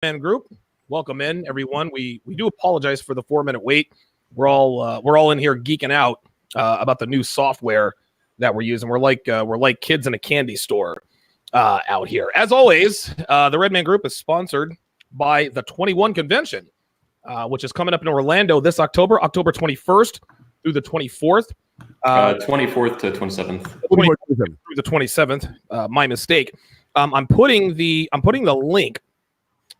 Man Group. Welcome in, everyone. We do apologize for the 4-minute wait. We're all in here geeking out about the new software that we're using. We're like kids in a candy store out here. As always, the Red Man Group is sponsored by the 21 Convention, which is coming up in Orlando this October 21st through the 24th. 24th to 27th. Through the 27th. My mistake. I'm putting the link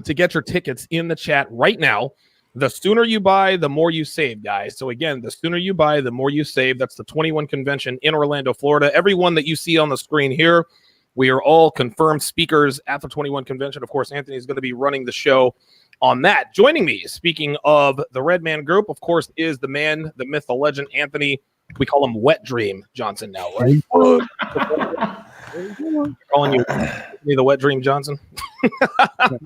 to get your tickets in the chat right now. The sooner you buy, the more you save, guys. So again, the sooner you buy, the more you save. That's the 21 Convention in Orlando, Florida. Everyone that you see on the screen here, we are all confirmed speakers at the 21 Convention. Of course, Anthony is going to be running the show on that. Joining me, speaking of the Red Man Group, of course, is the man, the myth, the legend, Anthony. We call him Wet Dream Johnson now, right? Calling you the Wet Dream Johnson. And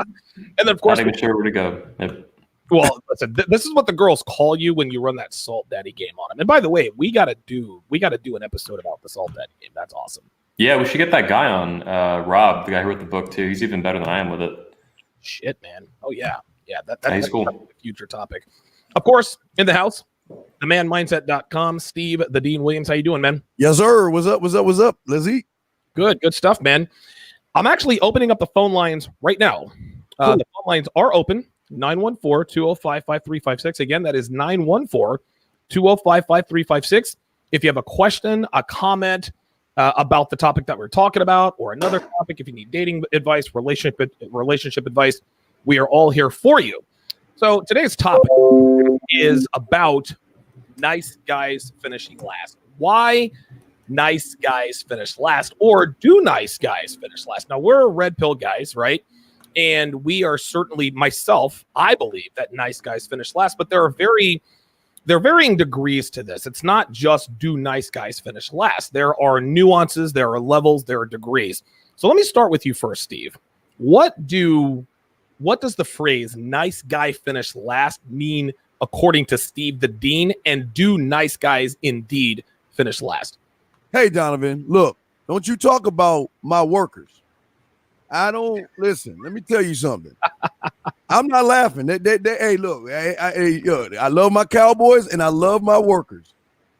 then, of course, not even sure where to go. Yep. Well, listen, this is what the girls call you when you run that Salt Daddy game on them. And by the way, we got to do an episode about the Salt Daddy game. That's awesome. Yeah, we should get that guy on, Rob, the guy who wrote the book too. He's even better than I am with it. Shit, man. Oh yeah, that's cool. A future topic. Of course, in the house, themanmindset.com. Steve, the Dean Williams. How you doing, man? Yes, sir. What's up? Let's eat. Good stuff, man. I'm actually opening up the phone lines right now. Cool. The phone lines are open. 914-205-5356. Again, that is 914-205-5356. If you have a question, a comment about the topic that we're talking about, or another topic, if you need dating advice, relationship advice, we are all here for you. So today's topic is about nice guys finishing last. Why nice guys finish last, or do nice guys finish last? Now, we're red pill guys, right? And we are certainly, myself, I believe that nice guys finish last, but there are varying degrees to this. It's not just do nice guys finish last. There are nuances, there are levels, there are degrees. So let me start with you first, Steve. What does the phrase nice guy finish last mean according to Steve the Dean, and do nice guys indeed finish last? Hey, Donovan, look, don't you talk about my workers. I don't listen. Let me tell you something. I'm not laughing. Hey, look, I love my Cowboys and I love my workers.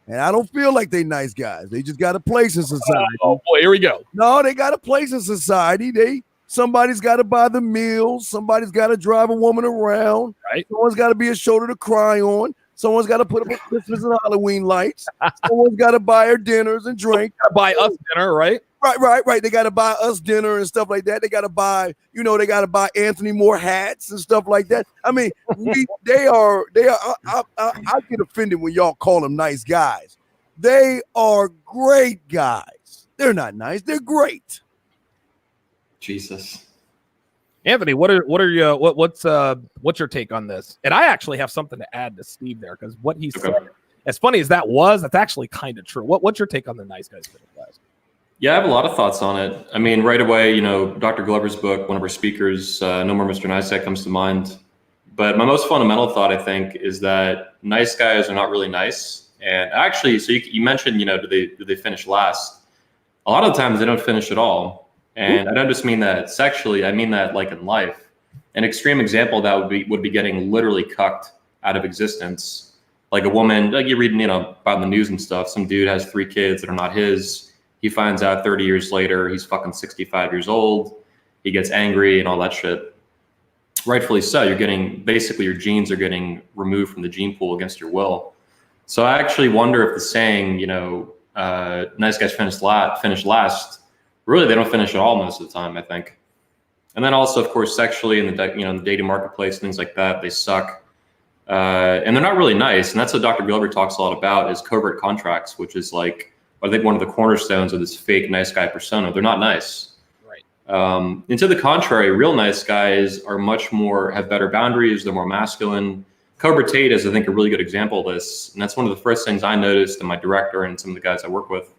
And I don't feel like they nice guys. They just got a place in society. Oh, boy, here we go. No, they got a place in society. Somebody's got to buy the meals. Somebody's got to drive a woman around. Right. Someone's got to be a shoulder to cry on. Someone's got to put up a Christmas and Halloween lights. Someone's got to buy her dinners and drinks. Buy us dinner, right? Right. They got to buy us dinner and stuff like that. They got to buy, they got to buy Anthony Moore hats and stuff like that. I mean, I get offended when y'all call them nice guys. They are great guys. They're not nice. They're great. Jesus. Anthony, what's your take on this? And I actually have something to add to Steve there, because what he said, as funny as that's actually kind of true. What's your take on the nice guys finish last? Yeah, I have a lot of thoughts on it. I mean, right away, Dr. Glover's book, one of our speakers, No More Mr. Nice Guy, comes to mind. But my most fundamental thought, I think, is that nice guys are not really nice. And actually, so you mentioned, do they finish last? A lot of the times they don't finish at all. And I don't just mean that sexually, I mean that like in life. An extreme example of that would be getting literally cucked out of existence. Like a woman, like you read, about the news and stuff, some dude has 3 kids that are not his. He finds out 30 years later, he's fucking 65 years old. He gets angry and all that shit. Rightfully so. Basically your genes are getting removed from the gene pool against your will. So I actually wonder if the saying, nice guys finish last, really they don't finish at all most of the time, I think. And then also, of course, sexually in the dating marketplace, things like that, they suck. And they're not really nice. And that's what Dr. Gilbert talks a lot about, is covert contracts, which is like, I think one of the cornerstones of this fake nice guy persona. They're not nice. Right. And to the contrary, real nice guys are have better boundaries. They're more masculine. Cobra Tate is, I think, a really good example of this. And that's one of the first things I noticed in my director and some of the guys I work with,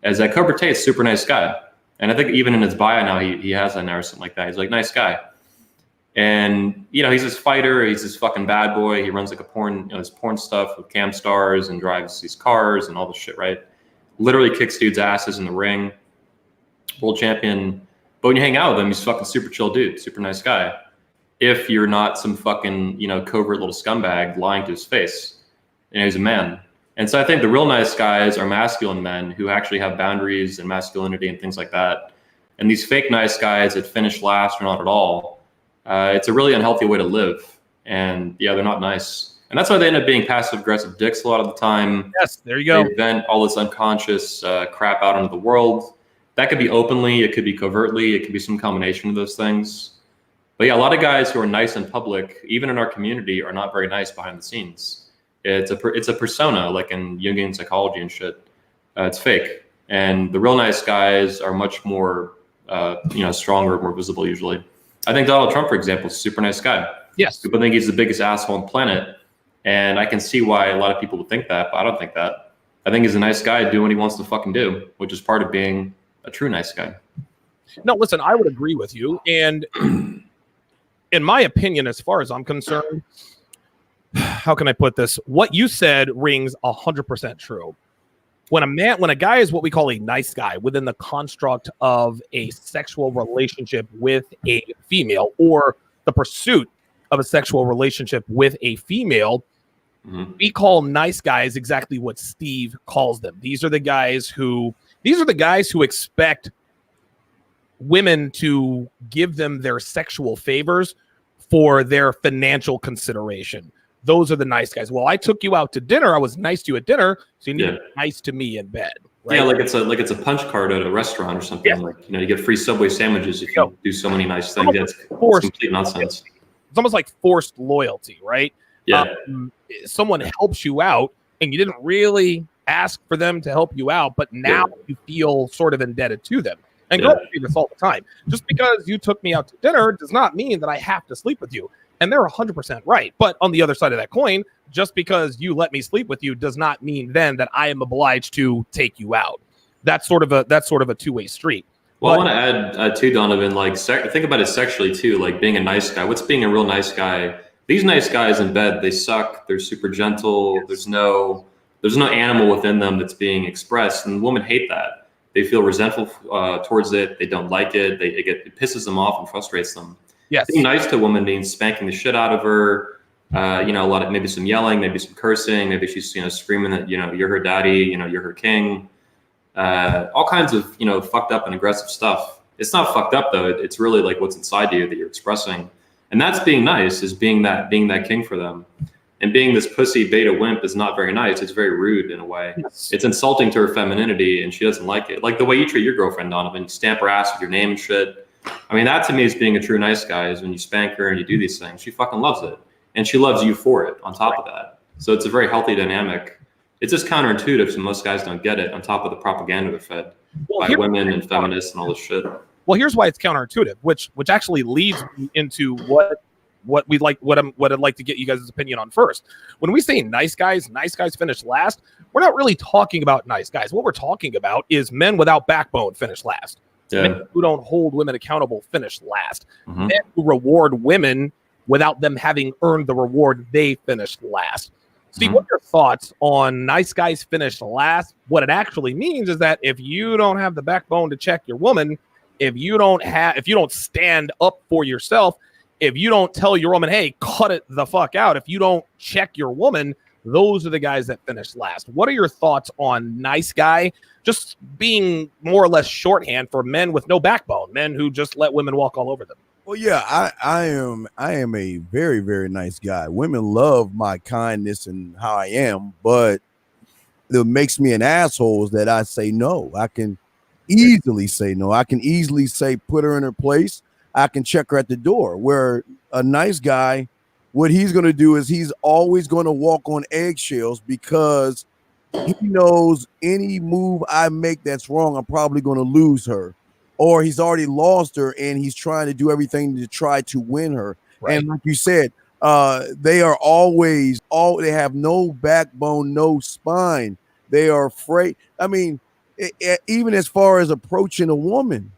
is that Cobra Tate's a super nice guy. And I think even in his bio now, he has that now or something like that. He's like, nice guy. And, he's this fighter. He's this fucking bad boy. He runs like a this porn stuff with cam stars and drives these cars and all this shit, right? Literally kicks dudes' asses in the ring. World champion. But when you hang out with him, he's a fucking super chill dude, super nice guy. if you're not some fucking, covert little scumbag lying to his face. He's a man. And so I think the real nice guys are masculine men who actually have boundaries and masculinity and things like that. And these fake nice guys that finish last or not at all, it's a really unhealthy way to live. And yeah, they're not nice. And that's why they end up being passive aggressive dicks a lot of the time. Yes, there you go. They vent all this unconscious crap out into the world. That could be openly, it could be covertly, it could be some combination of those things. But yeah, a lot of guys who are nice in public, even in our community, are not very nice behind the scenes. It's a persona, like in Jungian psychology and shit. It's fake. And the real nice guys are much more, stronger, more visible usually. I think Donald Trump, for example, is a super nice guy. Yes. People think he's the biggest asshole on the planet. And I can see why a lot of people would think that, but I don't think that. I think he's a nice guy doing what he wants to fucking do, which is part of being a true nice guy. No, listen, I would agree with you. And in my opinion, as far as I'm concerned, how can I put this? What you said rings 100% true. When a guy is what we call a nice guy within the construct of a sexual relationship with a female or the pursuit of a sexual relationship with a female, we call nice guys exactly what Steve calls them. These are the guys who expect women to give them their sexual favors for their financial consideration. Those are the nice guys. Well, I took you out to dinner. I was nice to you at dinner, so you need to be nice to me in bed. Right? Yeah, like it's a punch card at a restaurant or something. Yeah. Like, you get free Subway sandwiches if you do so many nice things. That's complete nonsense. It's almost like forced loyalty, right? Yeah. Someone helps you out, and you didn't really ask for them to help you out, but now you feel sort of indebted to them. And girls do this all the time. Just because you took me out to dinner does not mean that I have to sleep with you. And they're 100% right. But on the other side of that coin, just because you let me sleep with you does not mean then that I am obliged to take you out. That's sort of a two-way street. Well, I want to add too, Donovan, like think about it sexually too, like being a nice guy. What's being a real nice guy? These nice guys in bed, they suck. They're super gentle. Yes. There's no animal within them that's being expressed. And women hate that. They feel resentful towards it. They don't like it. It pisses them off and frustrates them. Yes. Being nice to a woman means spanking the shit out of her. A lot of maybe some yelling, maybe some cursing, maybe she's screaming that you're her daddy, you're her king. All kinds of fucked up and aggressive stuff. It's not fucked up though. It's really like what's inside you that you're expressing, and that's being nice. Is being that king for them, and being this pussy beta wimp is not very nice. It's very rude in a way. Yes. It's insulting to her femininity, and she doesn't like it. Like the way you treat your girlfriend, Donovan. You stamp her ass with your name and shit. I mean, that to me is being a true nice guy. Is when you spank her and you do these things. She fucking loves it, and she loves you for it. On top of that, so it's a very healthy dynamic. It's just counterintuitive, so most guys don't get it. On top of the propaganda they're fed by women and feminists and all this shit. Well, here's why it's counterintuitive, which actually leads me into what I'd like to get you guys' opinion on first. When we say nice guys finish last, we're not really talking about nice guys. What we're talking about is men without backbone finish last. Yeah. Men who don't hold women accountable finish last. Men who reward women without them having earned the reward, they finished last. Steve, what are your thoughts on nice guys finish last? What it actually means is that if you don't have the backbone to check your woman, if you don't stand up for yourself, if you don't tell your woman, hey, cut it the fuck out, if you don't check your woman, those are the guys that finish last. What are your thoughts on nice guy just being more or less shorthand for men with no backbone, men who just let women walk all over them? Well, yeah, I am a very, very nice guy. Women love my kindness and how I am, but it makes me an asshole is that I say no. I can easily say no. I can easily say put her in her place. I can check her at the door. Where a nice guy, what he's going to do is he's always going to walk on eggshells because he knows any move I make that's wrong, I'm probably going to lose her. Or he's already lost her and he's trying to do everything to try to win her. Right. And like you said, they are they have no backbone, no spine. They are afraid. I mean, even as far as approaching a woman,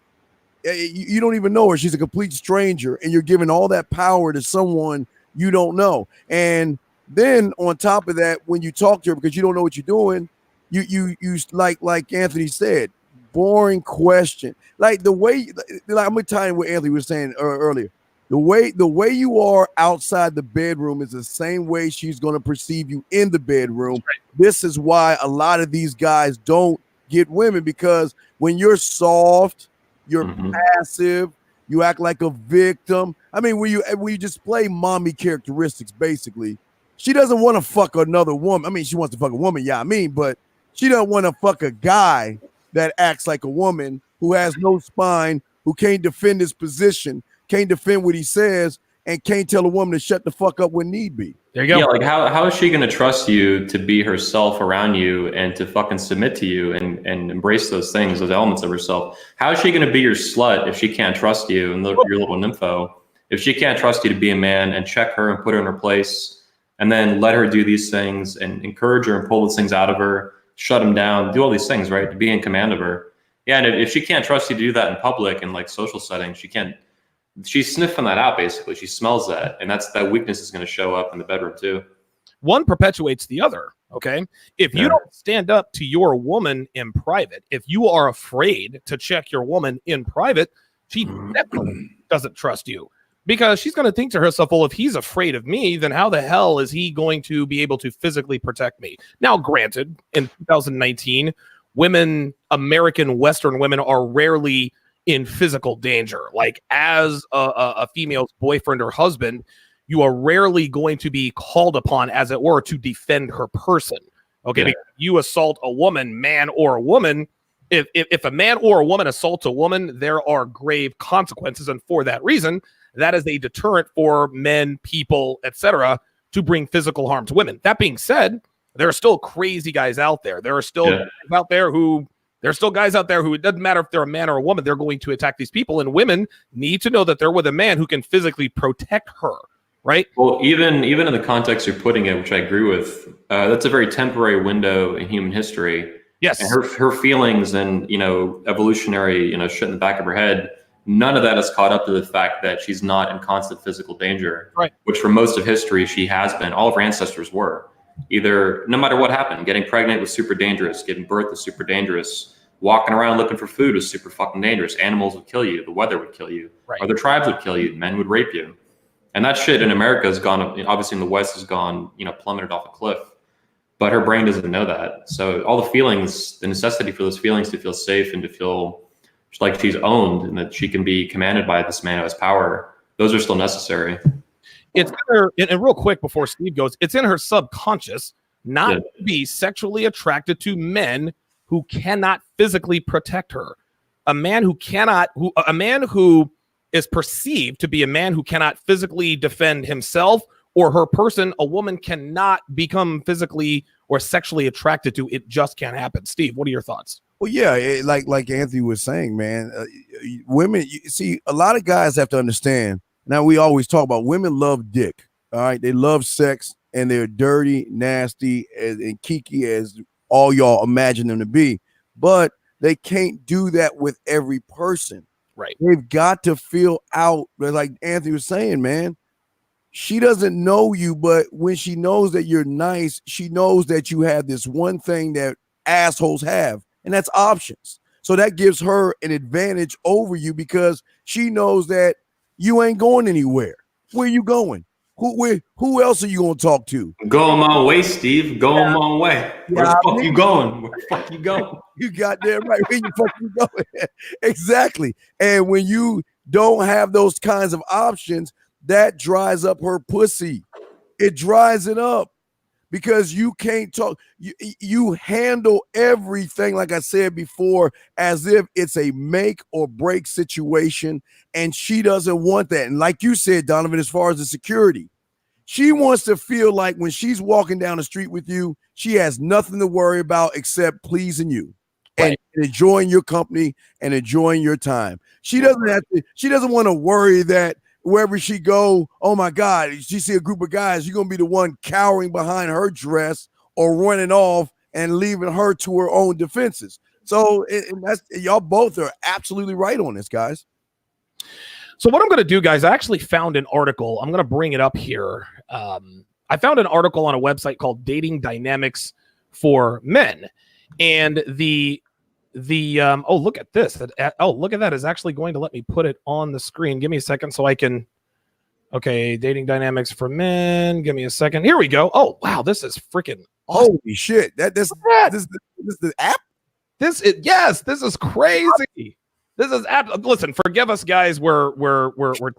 you don't even know her. She's a complete stranger and you're giving all that power to someone you don't know. And then on top of that, when you talk to her because you don't know what you're doing, you like Anthony said, boring question. Like the way, like I'm gonna tie in what Anthony was saying earlier. The way you are outside the bedroom is the same way she's going to perceive you in the bedroom. Right. This is why a lot of these guys don't get women, because when you're soft, you're passive, you act like a victim. I mean, when you display mommy characteristics, basically, she doesn't want to fuck another woman. I mean, she wants to fuck a woman, yeah, I mean, but she doesn't want to fuck a guy that acts like a woman, who has no spine, who can't defend his position, can't defend what he says, and can't tell a woman to shut the fuck up when need be. There you go. Yeah, like how is she going to trust you to be herself around you and to fucking submit to you and embrace those things, those elements of herself? How is she going to be your slut if she can't trust you and your little nympho? If she can't trust you to be a man and check her and put her in her place, and then let her do these things and encourage her and pull those things out of her, shut them down, do all these things, right? To be in command of her. Yeah, and if she can't trust you to do that in public and like social settings, she's sniffing that out, basically. She smells that, and that weakness is going to show up in the bedroom too. One perpetuates the other, okay? If you don't stand up to your woman in private, if you are afraid to check your woman in private, she definitely doesn't trust you, because she's going to think to herself, well, if he's afraid of me, then how the hell is he going to be able to physically protect me? Now, granted, in 2019, women, American Western women, are rarely in physical danger. Like, as a female's boyfriend or husband, you are rarely going to be called upon, as it were, to defend her person. Okay, because you assault a woman, man or woman. If a man or a woman assaults a woman, there are grave consequences, and for that reason, that is a deterrent for men, people, etc., to bring physical harm to women. That being said, there are still crazy guys out there. There are still guys out there who it doesn't matter if they're a man or a woman, they're going to attack these people. And women need to know that they're with a man who can physically protect her, right? Well, even in the context you're putting it, which I agree with, that's a very temporary window in human history. Yes. And her feelings and, evolutionary, shit in the back of her head, none of that is caught up to the fact that she's not in constant physical danger, right? Which for most of history, she has been. All of her ancestors were. Either, no matter what happened, getting pregnant was super dangerous, giving birth was super dangerous, walking around looking for food was super fucking dangerous. Animals would kill you, the weather would kill you, right? Other tribes would kill you, men would rape you. And that shit in America has gone, obviously in the West has gone, plummeted off a cliff. But her brain doesn't know that. So all the feelings, the necessity for those feelings to feel safe and to feel like she's owned and that she can be commanded by this man who has power, those are still necessary. It's in her, and real quick before Steve goes, it's in her subconscious not to be sexually attracted to men who cannot physically protect her. A man who is perceived to be a man who cannot physically defend himself or her person, a woman cannot become physically or sexually attracted to. It just can't happen. Steve, what are your thoughts? Well, yeah, like Anthony was saying, man, women, you see, a lot of guys have to understand. Now, we always talk about women love dick. All right. They love sex, and they're dirty, nasty, and kiki as all y'all imagine them to be. But they can't do that with every person. Right. They've got to feel out. Like Anthony was saying, man, she doesn't know you, but when she knows that you're nice, she knows that you have this one thing that assholes have, and that's options. So that gives her an advantage over you, because she knows that you ain't going anywhere. Where are you going? Who else are you gonna talk to? Going my way, Steve. Going my way. Where the fuck you going? Where the fuck you going? You got there right. Where you fuck you going? Exactly. And when you don't have those kinds of options, that dries up her pussy. It dries it up, because you can't talk. You handle everything, like I said before, as if it's a make or break situation, and she doesn't want that. And like you said, Donovan, as far as the security, she wants to feel like when she's walking down the street with you, she has nothing to worry about except pleasing you, right, and enjoying your company and enjoying your time. She doesn't have to. She doesn't want to worry that wherever she go, oh my God, she see a group of guys, you're gonna be the one cowering behind her dress or running off and leaving her to her own defenses. So and that's, y'all both are absolutely right on this, guys. So what I'm going to do, guys, I actually found an article. I'm going to bring it up here. I found an article on a website called Dating Dynamics for Men, and oh, look at this. Oh, look at that. Is actually going to let me put it on the screen. Give me a second so I can Okay, dating dynamics for men. Give me a second. Here we go. Oh wow, this is freaking awesome. Holy shit! This the app. This is crazy. This is listen, forgive us guys. We're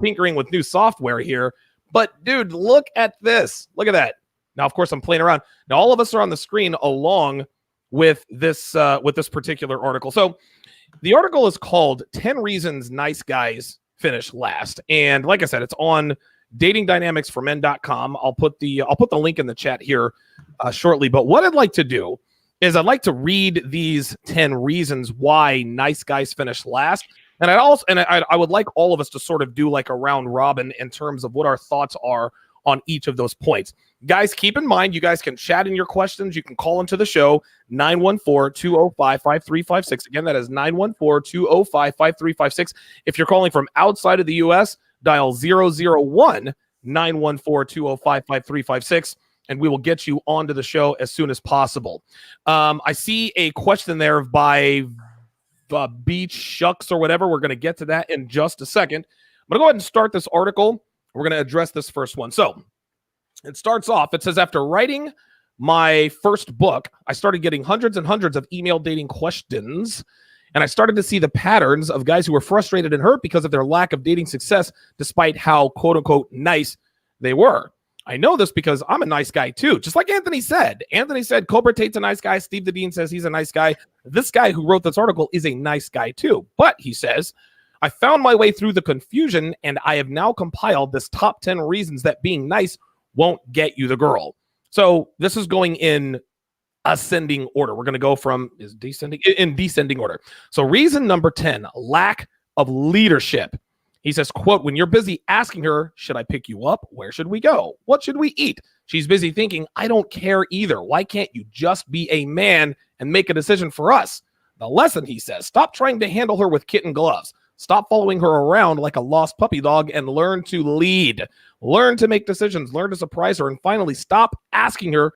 tinkering with new software here. But dude, look at this. Look at that. Now, of course, I'm playing around. Now, all of us are on the screen along with this particular article. So the article is called 10 Reasons Nice Guys Finish Last. And like I said, it's on datingdynamicsformen.com. I'll put the link in the chat here shortly. But what I'd like to do is I'd like to read these 10 reasons why nice guys finish last. And I would like all of us to sort of do like a round robin in terms of what our thoughts are on each of those points. Guys, keep in mind, you guys can chat in your questions. You can call into the show, 914-205-5356. Again, that is 914-205-5356. If you're calling from outside of the U.S., dial 001-914-205-5356. And we will get you onto the show as soon as possible. I see a question there by Beach Shucks or whatever. We're going to get to that in just a second. I'm going to go ahead and start this article. We're going to address this first one. So it starts off. It says, after writing my first book, I started getting hundreds and hundreds of email dating questions. And I started to see the patterns of guys who were frustrated and hurt because of their lack of dating success, despite how, quote unquote, nice they were. I know this because I'm a nice guy too, just like Anthony said. Anthony said Cobra Tate's a nice guy. Steve the Dean says he's a nice guy. This guy who wrote this article is a nice guy too. But he says, I found my way through the confusion and I have now compiled this top 10 reasons that being nice won't get you the girl. So this is going in ascending order. We're going to go from in descending order. So reason number 10, lack of leadership. He says, quote, when you're busy asking her, should I pick you up? Where should we go? What should we eat? She's busy thinking, I don't care either. Why can't you just be a man and make a decision for us? The lesson, he says, stop trying to handle her with kitten gloves. Stop following her around like a lost puppy dog and learn to lead. Learn to make decisions. Learn to surprise her. And finally, stop asking her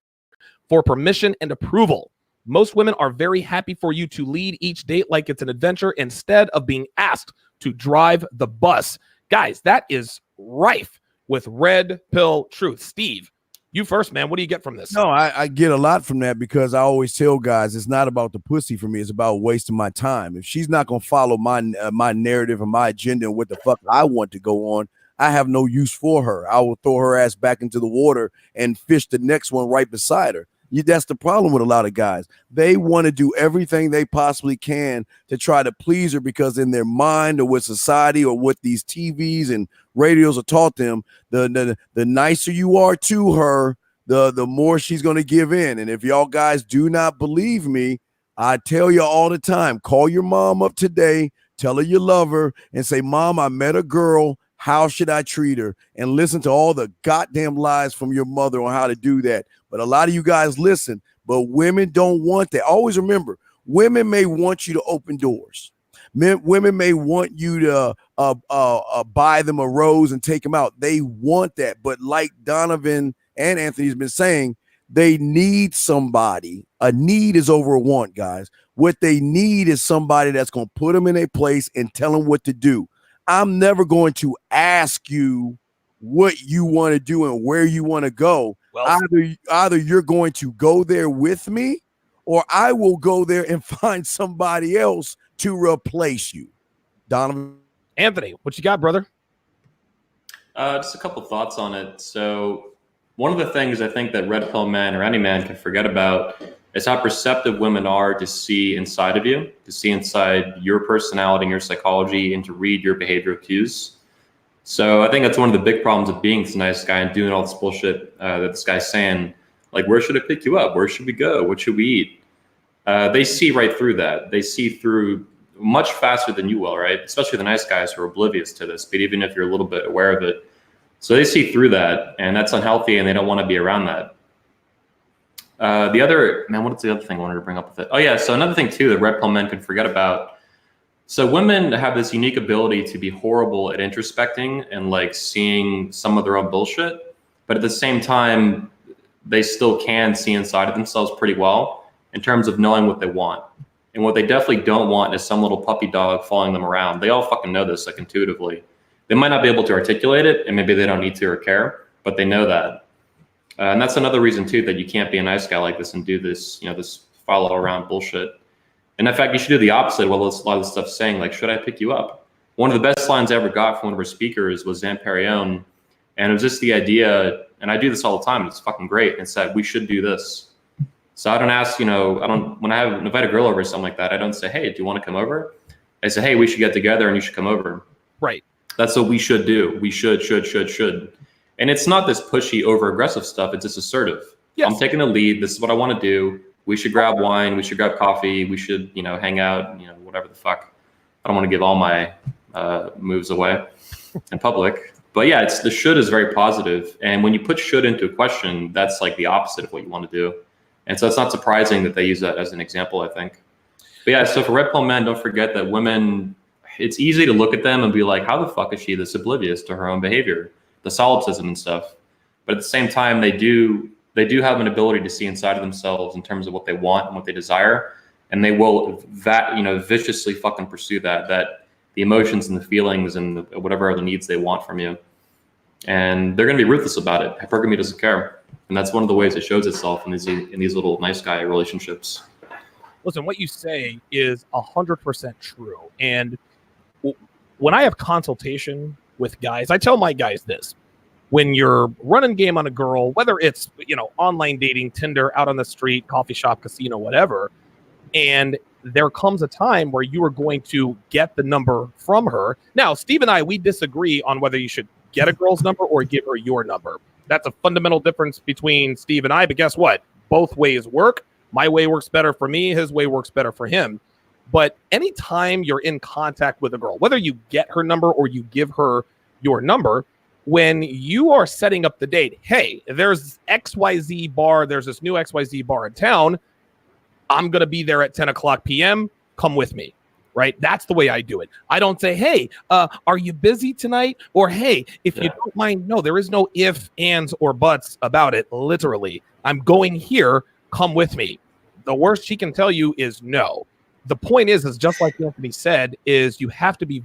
for permission and approval. Most women are very happy for you to lead each date like it's an adventure instead of being asked to drive the bus. Guys, that is rife with red pill truth. Steve, you first, man. What do you get from this? No, I get a lot from that because I always tell guys it's not about the pussy for me. It's about wasting my time. If she's not going to follow my narrative and my agenda and what the fuck I want to go on, I have no use for her. I will throw her ass back into the water and fish the next one right beside her. That's the problem with a lot of guys. They want to do everything they possibly can to try to please her because in their mind or with society or what these TVs and radios are taught them, the nicer you are to her, the more she's going to give in. And if y'all guys do not believe me, I tell you all the time, call your mom up today, tell her you love her, and say, Mom, I met a girl. How should I treat her? And listen to all the goddamn lies from your mother on how to do that. But a lot of you guys listen, but women don't want that. Always remember, women may want you to open doors. Women may want you to buy them a rose and take them out. They want that. But like Donovan and Anthony's been saying, they need somebody. A need is over a want, guys. What they need is somebody that's going to put them in a place and tell them what to do. I'm never going to ask you what you want to do and where you want to go. Well, either you're going to go there with me or I will go there and find somebody else to replace you. Donovan. Anthony, what you got, brother? Just a couple thoughts on it. So one of the things I think that red pill men or any man can forget about is how perceptive women are to see inside of you, to see inside your personality and your psychology and to read your behavioral cues. So I think that's one of the big problems of being this nice guy and doing all this bullshit that this guy's saying, like, where should I pick you up? Where should we go? What should we eat? They see right through that. They see through much faster than you will, right? Especially the nice guys who are oblivious to this, but even if you're a little bit aware of it. So they see through that, and that's unhealthy, and they don't want to be around that. What's the other thing I wanted to bring up with it? Oh yeah, so another thing too that red pill men can forget about. So women have this unique ability to be horrible at introspecting and like seeing some of their own bullshit, but at the same time, they still can see inside of themselves pretty well in terms of knowing what they want. And what they definitely don't want is some little puppy dog following them around. They all fucking know this, like intuitively. They might not be able to articulate it, and maybe they don't need to or care, but they know that. And that's another reason too that you can't be a nice guy like this and do this, this follow around bullshit. And in fact, you should do the opposite. What a lot of the stuff saying, like, should I pick you up? One of the best lines I ever got from one of our speakers was Zamparion, and it was just the idea. And I do this all the time. It's fucking great. And said we should do this. So I don't ask, when I invite a girl over or something like that, I don't say, hey, do you want to come over? I say, hey, we should get together and you should come over. Right. That's what we should do. We should. And it's not this pushy, over-aggressive stuff. It's just assertive. Yes. I'm taking the lead. This is what I want to do. We should grab wine. We should grab coffee. We should, hang out, whatever the fuck. I don't want to give all my moves away in public. But yeah, the should is very positive. And when you put should into a question, that's like the opposite of what you want to do. And so it's not surprising that they use that as an example, I think. But yeah, so for red pill men, don't forget that women, it's easy to look at them and be like, how the fuck is she this oblivious to her own behavior, the solipsism and stuff? But at the same time, they do have an ability to see inside of themselves in terms of what they want and what they desire. And they will viciously fucking pursue that the emotions and the feelings and whatever other needs they want from you. And they're going to be ruthless about it. Hypergamy doesn't care. And that's one of the ways it shows itself in these little nice guy relationships. Listen, what you say is 100% true. And when I have consultation with guys, I tell my guys this. When you're running game on a girl, whether it's, online dating, Tinder, out on the street, coffee shop, casino, whatever, and there comes a time where you are going to get the number from her. Now, Steve and I, we disagree on whether you should get a girl's number or give her your number. That's a fundamental difference between Steve and I, but guess what? Both ways work. My way works better for me. His way works better for him. But anytime you're in contact with a girl, whether you get her number or you give her your number, when you are setting up the date, hey, there's XYZ bar, there's this new XYZ bar in town. I'm going to be there at 10 o'clock p.m. Come with me, right? That's the way I do it. I don't say, hey, are you busy tonight? Or, hey, if you don't mind, no, there is no if, ands, or buts about it. Literally, I'm going here. Come with me. The worst she can tell you is no. The point is just like Anthony said, is you have to be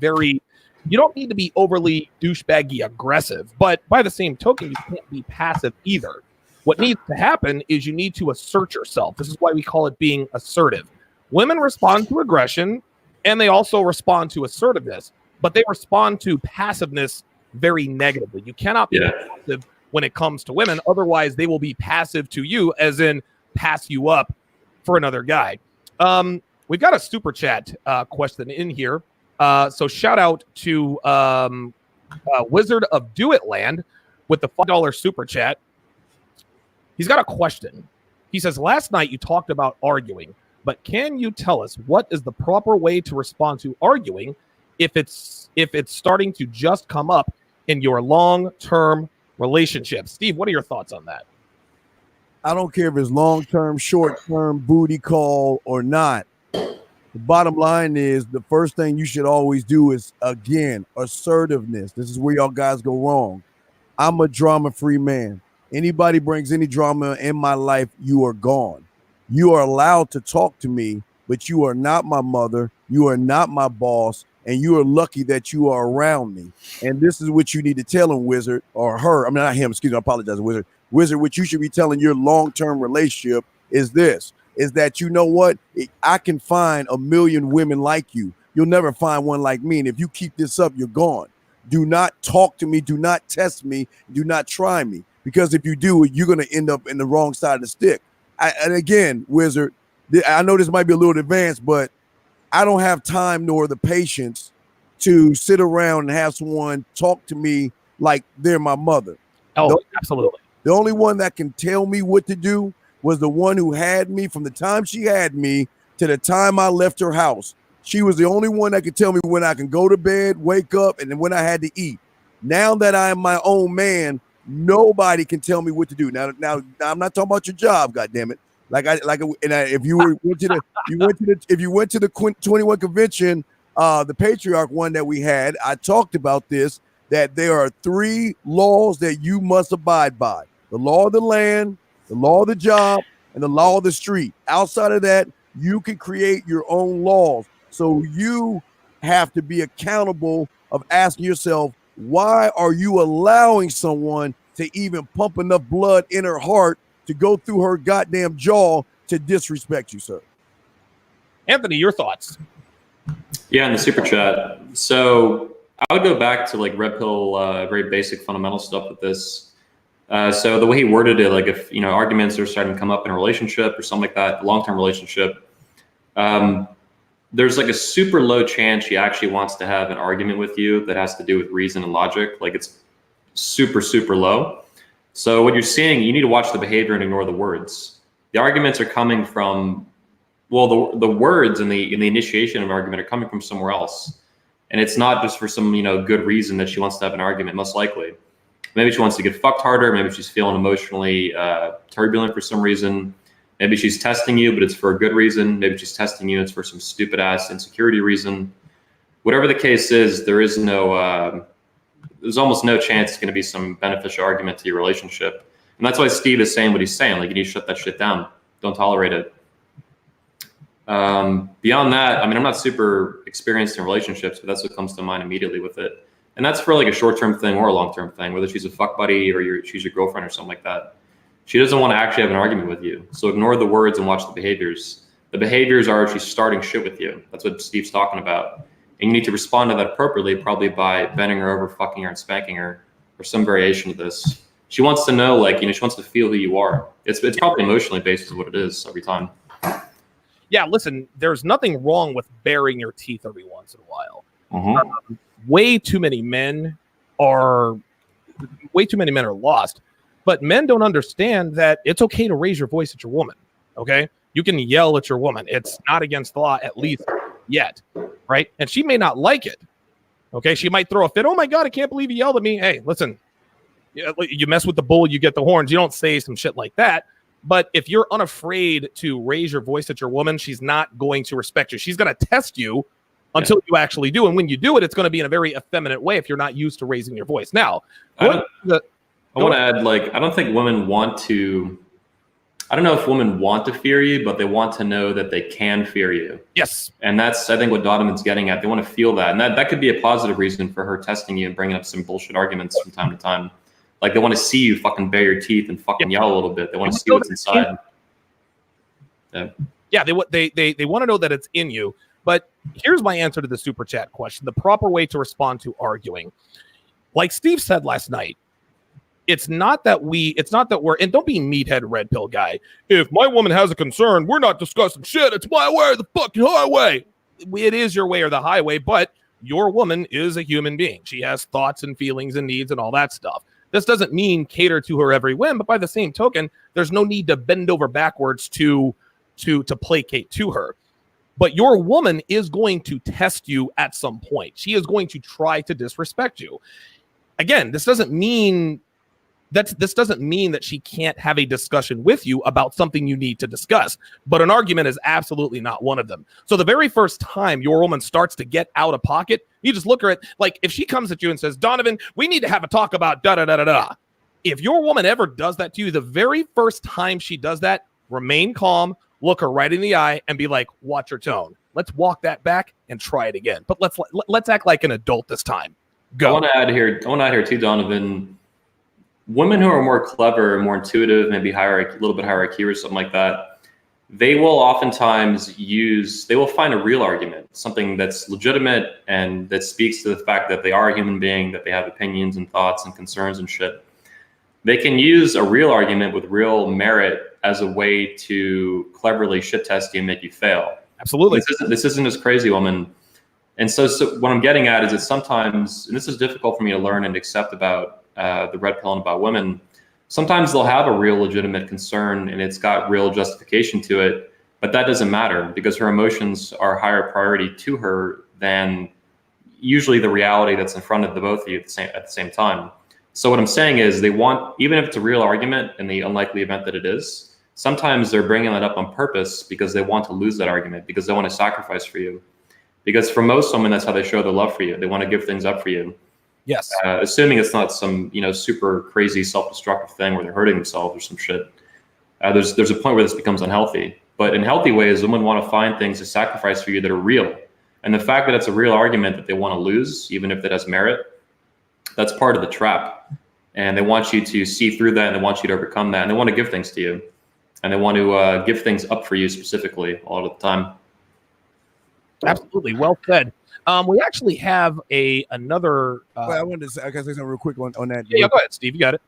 you don't need to be overly douchebaggy aggressive, but by the same token, you can't be passive either. What needs to happen is you need to assert yourself. This is why we call it being assertive. Women respond to aggression, and they also respond to assertiveness, but they respond to passiveness very negatively. You cannot be passive when it comes to women. Otherwise, they will be passive to you, as in pass you up for another guy. We've got a super chat question in here. So shout out to Wizard of Do It Land with the $5 super chat. He's got a question. He says, last night you talked about arguing, but can you tell us what is the proper way to respond to arguing if it's starting to just come up in your long-term relationship? Steve, what are your thoughts on that? I don't care if it's long-term, short-term, booty call or not. The bottom line is the first thing you should always do is, again, assertiveness. This is where y'all guys go wrong. I'm a drama-free man. Anybody brings any drama in my life, you are gone. You are allowed to talk to me, but you are not my mother. You are not my boss, and you are lucky that you are around me. And this is what you need to tell him, Wizard, or her. I mean, not him. Excuse me. I apologize, Wizard. Wizard, what you should be telling your long-term relationship is this, is that, you know what? I can find a million women like you. You'll never find one like me. And if you keep this up, you're gone. Do not talk to me. Do not test me. Do not try me. Because if you do, you're going to end up in the wrong side of the stick. And again, Wizard, I know this might be a little advanced, but I don't have time nor the patience to sit around and have someone talk to me like they're my mother. Oh, absolutely. The only one that can tell me what to do was the one who had me from the time she had me to the time I left her house. She was the only one that could tell me when I can go to bed, wake up, and then when I had to eat. Now that I am my own man, nobody can tell me what to do. Now I'm not talking about your job, goddammit. If you went to the 21 convention, the patriarch one that we had, I talked about this, that there are 3 laws that you must abide by: the law of the land, the law of the job, and the law of the street. Outside of that, you can create your own laws. So you have to be accountable of asking yourself, why are you allowing someone to even pump enough blood in her heart to go through her goddamn jaw to disrespect you, sir? Anthony, your thoughts? Yeah, in the super chat. So I would go back to like red pill, very basic fundamental stuff with this. So the way he worded it, like if, arguments are starting to come up in a relationship or something like that, a long-term relationship, there's like a super low chance she actually wants to have an argument with you that has to do with reason and logic. Like it's super, super low. So what you're seeing, you need to watch the behavior and ignore the words. The arguments are coming from, well, the words and the initiation of an argument are coming from somewhere else. And it's not just for some, good reason that she wants to have an argument, most likely. Maybe she wants to get fucked harder. Maybe she's feeling emotionally turbulent for some reason. Maybe she's testing you, but it's for a good reason. Maybe she's testing you, it's for some stupid ass insecurity reason. Whatever the case is, there's almost no chance it's going to be some beneficial argument to your relationship. And that's why Steve is saying what he's saying. Like, you need to shut that shit down. Don't tolerate it. Beyond that, I'm not super experienced in relationships, but that's what comes to mind immediately with it. And that's for like a short-term thing or a long-term thing, whether she's a fuck buddy or she's your girlfriend or something like that. She doesn't want to actually have an argument with you. So ignore the words and watch the behaviors. The behaviors are she's starting shit with you. That's what Steve's talking about. And you need to respond to that appropriately, probably by bending her over, fucking her, and spanking her, or some variation of this. She wants to know, she wants to feel who you are. It's probably emotionally based is what it is every time. Yeah, listen, there's nothing wrong with baring your teeth every once in a while. Mm-hmm. Way too many men are lost. But men don't understand that it's okay to raise your voice at your woman, okay? You can yell at your woman. It's not against the law, at least yet, right? And she may not like it, okay? She might throw a fit. Oh, my God, I can't believe you yelled at me. Hey, listen, you mess with the bull, you get the horns. You don't say some shit like that. But if you're unafraid to raise your voice at your woman, she's not going to respect you. She's going to test you until you actually do. And when you do it, it's going to be in a very effeminate way if you're not used to raising your voice. Now, I want to add, I don't think women want to, I don't know if women want to fear you, but they want to know that they can fear you. Yes. And that's, I think, what Donovan's getting at. They want to feel that. And that could be a positive reason for her testing you and bringing up some bullshit arguments from time to time. Like, they want to see you fucking bare your teeth and fucking yell a little bit. They want to see what's inside. Yeah, they want to know that it's in you. But here's my answer to the super chat question. The proper way to respond to arguing. Like Steve said last night, it's not that we're, and don't be meathead red pill guy. If my woman has a concern, we're not discussing shit. It's my way or the fucking highway. It is your way or the highway, but your woman is a human being. She has thoughts and feelings and needs and all that stuff. This doesn't mean cater to her every whim, but by the same token, there's no need to bend over backwards to placate to her. But your woman is going to test you at some point. She is going to try to disrespect you. Again, this doesn't mean that she can't have a discussion with you about something you need to discuss, but an argument is absolutely not one of them. So the very first time your woman starts to get out of pocket, you just look at, like, if she comes at you and says, Donovan, we need to have a talk about da-da-da-da-da. If your woman ever does that to you, the very first time she does that, remain calm, look her right in the eye and be like, watch your tone. Let's walk that back and try it again. But let's act like an adult this time. Go. I want to add here too, Donovan. Women who are more clever, more intuitive, maybe a little bit higher IQ or something like that, they will oftentimes find a real argument, something that's legitimate and that speaks to the fact that they are a human being, that they have opinions and thoughts and concerns and shit. They can use a real argument with real merit as a way to cleverly shit test you and make you fail. Absolutely. This isn't this crazy woman. And so what I'm getting at is that sometimes, and this is difficult for me to learn and accept about the red pill and about women, sometimes they'll have a real legitimate concern and it's got real justification to it, but that doesn't matter because her emotions are higher priority to her than usually the reality that's in front of the both of you at the same time. So what I'm saying is they want, even if it's a real argument in the unlikely event that it is, sometimes they're bringing that up on purpose because they want to lose that argument, because they want to sacrifice for you. Because for most women, that's how they show their love for you. They want to give things up for you. Yes. Assuming it's not some, super crazy self-destructive thing where they're hurting themselves or some shit. There's a point where this becomes unhealthy. But in healthy ways, women want to find things to sacrifice for you that are real. And the fact that it's a real argument that they want to lose, even if it has merit, That's part of the trap. And they want you to see through that, and they want you to overcome that, and they want to give things to you, and they want to give things up for you specifically all of the time. Absolutely, well said. We actually have another. Well, I wanted to say, I can say something real quick on that. Yeah, go ahead, Steve. You got it.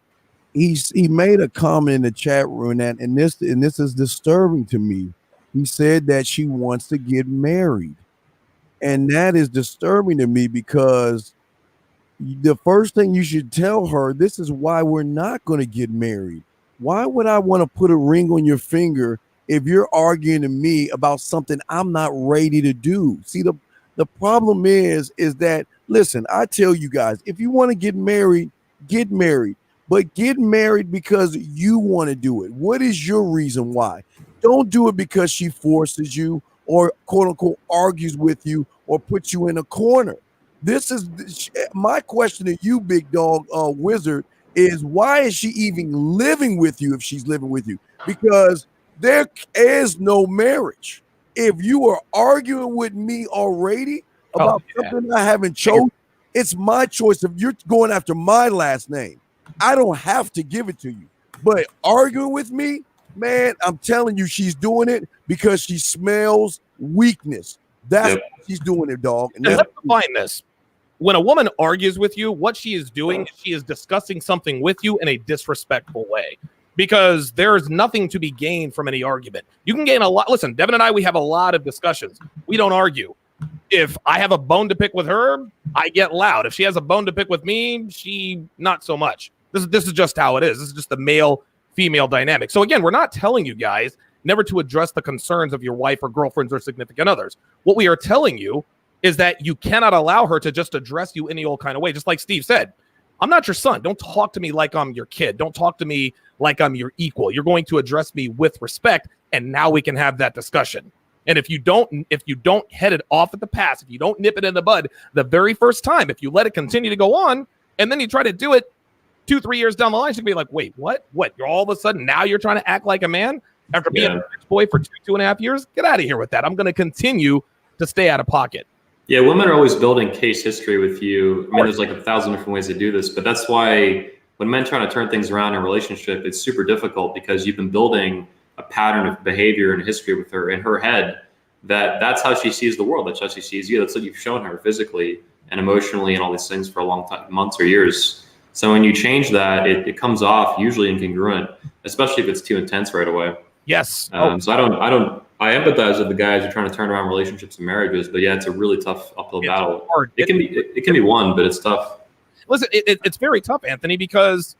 He made a comment in the chat room and this is disturbing to me. He said that she wants to get married, and that is disturbing to me because the first thing you should tell her, this is why we're not going to get married. Why would I want to put a ring on your finger if you're arguing to me about something I'm not ready to do? See, the problem is that, listen, I tell you guys, if you want to get married, but get married because you want to do it. What is your reason why? Don't do it because she forces you or quote unquote argues with you or puts you in a corner. This is my question to you, big dog wizard, is why is she even living with you if she's living with you? Because there is no marriage. If you are arguing with me already about something I haven't chosen, it's my choice. If you're going after my last name, I don't have to give it to you. But arguing with me, man, I'm telling you, she's doing it because she smells weakness. That's why she's doing it, dog. And let's define this. When a woman argues with you, what she is doing is she is discussing something with you in a disrespectful way, because there's nothing to be gained from any argument. You can gain a lot. Listen, Devin and I, we have a lot of discussions. We don't argue. If I have a bone to pick with her, I get loud. If she has a bone to pick with me, she not so much. This is just how it is. This is just the male-female dynamic. So again, we're not telling you guys never to address the concerns of your wife or girlfriends or significant others. What we are telling you is that you cannot allow her to just address you any old kind of way. Just like Steve said, I'm not your son. Don't talk to me like I'm your kid. Don't talk to me like I'm your equal. You're going to address me with respect, and now we can have that discussion. And if you don't head it off at the pass, if you don't nip it in the bud the very first time, if you let it continue to go on, and then you try to do it 2-3 years down the line, she'll be like, wait, what? You're all of a sudden now you're trying to act like a man after being a boy for 2.5 years? Get out of here with that. I'm going to continue to stay out of pocket. Yeah, women are always building case history with you. I mean, there's like 1,000 different ways to do this, but that's why when men trying to turn things around in a relationship, it's super difficult because you've been building a pattern of behavior and history with her in her head that's how she sees the world. That's how she sees you. That's what you've shown her physically and emotionally and all these things for a long time, months or years. So when you change that, it comes off usually incongruent, especially if it's too intense right away. Yes. So I empathize with the guys who are trying to turn around relationships and marriages, but yeah, it's a really tough uphill battle. Hard. It can be won, but it's tough. Listen, it's very tough, Anthony, because,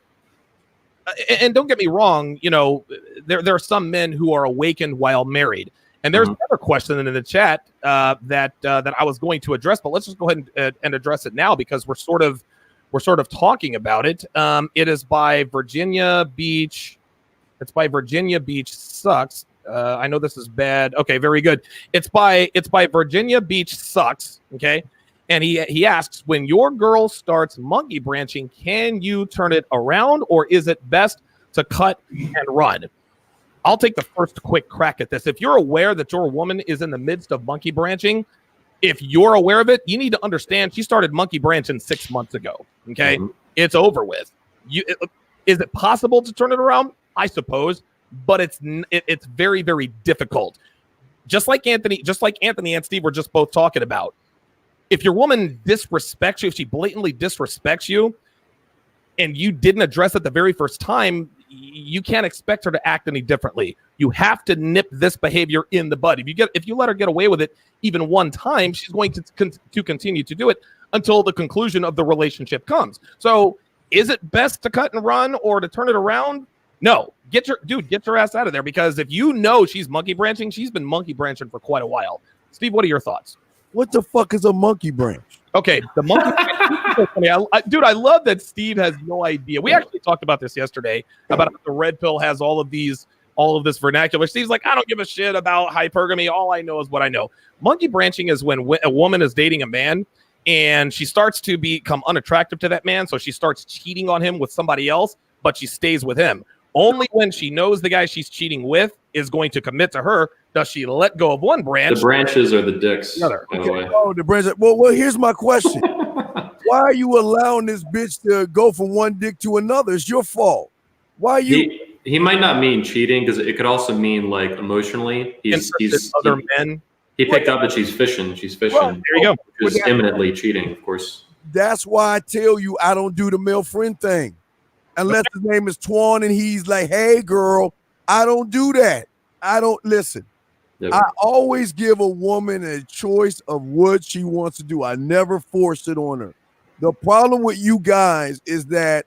and don't get me wrong, you know, there are some men who are awakened while married, and there's another question in the chat that I was going to address, but let's just go ahead and address it now because we're sort of talking about it. It is by Virginia Beach. It's by Virginia Beach Sucks. I know this is bad. Okay, very good. It's by Virginia Beach Sucks. Okay, and he asks, when your girl starts monkey branching, can you turn it around, or is it best to cut and run? I'll take the first quick crack at this. If you're aware that your woman is in the midst of monkey branching, if you're aware of it, you need to understand she started monkey branching 6 months ago. Okay, It's over with. Is it possible to turn it around? I suppose, but it's very, very difficult. Just like Anthony and Steve were just both talking about. If your woman disrespects you, if she blatantly disrespects you, and you didn't address it the very first time, you can't expect her to act any differently. You have to nip this behavior in the bud. If you let her get away with it even one time, she's going to continue to do it until the conclusion of the relationship comes. So, is it best to cut and run or to turn it around? No, get your ass out of there, because if you know she's monkey branching, she's been monkey branching for quite a while. Steve, what are your thoughts? What the fuck is a monkey branch? Okay, the monkey branch. I love that Steve has no idea. We actually talked about this yesterday about how the red pill has all of this vernacular. Steve's like, I don't give a shit about hypergamy. All I know is what I know. Monkey branching is when a woman is dating a man and she starts to become unattractive to that man, so she starts cheating on him with somebody else, but she stays with him. Only when she knows the guy she's cheating with is going to commit to her does she let go of one branch. The branches are the dicks. Okay. Oh, the branches. Well, here's my question. why are you allowing this bitch to go from one dick to another? It's your fault. Why are you? He might not mean cheating because it could also mean like emotionally. Other men. He picked up that she's fishing. She's fishing. Right. There you go. Which is imminently cheating, of course. That's why I tell you I don't do the male friend thing. Unless his name is Twan and he's like, hey, girl, I don't do that. I don't listen. Yep. I always give a woman a choice of what she wants to do. I never force it on her. The problem with you guys is that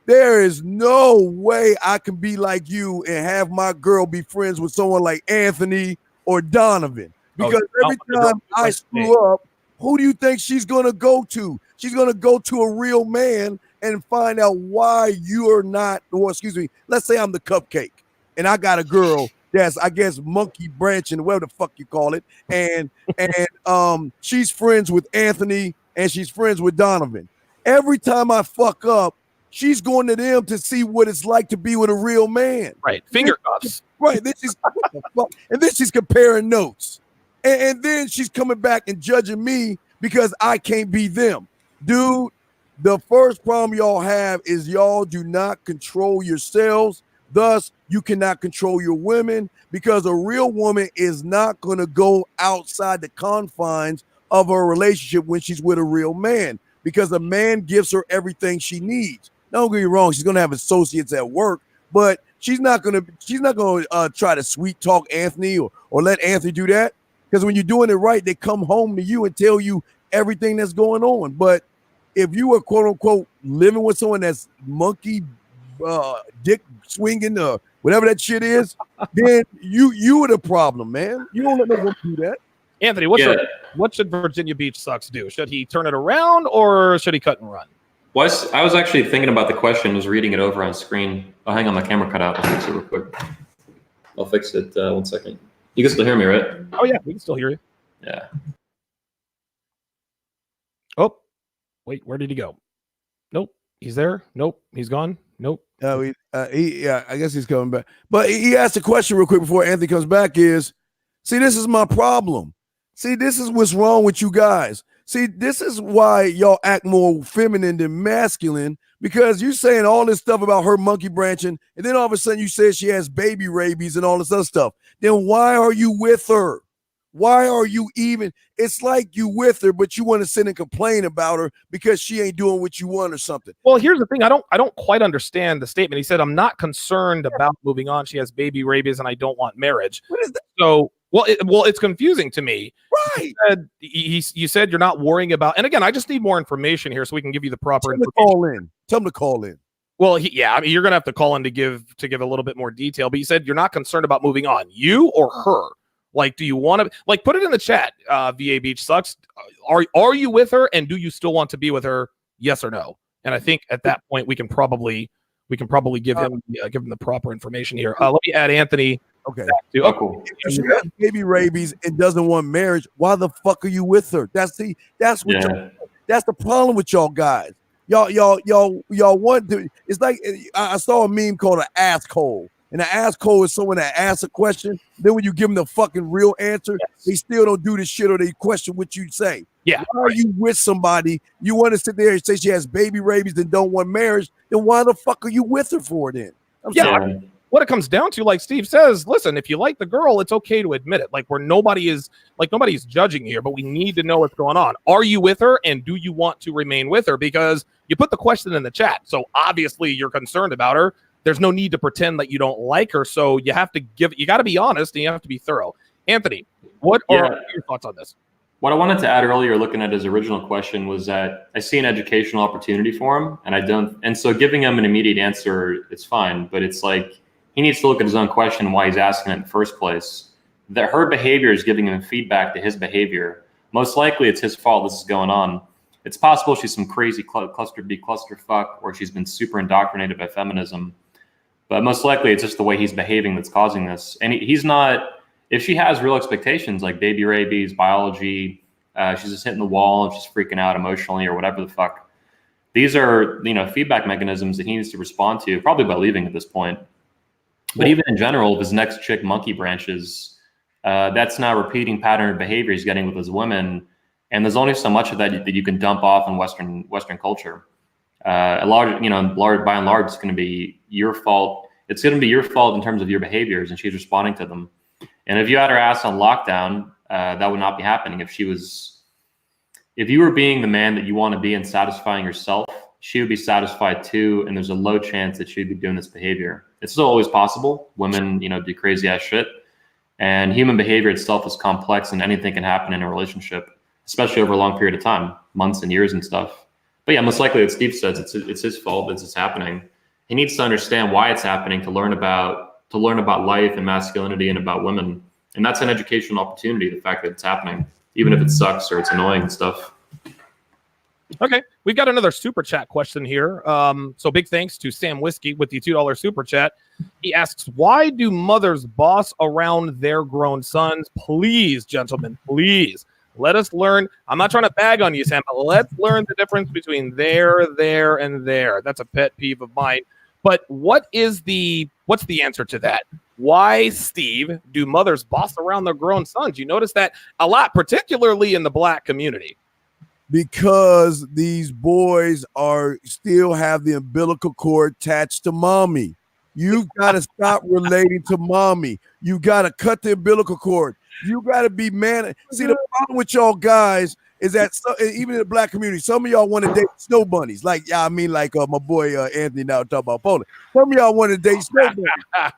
there is no way I can be like you and have my girl be friends with someone like Anthony or Donovan. Because every time I screw up, who do you think she's going to go to? She's going to go to a real man and find out why you're not, or excuse me, let's say I'm the cupcake and I got a girl that's, I guess, monkey branching, whatever the fuck you call it. And she's friends with Anthony and she's friends with Donovan. Every time I fuck up, she's going to them to see what it's like to be with a real man. Right. Finger cuffs. Right. Then she's, what the fuck? And then she's comparing notes. And then she's coming back and judging me because I can't be them. Dude, the first problem y'all have is y'all do not control yourselves. Thus, you cannot control your women because a real woman is not going to go outside the confines of her relationship when she's with a real man because a man gives her everything she needs. Don't get me wrong, she's going to have associates at work, but she's not going to try to sweet talk Anthony or let Anthony do that. Because when you're doing it right, they come home to you and tell you everything that's going on. But if you are quote unquote living with someone that's monkey dick swinging whatever that shit is, then you are the problem, man. You don't let no one do that. Anthony, what should Virginia Beach Sucks do? Should he turn it around or should he cut and run? Well, I was actually thinking about the question, was reading it over on screen. Oh, hang on, my camera cut out. I'll fix it real quick. I'll fix it 1 second. You can still hear me, right? Oh, yeah, we can still hear you. Yeah. Oh, wait, where did he go? Nope, he's there. Nope, he's gone. Nope. I guess he's coming back. But he asked a question real quick before Anthony comes back is, see, this is my problem. See, this is what's wrong with you guys. See, this is why y'all act more feminine than masculine, because you're saying all this stuff about her monkey branching, and then all of a sudden you said she has baby rabies and all this other stuff. Then why are you with her? Why are you even? It's like you with her, but you want to sit and complain about her because she ain't doing what you want or something. Well, here's the thing. I don't quite understand the statement. He said, I'm not concerned about moving on. She has baby rabies and I don't want marriage. What is that? So, it's confusing to me. Right. You said you're not worrying about, and again, I just need more information here so we can give you the proper information. Tell him to call in. Well, you're going to have to call in to give a little bit more detail, but you said you're not concerned about moving on. You or her? Like, do you want to, like, put it in the chat, VA Beach Sucks. Are you with her and do you still want to be with her? Yes or no? And I think at that point we can probably give him the proper information here. Let me add Anthony. Okay. Cool. If she has baby rabies and doesn't want marriage, why the fuck are you with her? That's the problem with y'all guys. Y'all want to. It's like I saw a meme called an asshole. And an asshole is someone that asks a question. Then when you give them the fucking real answer, they still don't do the shit or they question what you say. Yeah. Why are you with somebody? You want to sit there and say she has baby rabies and don't want marriage. Then why the fuck are you with her for then? What it comes down to, like Steve says, listen, if you like the girl, it's okay to admit it. Like nobody's judging here, but we need to know what's going on. Are you with her and do you want to remain with her? Because you put the question in the chat. So obviously you're concerned about her. There's no need to pretend that you don't like her. So you got to be honest and you have to be thorough. Anthony, what are your thoughts on this? What I wanted to add earlier, looking at his original question, was that I see an educational opportunity for him, and so giving him an immediate answer, it's fine, but it's like he needs to look at his own question and why he's asking it in the first place. That her behavior is giving him feedback to his behavior. Most likely, it's his fault this is going on. It's possible she's some crazy clusterfuck, or she's been super indoctrinated by feminism. But most likely, it's just the way he's behaving that's causing this. And he's not. If she has real expectations like baby rabies, biology, she's just hitting the wall and she's freaking out emotionally or whatever the fuck. These are, feedback mechanisms that he needs to respond to, probably by leaving at this point. But even in general, if his next chick monkey branches, that's not a repeating pattern of behavior he's getting with his women. And there's only so much of that you can dump off in Western culture. By and large, it's going to be your fault. It's going to be your fault in terms of your behaviors, and she's responding to them. And if you had her ass on lockdown, that would not be happening. If you were being the man that you want to be and satisfying yourself, she would be satisfied too. And there's a low chance that she'd be doing this behavior. It's still always possible. Women, do crazy ass shit. And human behavior itself is complex, and anything can happen in a relationship, especially over a long period of time, months and years and stuff. But yeah, most likely, as Steve says, it's his fault that it's happening. He needs to understand why it's happening to learn about life and masculinity and about women. And that's an educational opportunity, the fact that it's happening, even if it sucks or it's annoying and stuff. Okay, we've got another super chat question here. So big thanks to Sam Whiskey with the $2 super chat. He asks, why do mothers boss around their grown sons? Please, gentlemen, please. Let us learn. I'm not trying to bag on you, Sam, but let's learn the difference between there, and there. That's a pet peeve of mine. But what's the answer to that? Why, Steve, do mothers boss around their grown sons? You notice that a lot, particularly in the Black community. Because these boys still have the umbilical cord attached to mommy. You've got to stop relating to mommy. You got to cut the umbilical cord. You got to be man. See, the problem with y'all guys is that even in the Black community, some of y'all want to date snow bunnies. Like my boy Anthony now talking about Poland. Some of y'all want to date snow bunnies.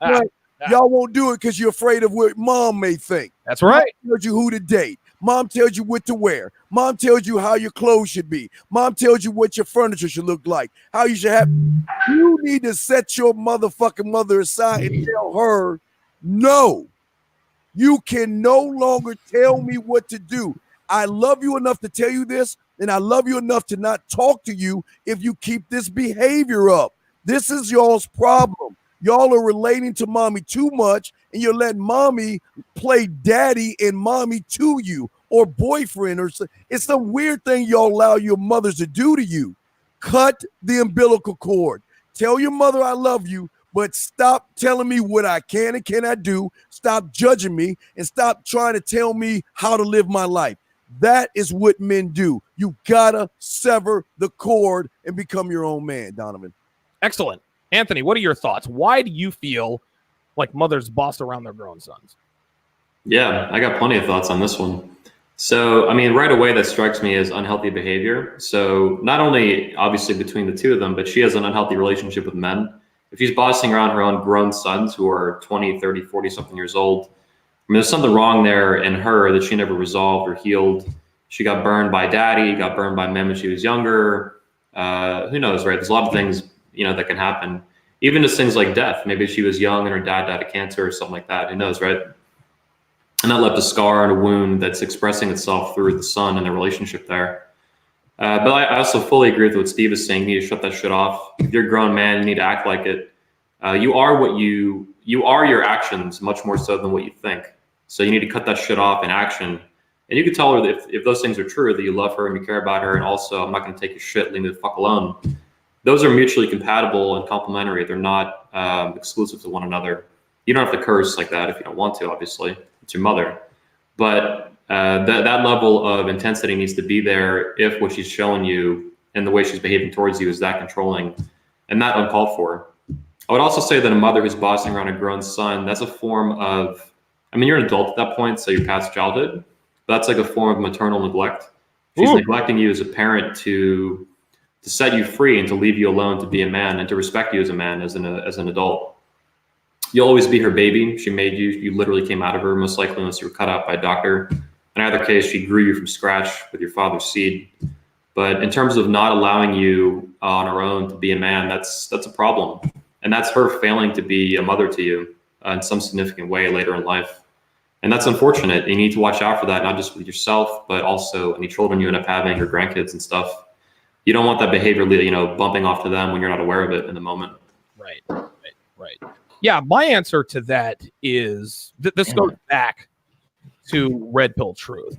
But y'all won't do it because you're afraid of what mom may think. That's right. Mom tells you who to date. Mom tells you what to wear. Mom tells you how your clothes should be. Mom tells you what your furniture should look like. How you should have. You need to set your motherfucking mother aside and tell her, no. You can no longer tell me what to do. I love you enough to tell you this, and I love you enough to not talk to you if you keep this behavior up. This is y'all's problem. Y'all are relating to mommy too much, and you're letting mommy play daddy and mommy to you, or boyfriend, or it's some weird thing y'all allow your mothers to do to you. Cut the umbilical cord. Tell your mother I love you, but stop telling me what I can and cannot do. Stop judging me, and stop trying to tell me how to live my life. That is what men do. You gotta sever the cord and become your own man, Donovan. Excellent. Anthony, what are your thoughts? Why do you feel like mothers boss around their grown sons? Yeah, I got plenty of thoughts on this one. So, right away, that strikes me as unhealthy behavior. So not only obviously between the two of them, but she has an unhealthy relationship with men. If she's bossing around her own grown sons who are 20, 30, 40 something years old, there's something wrong there in her that she never resolved or healed. She got burned by daddy, got burned by men when she was younger. Who knows, right? There's a lot of things, that can happen. Even just things like death. Maybe she was young and her dad died of cancer or something like that. Who knows, right? And that left a scar and a wound that's expressing itself through the son and the relationship there. But I also fully agree with what Steve is saying. You need to shut that shit off. If you're a grown man, you need to act like it. You are your actions much more so than what you think. So you need to cut that shit off in action. And you can tell her that if those things are true, that you love her and you care about her, and also I'm not going to take your shit, leave me the fuck alone. Those are mutually compatible and complementary. They're not exclusive to one another. You don't have to curse like that if you don't want to, obviously. It's your mother. But that level of intensity needs to be there if what she's showing you and the way she's behaving towards you is that controlling and not uncalled for. I would also say that a mother who's bossing around a grown son, that's a form of, you're an adult at that point, so you're past childhood, but that's like a form of maternal neglect. She's neglecting you as a parent to set you free and to leave you alone to be a man and to respect you as a man, as an adult. You'll always be her baby. She made you. You literally came out of her, most likely, unless you were cut out by a doctor. In either case, she grew you from scratch with your father's seed. But in terms of not allowing you on her own to be a man, that's a problem. And that's her failing to be a mother to you in some significant way later in life. And that's unfortunate. You need to watch out for that, not just with yourself, but also any children you end up having, your grandkids and stuff. You don't want that behavior, bumping off to them when you're not aware of it in the moment. Right. Yeah, my answer to that is this goes back to red pill truth.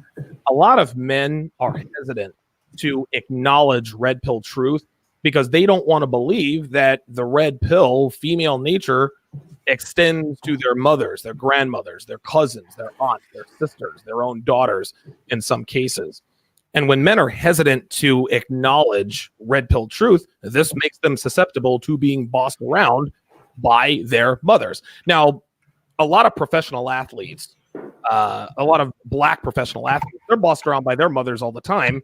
A lot of men are hesitant to acknowledge red pill truth because they don't want to believe that the red pill female nature extends to their mothers, their grandmothers, their cousins, their aunts, their sisters, their own daughters in some cases. And when men are hesitant to acknowledge red pill truth, this makes them susceptible to being bossed around by their mothers. Now, a lot of professional athletes, a lot of black professional athletes, they're bossed around by their mothers all the time.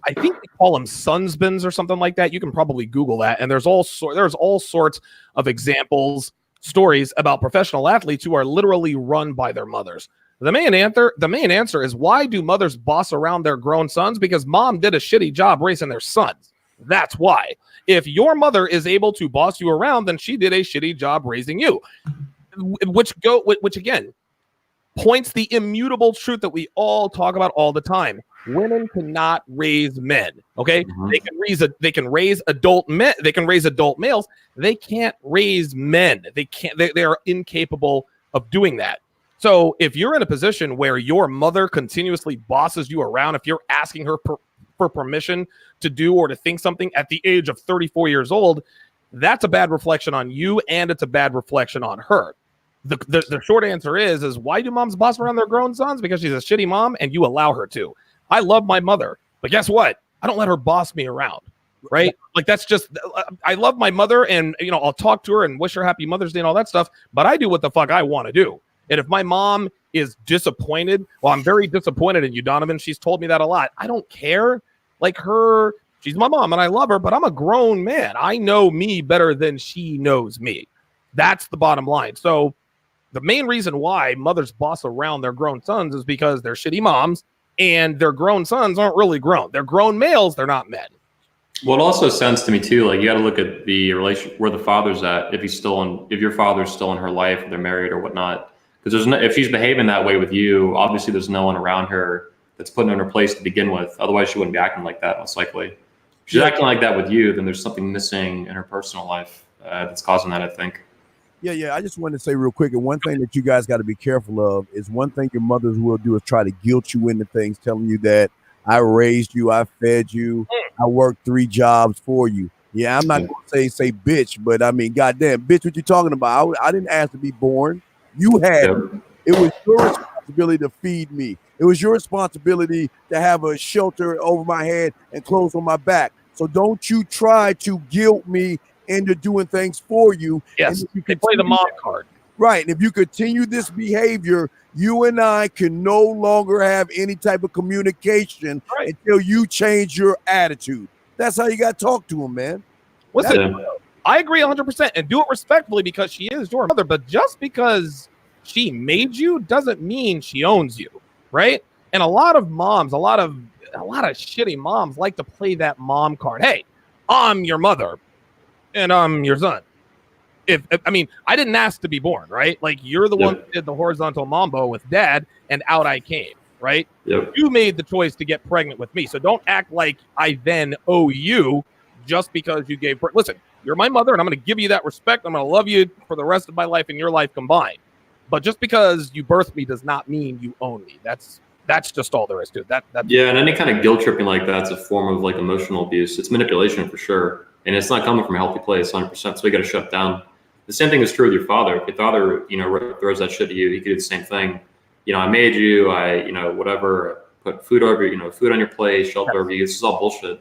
I think they call them sunsbins or something like that. You can probably Google that. And there's all sorts of examples, stories about professional athletes who are literally run by their mothers. The main answer is, why do mothers boss around their grown sons? Because mom did a shitty job raising their sons. That's why. If your mother is able to boss you around, then she did a shitty job raising you. Which again points the immutable truth that we all talk about all the time. Women cannot raise men. Okay, they can raise adult men. They can raise adult males. They can't raise men. They can't. They are incapable of doing that. So if you're in a position where your mother continuously bosses you around, if you're asking her for permission to do or to think something at the age of 34 years old, that's a bad reflection on you, and it's a bad reflection on her. The short answer is why do moms boss around their grown sons? Because she's a shitty mom and you allow her to. I love my mother, but guess what? I don't let her boss me around, right? Like, that's just, I love my mother, and, you know, I'll talk to her and wish her happy Mother's Day and all that stuff, but I do what the fuck I want to do. And if my mom is disappointed, well, I'm very disappointed in you, Donovan. She's told me that a lot. I don't care. Like, she's my mom and I love her, but I'm a grown man. I know me better than she knows me. That's the bottom line. So the main reason why mothers boss around their grown sons is because they're shitty moms, and their grown sons aren't really grown. They're grown males. They're not men. Well, it also sounds to me too, like you got to look at the relation where the father's at. If your father's still in her life, if they're married or whatnot. Because if she's behaving that way with you, obviously there's no one around her that's putting her in her place to begin with. Otherwise, she wouldn't be acting like that, most likely. If she's acting like that with you, then there's something missing in her personal life that's causing that, I think. Yeah. I just wanted to say real quick, and one thing that you guys got to be careful of is, one thing your mothers will do is try to guilt you into things, telling you that I raised you, I fed you, I worked 3 jobs for you. Yeah, I'm not going to say bitch, but I mean, goddamn, bitch, what you talking about? I didn't ask to be born. You had It was your responsibility to feed me. It was your responsibility to have a shelter over my head and clothes on my back. So don't you try to guilt me into doing things for you. Yes, you can play the mom card. Right. And if you continue this behavior, you and I can no longer have any type of communication until you change your attitude. That's how you got to talk to him, man. Listen, I agree 100%, and do it respectfully, because she is your mother. But just because she made you doesn't mean she owns you, right? And a lot of moms, a lot of shitty moms like to play that mom card. Hey, I'm your mother, and I'm your son. I mean, I didn't ask to be born, right? Like, you're the one who did the horizontal mambo with dad, and out I came, right? Yep. You made the choice to get pregnant with me, so don't act like I then owe you just because you gave birth. Listen, you're my mother, and I'm going to give you that respect. I'm going to love you for the rest of my life and your life combined. But just because you birthed me does not mean you own me. That's just all there is to it. That's yeah, and any kind of guilt tripping like that's a form of like emotional abuse. It's manipulation for sure, and it's not coming from a healthy place, 100%. So we got to shut down. The same thing is true with your father. If your father, throws that shit at you, he could do the same thing. I made you. Whatever. Put food over, food on your plate, shelter over you. This is all bullshit.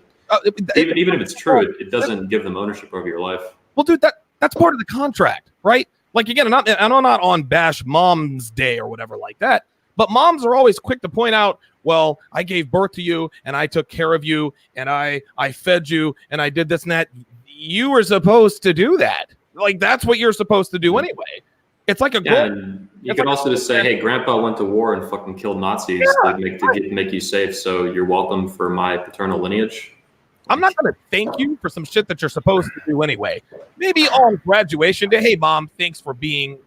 Even if it's true, it doesn't give them ownership over your life. Well, dude, that's part of the contract, right? Like, again, I'm not on Bash Mom's Day or whatever like that, but moms are always quick to point out, well, I gave birth to you, and I took care of you, and I fed you, and I did this and that. You were supposed to do that. Like, that's what you're supposed to do anyway. It's like a goal. You can also just say, hey, grandpa went to war and fucking killed Nazis to make you safe, so you're welcome for my paternal lineage. I'm not going to thank you for some shit that you're supposed to do anyway. Maybe on graduation day, hey, mom, thanks for being,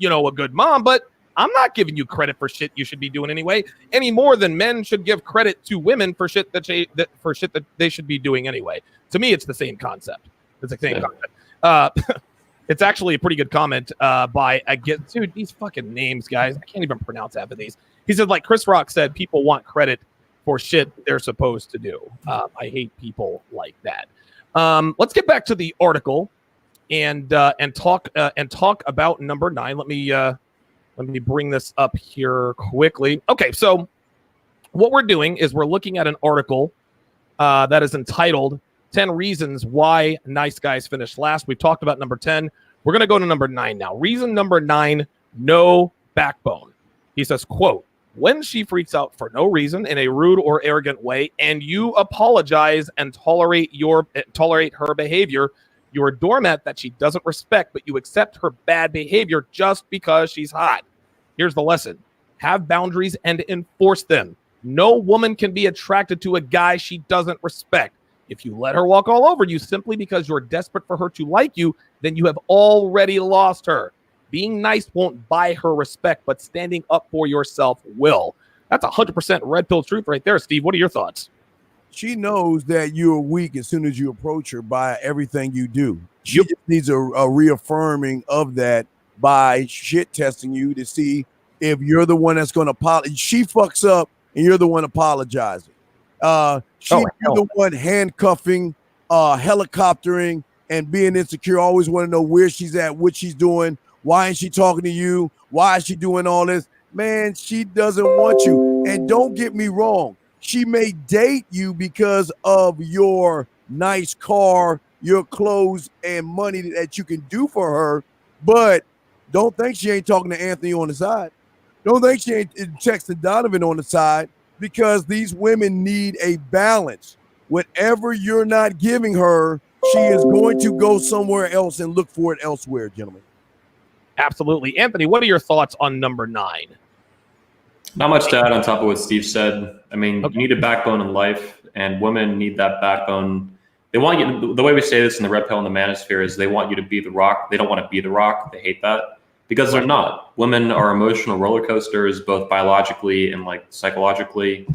a good mom, but I'm not giving you credit for shit you should be doing anyway, any more than men should give credit to women for shit that they should be doing anyway. To me, it's the same concept. It's the same concept. It's actually a pretty good comment dude, these fucking names, guys. I can't even pronounce half of these. He said, like Chris Rock said, people want credit for shit they're supposed to do. I hate people like that. Let's get back to the article and talk about number 9. Let me bring this up here quickly. Okay, so what we're doing is we're looking at an article that is entitled 10 Reasons Why Nice Guys Finish Last. We talked about number 10. We're going to go to number 9 now. Reason number 9, no backbone. He says, quote, when she freaks out for no reason in a rude or arrogant way and you apologize and tolerate her behavior, you're a doormat that she doesn't respect, but you accept her bad behavior just because she's hot. Here's the lesson. Have boundaries and enforce them. No woman can be attracted to a guy she doesn't respect. If you let her walk all over you simply because you're desperate for her to like you, then you have already lost her. Being nice won't buy her respect, but standing up for yourself will. That's 100% red pill truth right there, Steve. What are your thoughts? She knows that you're weak as soon as you approach her by everything you do. She just needs a reaffirming of that by shit testing you to see if you're the one that's going to apologize. She fucks up and you're the one apologizing. You're the one handcuffing, helicoptering, and being insecure. Always want to know where she's at, what she's doing. Why ain't she talking to you? Why is she doing all this? Man, she doesn't want you. And don't get me wrong. She may date you because of your nice car, your clothes, and money that you can do for her. But don't think she ain't talking to Anthony on the side. Don't think she ain't texting Donovan on the side, because these women need a balance. Whatever you're not giving her, she is going to go somewhere else and look for it elsewhere, gentlemen. Absolutely. Anthony, what are your thoughts on number 9? Not much to add on top of what Steve said. I mean, You need a backbone in life, and women need that backbone. They want you, the way we say this in the red pill and the manosphere is they want you to be the rock. They don't want to be the rock. They hate that because they're not. Women are emotional roller coasters, both biologically and like psychologically.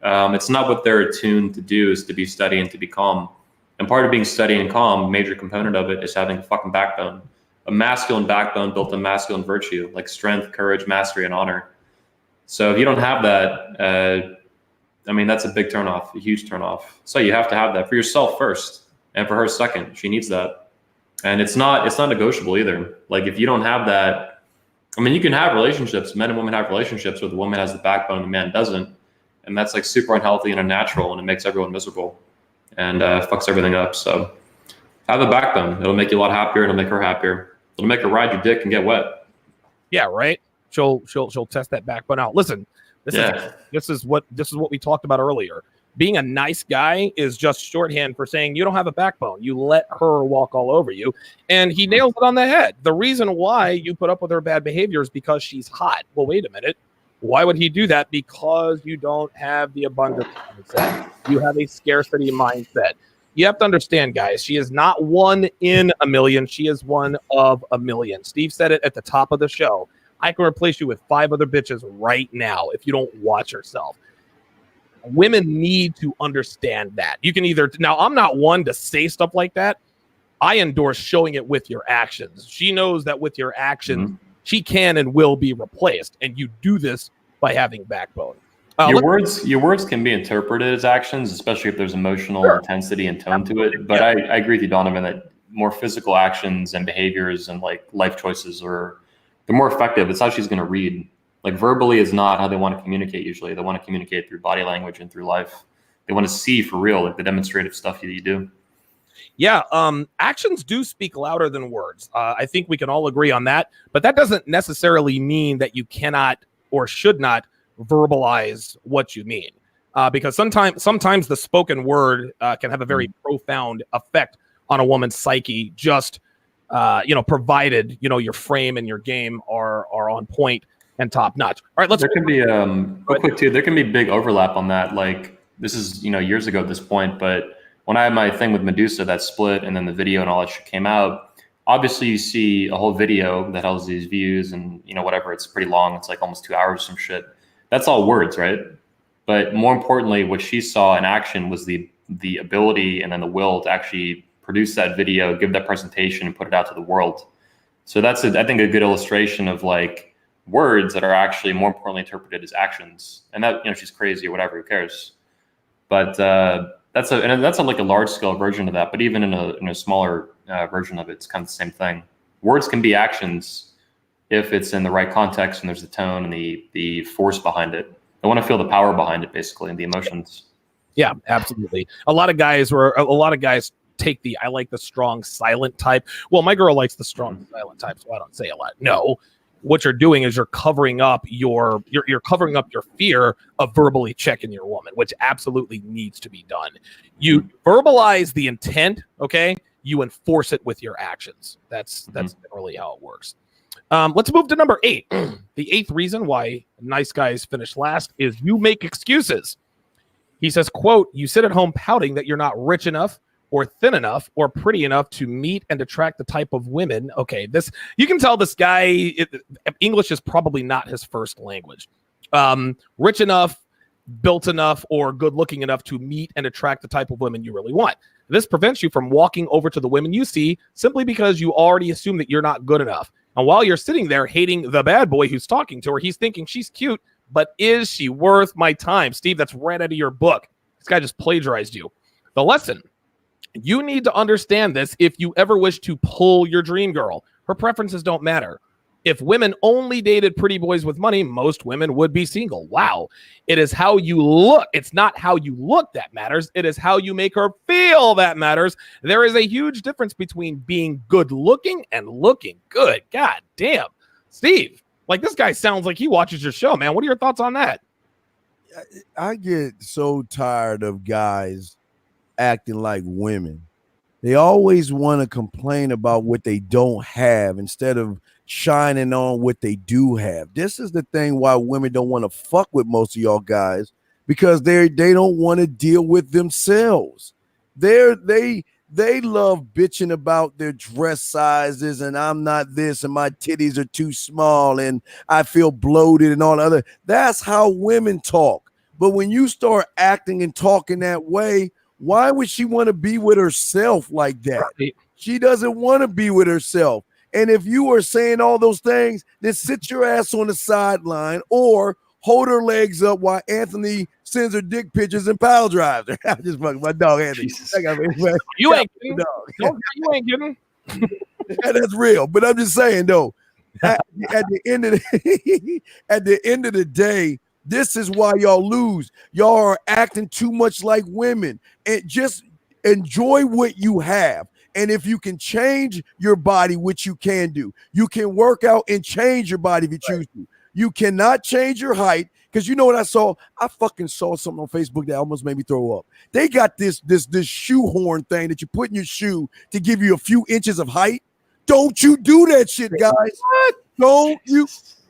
It's not what they're attuned to do, is to be steady and to be calm. And part of being steady and calm, a major component of it is having a fucking backbone. A masculine backbone built on masculine virtue, like strength, courage, mastery, and honor. So if you don't have that, I mean, that's a big turnoff, a huge turnoff. So you have to have that for yourself first, and for her second. She needs that, and it's not negotiable either. Like if you don't have that, I mean, you can have relationships. Men and women have relationships where the woman has the backbone, the man doesn't, and that's like super unhealthy and unnatural, and it makes everyone miserable and fucks everything up. So have a backbone. It'll make you a lot happier. It'll make her happier. It'll make her ride your dick and get wet. Yeah, right. She'll test that backbone out. Listen, this is what we talked about earlier. Being a nice guy is just shorthand for saying you don't have a backbone. You let her walk all over you. And he nails it on the head. The reason why you put up with her bad behavior is because she's hot. Well, wait a minute. Why would he do that? Because you don't have the abundance mindset. You have a scarcity mindset. You have to understand, guys, she is not one in a million. She is one of a million. Steve said it at the top of the show. I can replace you with 5 other bitches right now if you don't watch yourself. Women need to understand that. You can either, now I'm not one to say stuff like that. I endorse showing it with your actions. She knows that with your actions, she can and will be replaced. And you do this by having backbone. Your words can be interpreted as actions, especially if there's emotional intensity and tone to it. But I agree with you, Donovan, that more physical actions and behaviors and like life choices they're more effective. It's how she's going to read. Like verbally is not how they want to communicate usually. They want to communicate through body language and through life. They want to see for real, like the demonstrative stuff that you do. Yeah, actions do speak louder than words. I think we can all agree on that. But that doesn't necessarily mean that you cannot or should not verbalize what you mean. Because sometimes the spoken word can have a very profound effect on a woman's psyche, just provided your frame and your game are on point and top notch. All right, there can be real quick too. There can be big overlap on that. Like this is years ago at this point, but when I had my thing with Medusa that split, and then the video and all that shit came out, obviously you see a whole video that has these views and whatever. It's pretty long. It's like almost 2 hours, some shit. That's all words, right? But more importantly, what she saw in action was the ability and then the will to actually produce that video, give that presentation, and put it out to the world. So that's I think a good illustration of like words that are actually more importantly interpreted as actions. And that she's crazy or whatever, who cares? But that's like a large scale version of that. But even in a smaller version of it, it's kind of the same thing. Words can be actions if it's in the right context and there's the tone and the force behind it. They want to feel the power behind it, basically, and the emotions. Yeah, absolutely. A lot of guys take I like the strong silent type. Well, my girl likes the strong silent type, so I don't say a lot. No, what you're doing is you're covering up your fear of verbally checking your woman, which absolutely needs to be done. You verbalize the intent, okay? You enforce it with your actions. That's generally how it works. Let's move to number 8. The 8th reason why nice guys finish last is you make excuses. He says, quote, you sit at home pouting that you're not rich enough or thin enough or pretty enough to meet and attract the type of women. Okay, you can tell this guy, English is probably not his first language. Rich enough, built enough, or good looking enough to meet and attract the type of women you really want. This prevents you from walking over to the women you see simply because you already assume that you're not good enough. And while you're sitting there hating the bad boy who's talking to her, he's thinking she's cute, but is she worth my time? Steve, that's right out of your book. This guy just plagiarized you. The lesson: you need to understand this if you ever wish to pull your dream girl. Her preferences don't matter. If women only dated pretty boys with money, most women would be single. Wow. It is how you look. It's not how you look that matters. It is how you make her feel that matters. There is a huge difference between being good looking and looking good. God damn. Steve, like, this guy sounds like he watches your show, man. What are your thoughts on that? I get so tired of guys acting like women. They always want to complain about what they don't have instead of shining on what they do have. This is the thing why women don't want to fuck with most of y'all guys, because they don't want to deal with themselves. They love bitching about their dress sizes and I'm not this and my titties are too small and I feel bloated and all that other. That's how women talk. But when you start acting and talking that way, why would she want to be with herself like that? Right. She doesn't want to be with herself. And if you are saying all those things, then sit your ass on the sideline or hold her legs up while Anthony sends her dick pictures and pile drives her. I'm just fucking my dog, Anthony. You ain't kidding. You ain't kidding. That's real. But I'm just saying, though, at the end of the day, this is why y'all lose. Y'all are acting too much like women. And just enjoy what you have. And if you can change your body, which you can do, you can work out and change your body if you choose to. You cannot change your height, because you know what I saw? I fucking saw something on Facebook that almost made me throw up. They got this shoehorn thing that you put in your shoe to give you a few inches of height. Don't you do that shit, guys. What?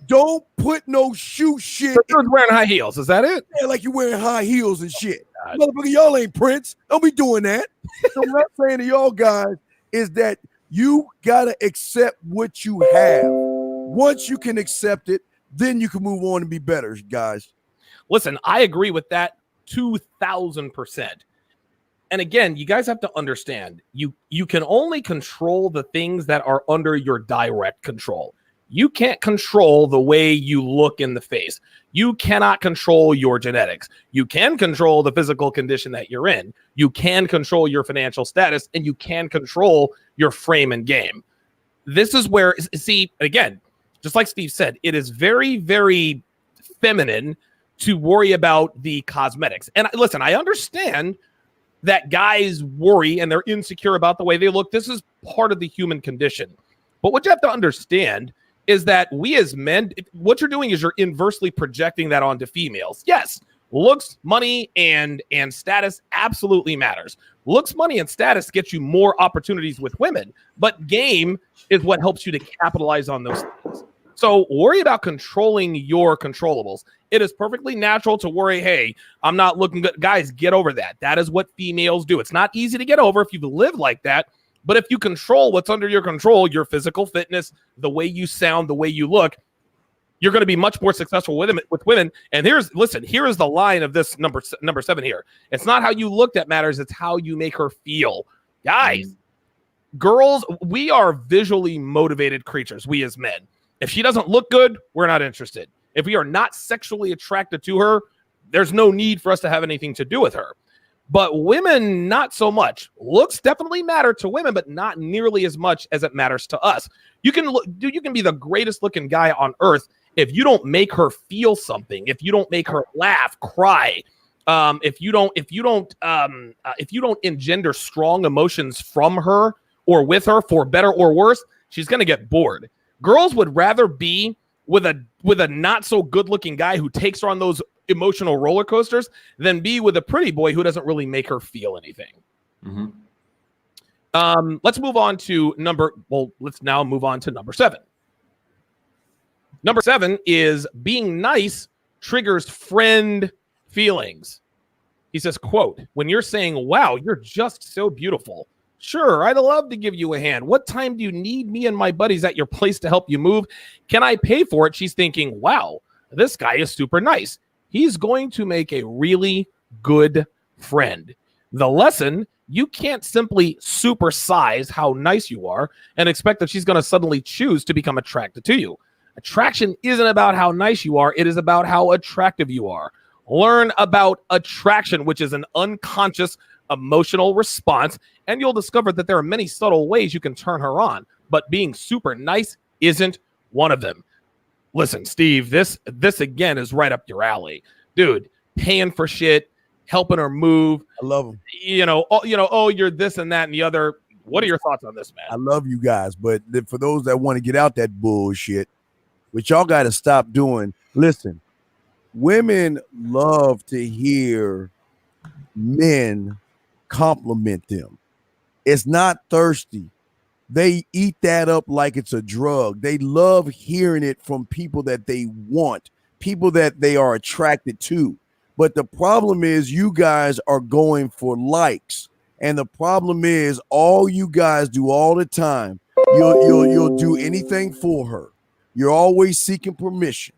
Don't put no shoe shit. You're wearing high heels. Is that it? Yeah, like you're wearing high heels and shit. Motherfucker, y'all ain't Prince. Don't be doing that. So what I'm saying to y'all guys is that you got to accept what you have. Once you can accept it, then you can move on and be better, guys. Listen, I agree with that 2,000%. And again, you guys have to understand, you can only control the things that are under your direct control. You can't control the way you look in the face. You cannot control your genetics. You can control the physical condition that you're in. You can control your financial status, and you can control your frame and game. This is where, see, again, just like Steve said, it is very, very feminine to worry about the cosmetics. And listen, I understand that guys worry and they're insecure about the way they look. This is part of the human condition. But what you have to understand is that we as men, what you're doing is you're inversely projecting that onto females. Yes, looks, money, and status absolutely matters. Looks, money, and status get you more opportunities with women, but game is what helps you to capitalize on those things. So worry about controlling your controllables. It is perfectly natural to worry, hey, I'm not looking good. Guys, get over that. That is what females do. It's not easy to get over if you've lived like that. But if you control what's under your control, your physical fitness, the way you sound, the way you look, you're going to be much more successful with women. And here is the line of this number 7 here. It's not how you look that matters. It's how you make her feel. Guys, girls, we are visually motivated creatures, we as men. If she doesn't look good, we're not interested. If we are not sexually attracted to her, there's no need for us to have anything to do with her. But women, not so much. Looks definitely matter to women, but not nearly as much as it matters to us. You can be the greatest looking guy on earth. if you don't make her feel something, if you don't make her laugh, cry, if you don't engender strong emotions from her or with her, for better or worse, she's gonna get bored. Girls would rather be with a not so good looking guy who takes her on those emotional roller coasters than be with a pretty boy who doesn't really make her feel anything. Let's move on to let's now move on to number 7. Number 7 is being nice triggers friend feelings. He says, quote, when you're saying, wow, you're just so beautiful. Sure, I'd love to give you a hand. What time do you need me and my buddies at your place to help you move? Can I pay for it? She's thinking, wow, this guy is super nice. He's going to make a really good friend. The lesson, you can't simply supersize how nice you are and expect that she's going to suddenly choose to become attracted to you. Attraction isn't about how nice you are. It is about how attractive you are. Learn about attraction, which is an unconscious emotional response, and you'll discover that there are many subtle ways you can turn her on, but being super nice isn't one of them. Listen, Steve, this again is right up your alley. Dude, paying for shit, helping her move. I love them. You're this and that and the other. What are your thoughts on this, man? I love you guys, but for those that want to get out that bullshit, which y'all got to stop doing, listen, women love to hear men compliment them. It's not thirsty. They eat that up like it's a drug. They love hearing it from people that they want, people that they are attracted to. But the problem is you guys are going for likes. And the problem is all you guys do all the time, you'll do anything for her. You're always seeking permission.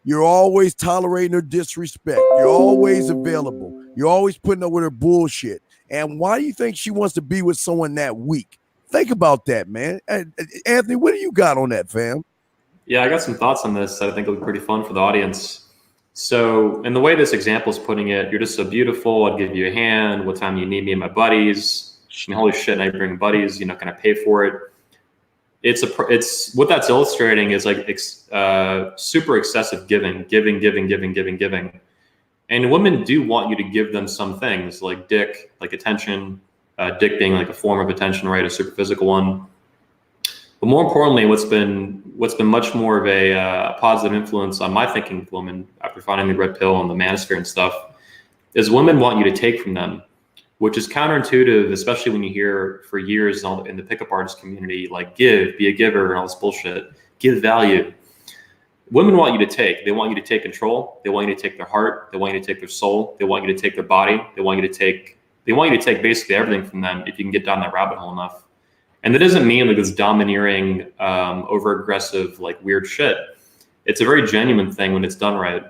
You're always tolerating her disrespect. You're always available. You're always putting up with her bullshit. And why do you think she wants to be with someone that weak? Think about that, man. Anthony, what do you got on that, fam? Yeah, I got some thoughts on this that I think will be pretty fun for the audience. So, in the way this example is putting it, you're just so beautiful. I'd give you a hand. What time you need me and my buddies? I mean, holy shit! Now you bring buddies. Can I pay for it? It's what that's illustrating is like super excessive giving. And women do want you to give them some things like dick, like attention, dick being like a form of attention, right? A super physical one. But more importantly, what's been much more of a positive influence on my thinking with women after finding the red pill and the manosphere and stuff is women want you to take from them, which is counterintuitive, especially when you hear for years in the pickup artist community, like give, be a giver and all this bullshit, give value. Women want you to take. They want you to take control. They want you to take their heart. They want you to take their soul. They want you to take their body. They want you to take basically everything from them if you can get down that rabbit hole enough. And that doesn't mean like this domineering, over-aggressive, like weird shit. It's a very genuine thing when it's done right.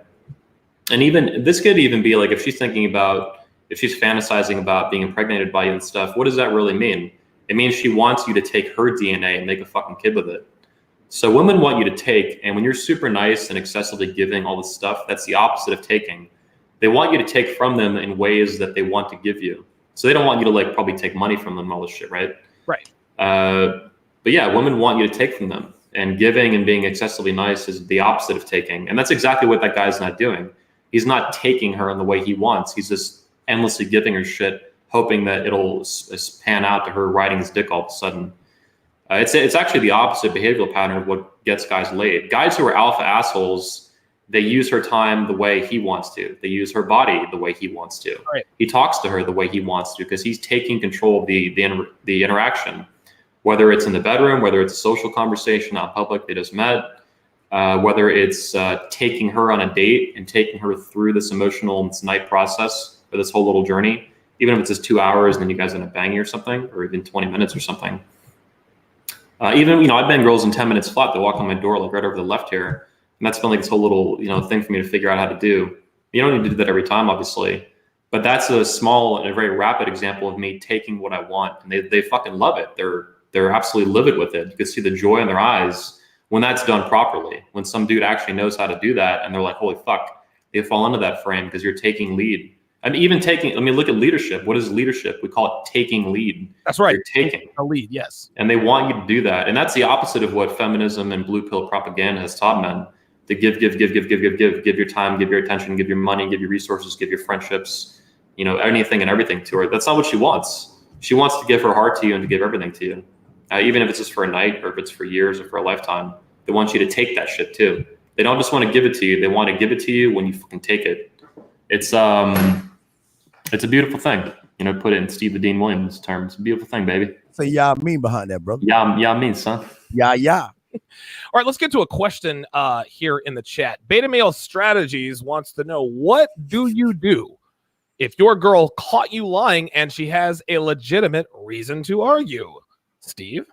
And even this could even be like if she's fantasizing about being impregnated by you and stuff, what does that really mean? It means she wants you to take her DNA and make a fucking kid with it. So women want you to take, and when you're super nice and excessively giving all this stuff, that's the opposite of taking. They want you to take from them in ways that they want to give you. So they don't want you to like probably take money from them and all this shit, right? Right. But yeah, women want you to take from them, and giving and being excessively nice is the opposite of taking. And that's exactly what that guy's not doing. He's not taking her in the way he wants. He's just endlessly giving her shit, hoping that it'll pan out to her riding his dick all of a sudden. It's actually the opposite behavioral pattern of what gets guys laid. Guys who are alpha assholes, they use her time the way he wants to. They use her body the way he wants to. Right. He talks to her the way he wants to because he's taking control of the interaction, whether it's in the bedroom, whether it's a social conversation out in public they just met, whether it's taking her on a date and taking her through this emotional night process or this whole little journey, even if it's just 2 hours and then you guys end up banging or something, or even 20 minutes or something. Even, I've been girls in 10 minutes flat that walk on my door, like right over the left here. And that's been like this whole little, thing for me to figure out how to do. You don't need to do that every time, obviously. But that's a small and a very rapid example of me taking what I want. And they fucking love it. They're absolutely livid with it. You can see the joy in their eyes when that's done properly. When some dude actually knows how to do that and they're like, holy fuck, they fall into that frame because you're taking lead. And even look at leadership. What is leadership? We call it taking lead. That's right. You're taking a lead, yes. And they want you to do that. And that's the opposite of what feminism and blue pill propaganda has taught men. to give your time, give your attention, give your money, give your resources, give your friendships, anything and everything to her. That's not what she wants. She wants to give her heart to you and to give everything to you. Even if it's just for a night or if it's for years or for a lifetime, they want you to take that shit too. They don't just want to give it to you. They want to give it to you when you fucking take it. It's a beautiful thing. Put it in Steve the Dean Williams terms. Beautiful thing, baby. Say y'all mean behind that, brother. Yeah, mean, son. Yeah. All right, let's get to a question here in the chat. Beta Male Strategies wants to know, what do you do if your girl caught you lying and she has a legitimate reason to argue? Steve?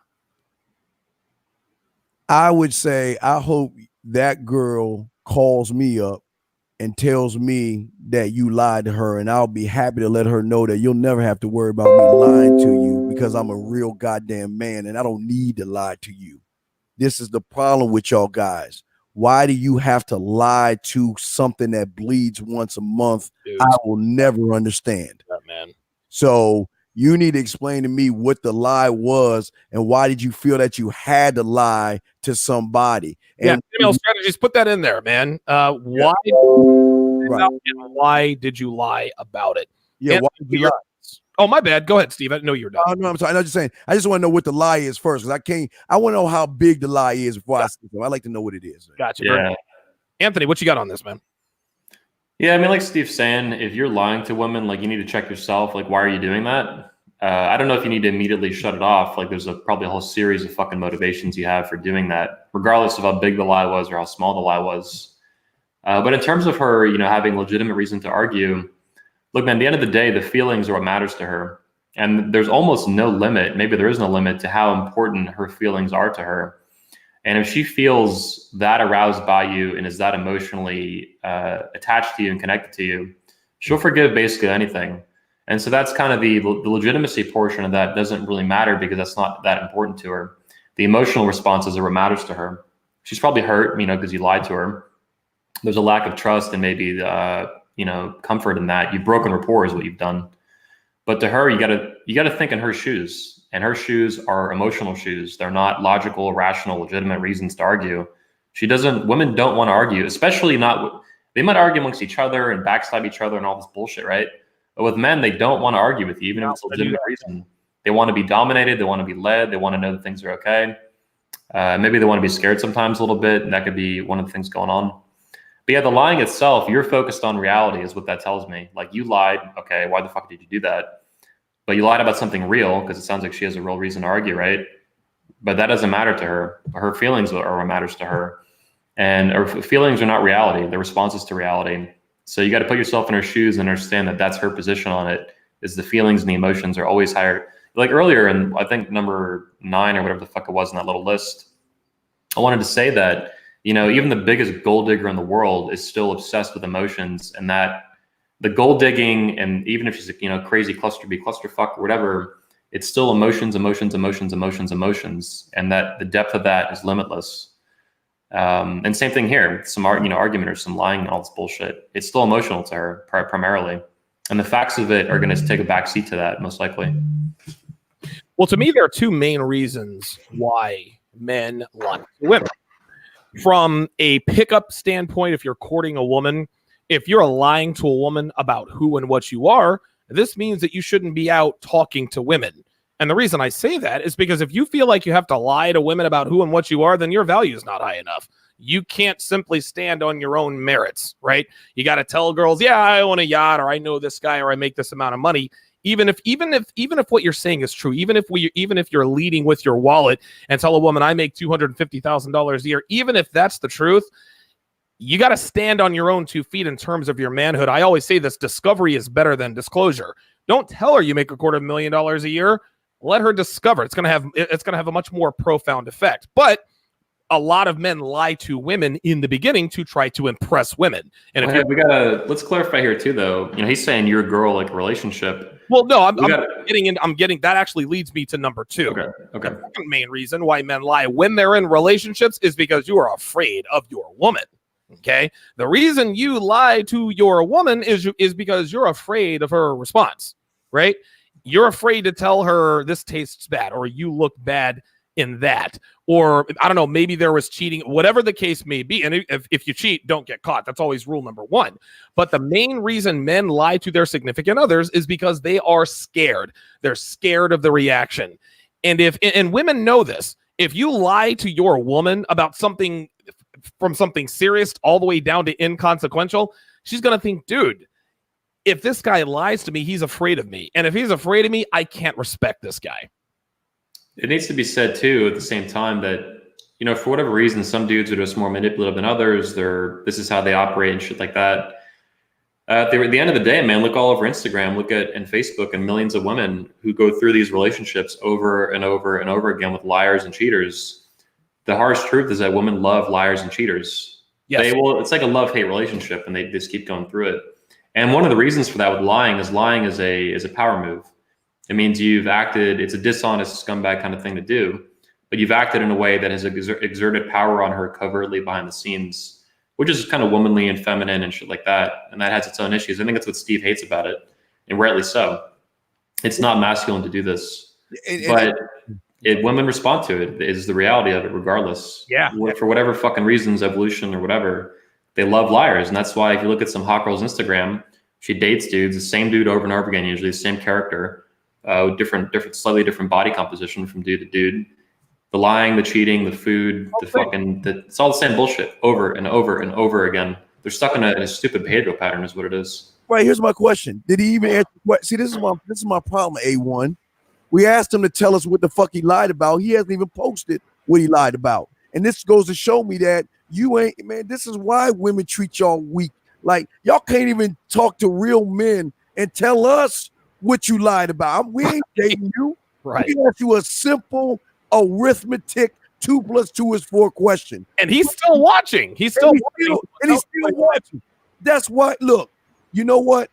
I would say I hope that girl calls me up and tells me that you lied to her, and I'll be happy to let her know that you'll never have to worry about me lying to you because I'm a real goddamn man and I don't need to lie to you. This is the problem with y'all guys. Why do you have to lie to something that bleeds once a month? Dude, I will never understand that, man. So you need to explain to me what the lie was and why did you feel that you had to lie to somebody? And female strategies, put that in there, man. Why? Right. And why did you lie about it? Yeah, why did you lie? Oh, my bad. Go ahead, Steve. I know you're done. No, I'm sorry. I'm just saying. I just want to know what the lie is first, because I want to know how big the lie is before I say something. I like to know what it is. Gotcha. Yeah. Anthony, what you got on this, man? Yeah, I mean, like Steve's saying, if you're lying to women, like, you need to check yourself. Like, why are you doing that? I don't know if you need to immediately shut it off. Like, there's probably a whole series of fucking motivations you have for doing that, regardless of how big the lie was or how small the lie was. But in terms of her, having legitimate reason to argue, look, man, at the end of the day, the feelings are what matters to her. And there's almost no limit, maybe there is no limit to how important her feelings are to her. And if she feels that aroused by you and is that emotionally attached to you and connected to you, she'll forgive basically anything. And so that's kind of the legitimacy portion of that doesn't really matter because that's not that important to her. The emotional responses are what matters to her. She's probably hurt, because you lied to her. There's a lack of trust and maybe, comfort in that. You've broken rapport is what you've done. But to her, you gotta think in her shoes, and her shoes are emotional shoes. They're not logical, rational, legitimate reasons to argue. Women don't want to argue, especially not. They might argue amongst each other and backstab each other and all this bullshit, right? But with men, they don't want to argue with you, even if it's a legitimate reason. They want to be dominated. They want to be led. They want to know that things are okay. Maybe they want to be scared sometimes a little bit, and that could be one of the things going on. But yeah, the lying itself, you're focused on reality is what that tells me. Like, you lied. Okay, why the fuck did you do that? But you lied about something real because it sounds like she has a real reason to argue, right? But that doesn't matter to her. Her feelings are what matters to her. And her feelings are not reality. They're responses to reality. So you got to put yourself in her shoes and understand that that's her position on it, is the feelings and the emotions are always higher. Like earlier, and I think number 9 or whatever the fuck it was in that little list, I wanted to say that, even the biggest gold digger in the world is still obsessed with emotions, and that the gold digging, and even if she's a crazy clusterfuck or whatever, it's still emotions, and that the depth of that is limitless. And same thing here, some argument or some lying and all this bullshit. It's still emotional to her primarily, and the facts of it are going to take a backseat to that most likely. Well, to me, there are 2 main reasons why men lie to women. From a pickup standpoint, if you're courting a woman, if you're lying to a woman about who and what you are, this means that you shouldn't be out talking to women. And the reason I say that is because if you feel like you have to lie to women about who and what you are, then your value is not high enough. You can't simply stand on your own merits, right? You got to tell girls, yeah, I own a yacht, or I know this guy, or I make this amount of money. Even if what you're saying is true, even if you're leading with your wallet and tell a woman I make $250,000 a year, even if that's the truth, you got to stand on your own 2 feet in terms of your manhood. I always say this: discovery is better than disclosure. Don't tell her you make $250,000 a year. Let her discover. It's gonna have a much more profound effect. But a lot of men lie to women in the beginning to try to impress women. And if let's clarify here too, though. He's saying your girl like relationship. Well, no, I'm getting that actually leads me to number 2. Okay. The second main reason why men lie when they're in relationships is because you are afraid of your woman. Okay. The reason you lie to your woman is because you're afraid of her response, right? You're afraid to tell her this tastes bad or you look bad in that. Or I don't know, maybe there was cheating, whatever the case may be. And if you cheat, don't get caught. That's always rule number one. But the main reason men lie to their significant others is because they are scared. They're scared of the reaction. And women know this. If you lie to your woman about something, from something serious all the way down to inconsequential, she's going to think, dude, if this guy lies to me, he's afraid of me. And if he's afraid of me, I can't respect this guy. It needs to be said too at the same time that, you know, for whatever reason, some dudes are just more manipulative than others. This is how they operate and shit like that. At the end of the day, man, look all over Instagram, and Facebook, and millions of women who go through these relationships over and over and over again with liars and cheaters. The harsh truth is that women love liars and cheaters. Yes. It's like a love-hate relationship, and they just keep going through it. And one of the reasons for that with lying is a power move. It means you've acted, it's a dishonest scumbag kind of thing to do, but you've acted in a way that has exerted power on her covertly behind the scenes, which is kind of womanly and feminine and shit like that. And that has its own issues. I think that's what Steve hates about it, and rightly so. It's not masculine to do this, but women respond to it. Is the reality of it, regardless. Yeah. For whatever fucking reasons, evolution or whatever, they love liars. And that's why if you look at some hot girl's Instagram, she dates dudes, the same dude over and over again, usually the same character. Slightly different body composition from dude to dude. The lying, the cheating, the food, it's all the same bullshit over and over and over again. They're stuck in a stupid behavioral pattern is what it is. Right, here's my question. Did he even answer what? See, this is my problem, A1. We asked him to tell us what the fuck he lied about. He hasn't even posted what he lied about. And this goes to show me that you ain't, man, this is why women treat y'all weak. Like, y'all can't even talk to real men and tell us what you lied about. We ain't dating you. Right. We asked you a simple arithmetic 2 + 2 is 4 question. And he's still watching. He's still watching. That's why, look, you know what?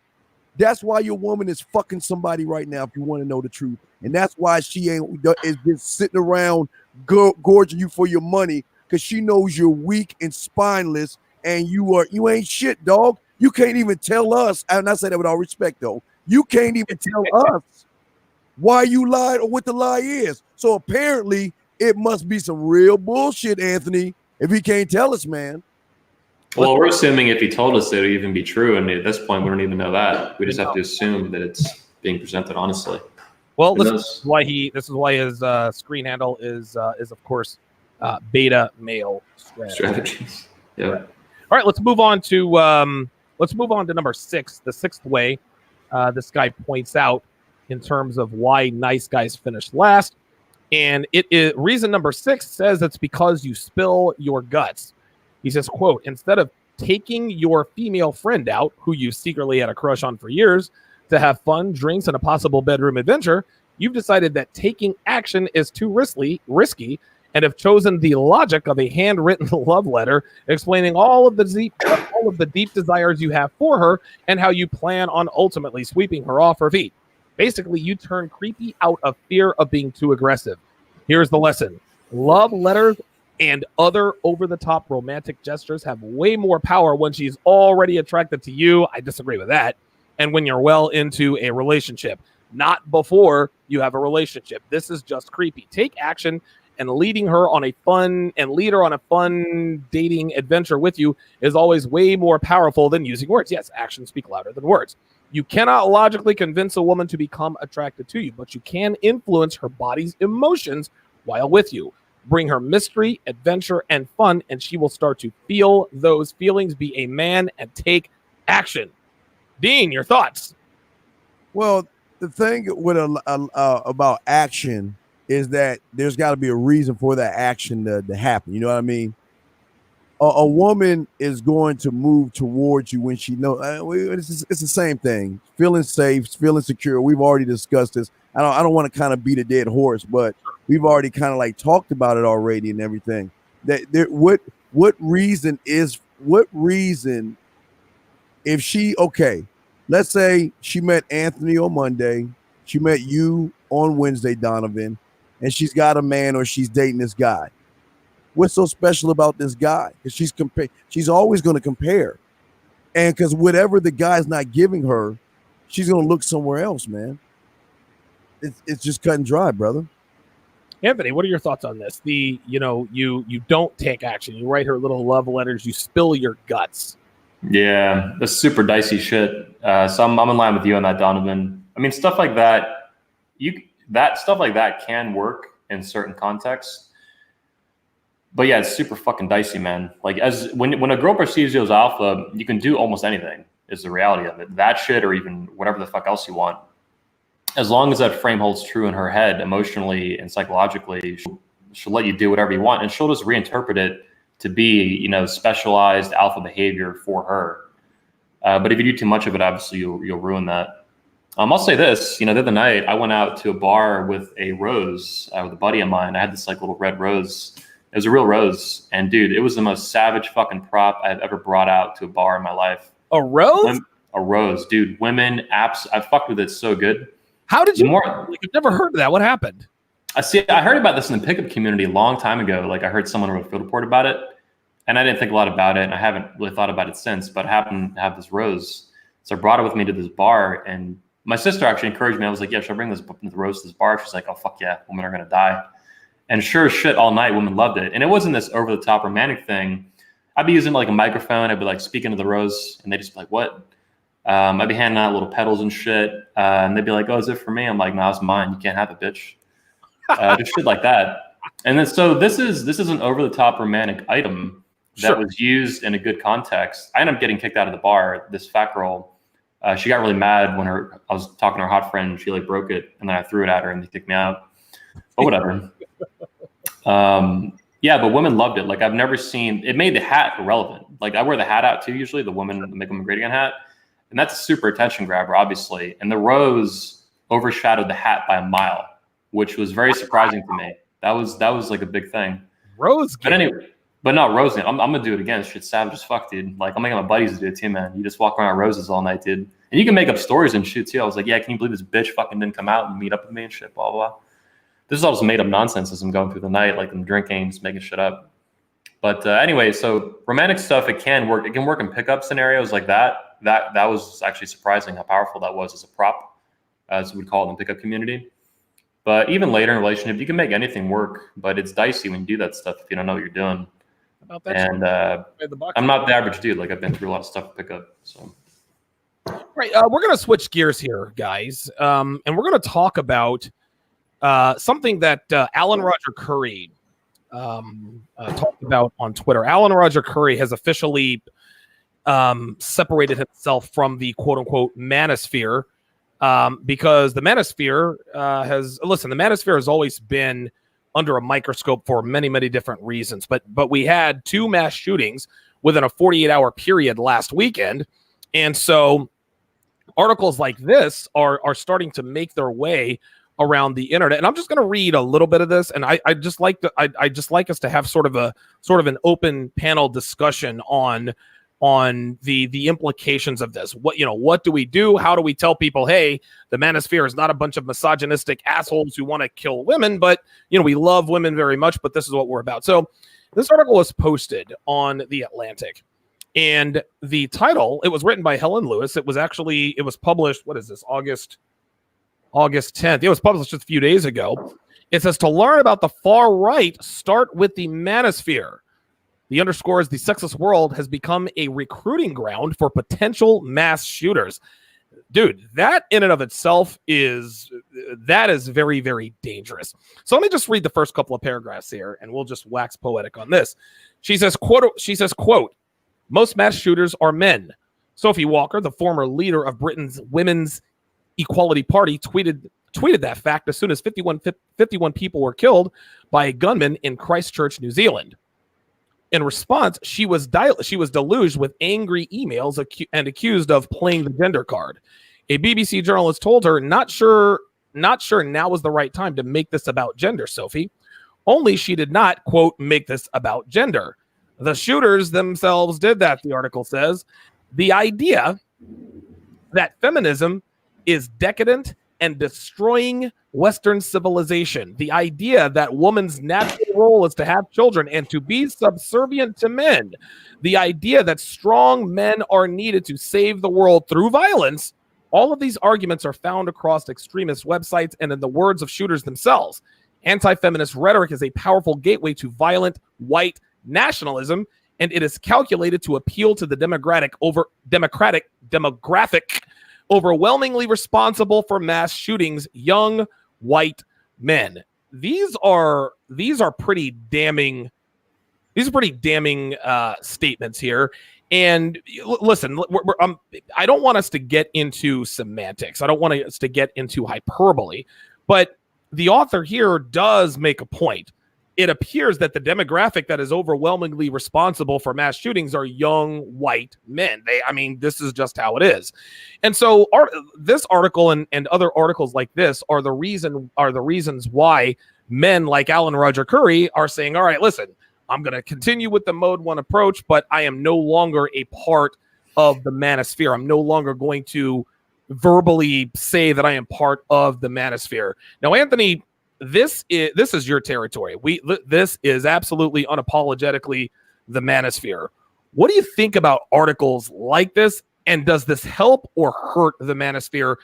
That's why your woman is fucking somebody right now, if you want to know the truth. And that's why she is just sitting around gorging you for your money, because she knows you're weak and spineless, and you ain't shit, dog. You can't even tell us, and I say that with all respect, though. You can't even tell us why you lied or what the lie is. So apparently it must be some real bullshit, Anthony, if he can't tell us, man. Well, we're assuming if he told us it would even be true, and at this point we don't even know that. We just have to assume that it's being presented honestly. Well, this is why his screen handle is of course beta male strategies. Yeah. Right. All right, let's move on to number 6. The sixth way this guy points out in terms of why nice guys finish last, and it is reason number 6 says it's because you spill your guts. He says, quote, instead of taking your female friend out, who you secretly had a crush on for years, to have fun, drinks, and a possible bedroom adventure, you've decided that taking action is too risky, and have chosen the logic of a handwritten love letter explaining all of the deep desires you have for her and how you plan on ultimately sweeping her off her feet. Basically, you turn creepy out of fear of being too aggressive. Here's the lesson. Love letters and other over-the-top romantic gestures have way more power when she's already attracted to you. I disagree with that. And when you're well into a relationship, not before you have a relationship. This is just creepy. Take action, and lead her on a fun dating adventure with you is always way more powerful than using words. Yes, actions speak louder than words. You cannot logically convince a woman to become attracted to you, but you can influence her body's emotions while with you. Bring her mystery, adventure, and fun, and she will start to feel those feelings, be a man, and take action. Dean, your thoughts? Well, the thing with about action is that there's got to be a reason for that action to happen. You know what I mean? A woman is going to move towards you when she knows. It's the same thing. Feeling safe, feeling secure. We've already discussed this. I don't want to kind of beat a dead horse, but we've already kind of like talked about it already and everything. What reason if she, okay, let's say she met Anthony on Monday, she met you on Wednesday, Donovan, and she's got a man or she's dating this guy. What's so special about this guy? Because she's always going to compare. And because whatever the guy's not giving her, she's going to look somewhere else, man. It's just cut and dry, brother. Anthony, what are your thoughts on this? You don't take action. You write her little love letters. You spill your guts. Yeah, that's super dicey shit. So I'm in line with you on that, Donovan. I mean, stuff like that, stuff like that can work in certain contexts. But yeah, it's super fucking dicey, man. Like when a girl perceives you as alpha, you can do almost anything. Is the reality of it. That shit, or even whatever the fuck else you want. As long as that frame holds true in her head, emotionally and psychologically, she'll let you do whatever you want, and she'll just reinterpret it to be, specialized alpha behavior for her. But if you do too much of it, obviously you'll ruin that. I'll say this, the other night I went out to a bar with a rose with a buddy of mine. I had this like little red rose. It was a real rose, and dude, it was the most savage fucking prop I've ever brought out to a bar in my life. A rose? A rose, dude. Women, apps. I fucked with it so good. How did you? I've never heard of that. What happened? I heard about this in the pickup community a long time ago. Like I heard someone wrote a field report about it, and I didn't think a lot about it, and I haven't really thought about it since. But I happened to have this rose, so I brought it with me to this bar, and my sister actually encouraged me. I was like, "Yeah, should I bring this rose to this bar?" She's like, "Oh fuck yeah, women are gonna die." And sure as shit, all night, women loved it, and it wasn't this over the top romantic thing. I'd be using like a microphone. I'd be like speaking to the rose, and they just be like, "What?" I'd be handing out little petals and shit, and they'd be like, "Oh, is it for me?" I'm like, "No, it's mine. You can't have it, bitch." Just shit like that. And then so this is an over the top romantic item that was used in a good context. I ended up getting kicked out of the bar. This fat girl, she got really mad when I was talking to her hot friend. She like broke it, and then I threw it at her, and they kicked me out. But whatever. Yeah, but women loved it. Like I've never seen it. Made the hat irrelevant. Like I wear the hat out too. Usually the Make Women Great Again hat. And that's a super attention grabber, obviously. And the rose overshadowed the hat by a mile, which was very surprising to me. That was like a big thing. Rose game. But anyway, but not rose game. I'm gonna do it again. Shit's savage as fuck, dude. Like I'm making my buddies do it too, man. You just walk around roses all night, dude. And you can make up stories and shit too. I was like, yeah, can you believe this bitch fucking didn't come out and meet up with me and shit, blah, blah. This is all just made up nonsense as I'm going through the night, like I'm drinking, just making shit up. But anyway, so romantic stuff, it can work. It can work in pickup scenarios like that. That was actually surprising how powerful that was as a prop, as we would call it in the pickup community. But even later in a relationship, you can make anything work, but it's dicey when you do that stuff if you don't know what you're doing. About that and I'm not the average dude. Like I've been through a lot of stuff to pick up. So right, we're gonna switch gears here, guys, and we're gonna talk about something that Alan Roger Curry talked about on Twitter. Alan Roger Curry has officially separated himself from the quote-unquote manosphere because the manosphere the manosphere has always been under a microscope for many, many different reasons. But we had 2 mass shootings within a 48-hour period last weekend, and so articles like this are starting to make their way around the internet. And I'm just going to read a little bit of this, and I just like us to have sort of an open panel discussion on the implications of this. What do we do? How do we tell people, hey, the manosphere is not a bunch of misogynistic assholes who want to kill women, but we love women very much, but this is what we're about. So this article was posted on The Atlantic, and the title, it was written by Helen Lewis. It was published, what is this, August 10th. It was published just a few days ago. It says, to learn about the far right, start with the manosphere. The underscores the sexist world has become a recruiting ground for potential mass shooters. Dude, that in and of itself is very, very dangerous. So let me just read the first couple of paragraphs here, and we'll just wax poetic on this. She says, quote, most mass shooters are men. Sophie Walker, the former leader of Britain's Women's Equality Party, tweeted that fact as soon as 51 people were killed by a gunman in Christchurch, New Zealand. In response, she was deluged with angry emails and accused of playing the gender card. A BBC journalist told her, not sure now was the right time to make this about gender, Sophie. Only she did not, quote, make this about gender. The shooters themselves did that, the article says. The idea that feminism is decadent and destroying Western civilization. The idea that woman's natural role is to have children and to be subservient to men. The idea that strong men are needed to save the world through violence. All of these arguments are found across extremist websites and in the words of shooters themselves. Anti-feminist rhetoric is a powerful gateway to violent white nationalism, and it is calculated to appeal to the demographic overwhelmingly responsible for mass shootings, young white men. These are pretty damning. These are pretty damning statements here. And listen, I don't want us to get into semantics. I don't want us to get into hyperbole, but the author here does make a point. It appears that the demographic that is overwhelmingly responsible for mass shootings are young white men. This is just how it is. And so this article and other articles like this are the reasons why men like Alan Roger Curry are saying, all right, listen, I'm going to continue with the Mode 1 approach, but I am no longer a part of the manosphere. I'm no longer going to verbally say that I am part of the manosphere. Now, Anthony, this is your territory. This is absolutely unapologetically the manosphere. What do you think about articles like this? And does this help or hurt the manosphere,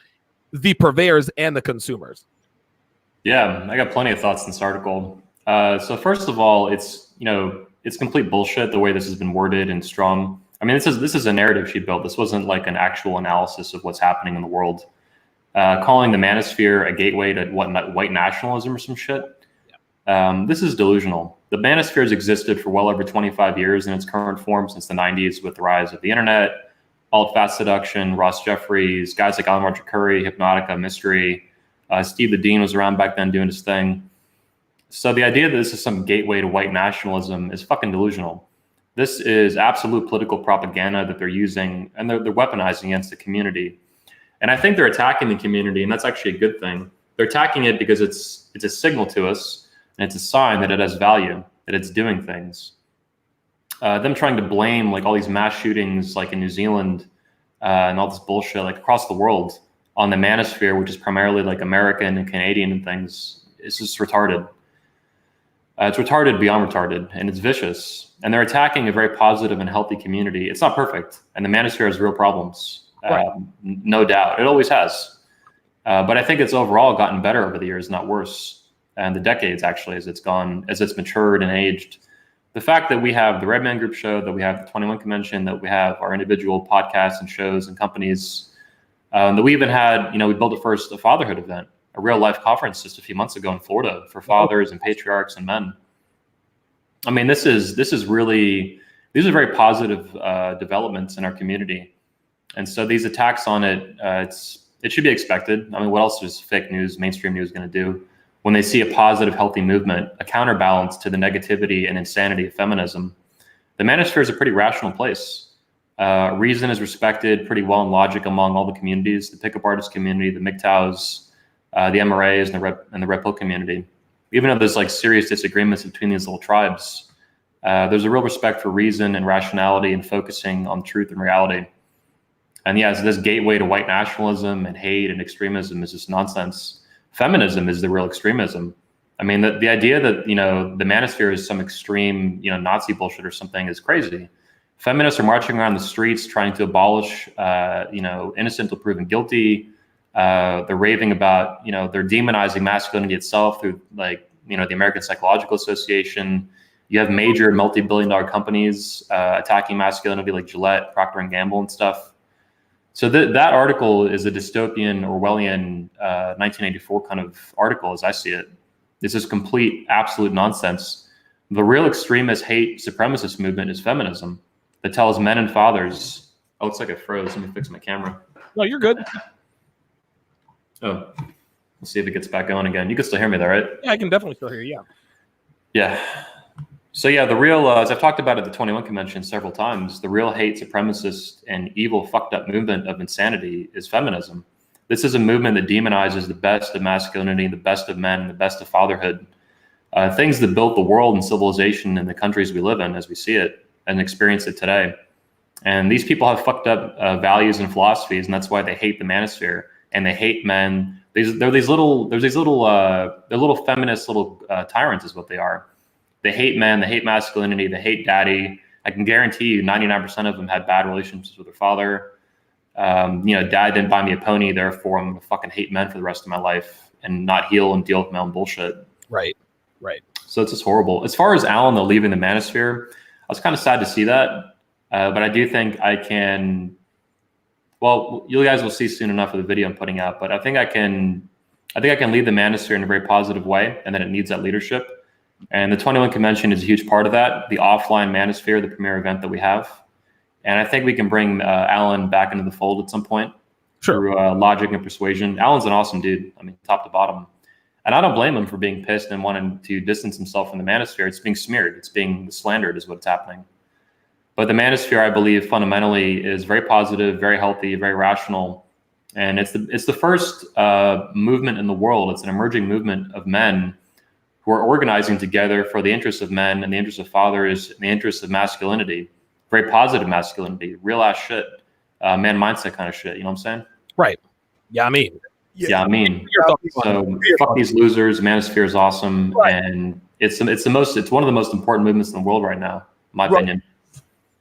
the purveyors, and the consumers? Yeah, I got plenty of thoughts in this article. So first of all, it's complete bullshit the way this has been worded and strung. I mean, this is a narrative she built. This wasn't like an actual analysis of what's happening in the world. Calling the manosphere a gateway to white nationalism or some shit. This is delusional. The manosphere has existed for well over 25 years in its current form since the 90s with the rise of the internet, alt-fat seduction, Ross Jeffries, guys like Alan Roger Curry, Hypnotica, Mystery. Steve the Dean was around back then doing his thing. So the idea that this is some gateway to white nationalism is fucking delusional. This is absolute political propaganda that they're using, and they're weaponizing against the community. And I think they're attacking the community, and that's actually a good thing. They're attacking it because it's a signal to us, and it's a sign that it has value, that it's doing things. Them trying to blame like all these mass shootings, like in New Zealand, and all this bullshit, like across the world, on the manosphere, which is primarily like American and Canadian and things, it's just retarded. It's retarded beyond retarded, and it's vicious. And they're attacking a very positive and healthy community. It's not perfect, and the manosphere has real problems, right. No doubt. It always has. But I think it's overall gotten better over the years, not worse. And the decades, actually, as it's matured and aged. The fact that we have the Red Man Group show, that we have the 21 Convention, that we have our individual podcasts and shows and companies, that we even had, we built a fatherhood event, a real life conference just a few months ago in Florida for fathers and patriarchs and men. I mean, these are very positive developments in our community. And so these attacks on it, it should be expected. I mean, what else is fake news, mainstream news going to do when they see a positive, healthy movement, a counterbalance to the negativity and insanity of feminism? The manosphere is a pretty rational place. Reason is respected pretty well in logic among all the communities, the pickup artist community, the MGTOWs, the MRAs, and the Red Pill community. Even though there's like serious disagreements between these little tribes, there's a real respect for reason and rationality and focusing on truth and reality. And yeah, so this gateway to white nationalism and hate and extremism is just nonsense. Feminism is the real extremism. I mean, the idea that, the manosphere is some extreme, Nazi bullshit or something is crazy. Feminists are marching around the streets trying to abolish, innocent till proven guilty. They're raving about, they're demonizing masculinity itself through the American Psychological Association. You have major multi-billion-dollar companies attacking masculinity like Gillette, Procter & Gamble and stuff. So that article is a dystopian, Orwellian 1984 kind of article as I see it. This is complete, absolute nonsense. The real extremist hate supremacist movement is feminism that tells men and fathers, oh, it's like it froze. Let me fix my camera. No, you're good. Oh, let's see if it gets back on again. You can still hear me there, right? Yeah, I can definitely still hear you. Yeah. So yeah, the real, as I've talked about at the 21 Convention several times, the real hate supremacist and evil fucked up movement of insanity is feminism. This is a movement that demonizes the best of masculinity, the best of men, the best of fatherhood, things that built the world and civilization in the countries we live in as we see it and experience it today. And these people have fucked up values and philosophies, and that's why they hate the manosphere and they hate men. They're little feminist little tyrants is what they are. They hate men, they hate masculinity, they hate daddy. I can guarantee you 99% of them had bad relationships with their father. Dad didn't buy me a pony, therefore I'm gonna fucking hate men for the rest of my life and not heal and deal with my own bullshit. Right. So it's just horrible. As far as Alan, though, leaving the manosphere, I was kind of sad to see that. But I do think I can. Well, you guys will see soon enough of the video I'm putting out. But I think I can lead the manosphere in a very positive way, and then it needs that leadership. And the 21 convention is a huge part of that. The offline manosphere, the premier event that we have, and I think we can bring Alan back into the fold at some point through logic and persuasion. Alan's an awesome dude. I mean, top to bottom. And I don't blame him for being pissed and wanting to distance himself from the manosphere. It's being smeared. It's being slandered is what's happening. But the manosphere, I believe, fundamentally is very positive, very healthy, very rational. And it's the first movement in the world. It's an emerging movement of men who are organizing together for the interests of men and the interests of fathers and the interests of masculinity. Very positive masculinity, real ass shit, man mindset kind of shit. You know what I'm saying? Right. Yeah, I mean. Yeah, I mean, so fuck these losers. Manosphere is awesome, and it's one of the most important movements in the world right now, in my opinion.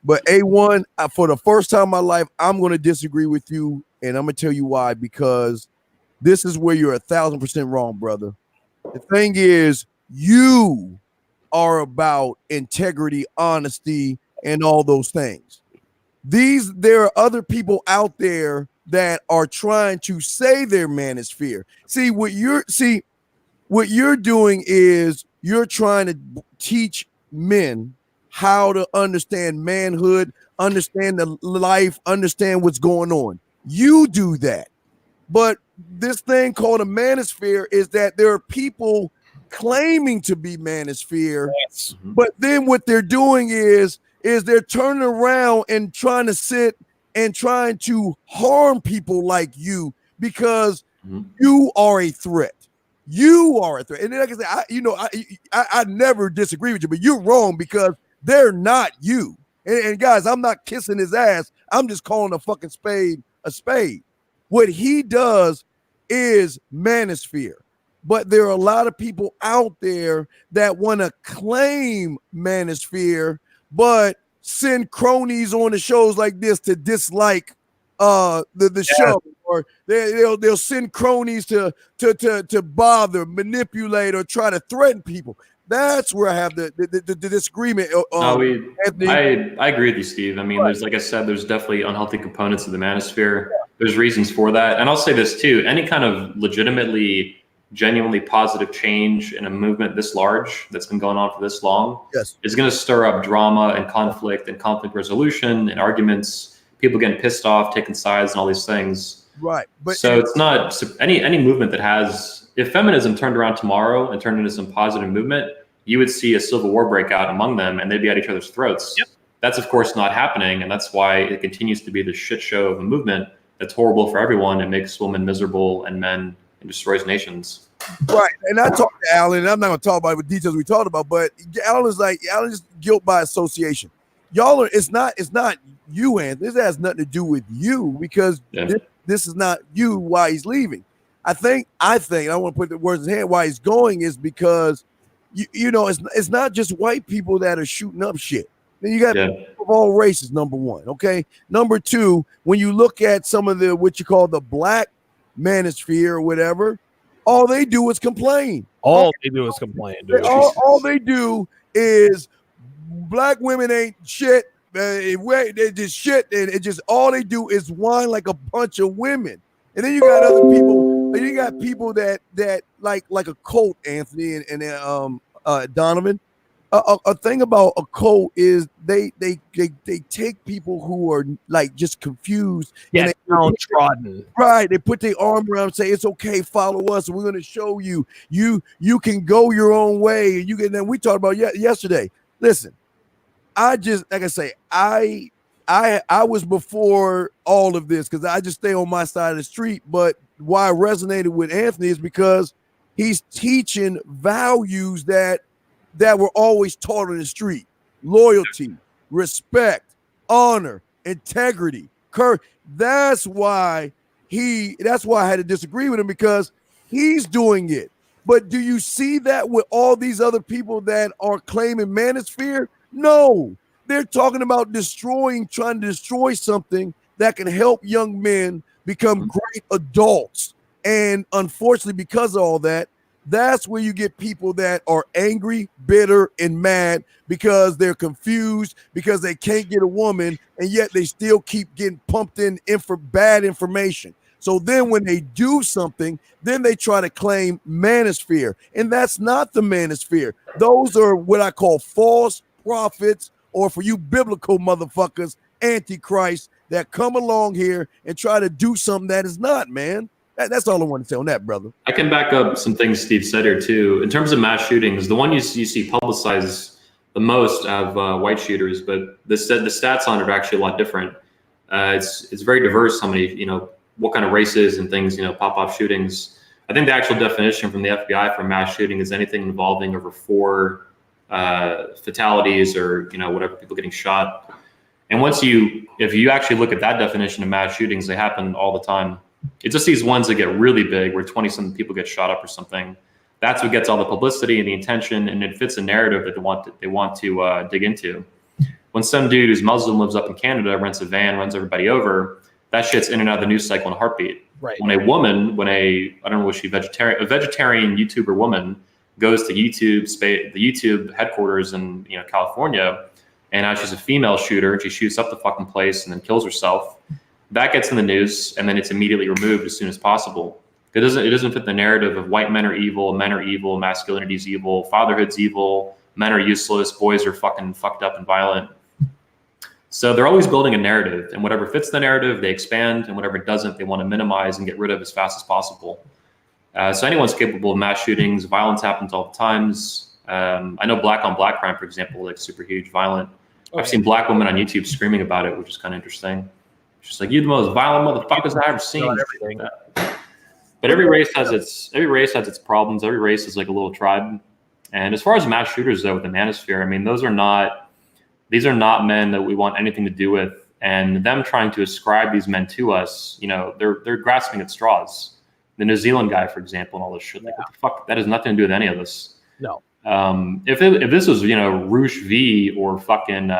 But A1, for the first time in my life, I'm going to disagree with you, and I'm going to tell you why. Because this is where you're 1,000% wrong, brother. The thing is, you are about integrity, honesty, and all those things. There are other people out there that are trying to say their manosphere. What you're doing is you're trying to teach men how to understand manhood, understand the life, understand what's going on. You do that. But this thing called a manosphere is that there are people claiming to be manosphere, but then what they're doing is they're turning around and trying to sit and trying to harm people like you because you are a threat. You are a threat. And like I said, I never disagree with you, but you're wrong because they're not you. And guys, I'm not kissing his ass. I'm just calling a fucking spade a spade. What he does is manosphere. But there are a lot of people out there that want to claim manosphere, but send cronies on the shows like this to dislike the show, or they'll send cronies to bother, manipulate, or try to threaten people. That's where I have the disagreement. I agree with you, Steve. I mean, like I said, there's definitely unhealthy components of the manosphere. There's reasons for that, and I'll say this too: any kind of legitimately, genuinely positive change in a movement this large that's been going on for this long is going to stir up drama and conflict resolution and arguments, people getting pissed off, taking sides, and all these things. Right. But so it's not any movement that has, if feminism turned around tomorrow and turned into some positive movement, you would see a civil war break out among them and they'd be at each other's throats. Yep. That's of course not happening. And that's why it continues to be this shit show of a movement that's horrible for everyone. It makes women miserable and men and destroys nations. Right. And I talked to Alan, and I'm not going to talk about the details we talked about, but Alan is guilt by association. Y'all are, it's not you, Anthony. This has nothing to do with you because this is not you why he's leaving. I think, I want to put the words in his hand, why he's going is because, it's not just white people that are shooting up shit. Then you got people of all races, number one, okay? Number two, when you look at some of what you call the black manosphere or whatever, all they do is complain. All they do is complain, dude. All they do is black women ain't shit. They just shit, and it just all they do is whine like a bunch of women. And then you got other people. You got people that like a cult, Anthony and Donovan. A thing about a cult is they take people who are like just confused, downtrodden. Right, they put their arm around and say it's okay, follow us. We're going to show you can go your own way. You can. Then we talked about yesterday. Listen, I just like I say, I was before all of this because I just stay on my side of the street. But why I resonated with Anthony is because he's teaching values that were always taught on the street: loyalty, respect, honor, integrity, courage. That's why I had to disagree with him because he's doing it. But do you see that with all these other people that are claiming manosphere? No, they're talking about trying to destroy something that can help young men become great adults. And unfortunately, because of all that, That's where you get people that are angry, bitter, and mad because they're confused, because they can't get a woman, and yet they still keep getting pumped in bad information. So then when they do something, then they try to claim manosphere. And that's not the manosphere. Those are what I call false prophets, or for you biblical motherfuckers, antichrist, that come along here and try to do something that is not, man. That's all I want to say on that, brother. I can back up some things Steve said here too. In terms of mass shootings, the one you see publicized the most of white shooters, but the stats on it are actually a lot different. It's very diverse. How many, what kind of races and things, pop off shootings. I think the actual definition from the FBI for mass shooting is anything involving over 4 fatalities or whatever, people getting shot. And if you actually look at that definition of mass shootings, they happen all the time. It's just these ones that get really big where 20-something people get shot up or something. That's what gets all the publicity and the attention, and it fits a narrative that they want to dig into. When some dude who's Muslim lives up in Canada, rents a van, runs everybody over, that shit's in and out of the news cycle in a heartbeat. Right. When a woman, I don't know, was she vegetarian? A vegetarian YouTuber woman goes to the YouTube headquarters in California, and now she's a female shooter, and she shoots up the fucking place and then kills herself. That gets in the news, and then it's immediately removed as soon as possible. It doesn't fit the narrative of white men are evil, masculinity is evil, fatherhood's evil, men are useless, boys are fucking fucked up and violent. So they're always building a narrative, and whatever fits the narrative, they expand, and whatever doesn't, they want to minimize and get rid of as fast as possible. So anyone's capable of mass shootings. Violence happens all the times. I know black on black crime, for example, like super huge, violent. I've seen black women on YouTube screaming about it, which is kind of interesting. She's like, "You're the most violent motherfuckers I've ever seen." But every race has its problems. Every race is like a little tribe. And as far as mass shooters, though, with the manosphere, I mean, these are not men that we want anything to do with. And them trying to ascribe these men to us, they're grasping at straws. The New Zealand guy, for example, and all this shit. Like, what the fuck? That has nothing to do with any of this. No. If this was, Roosh V or fucking,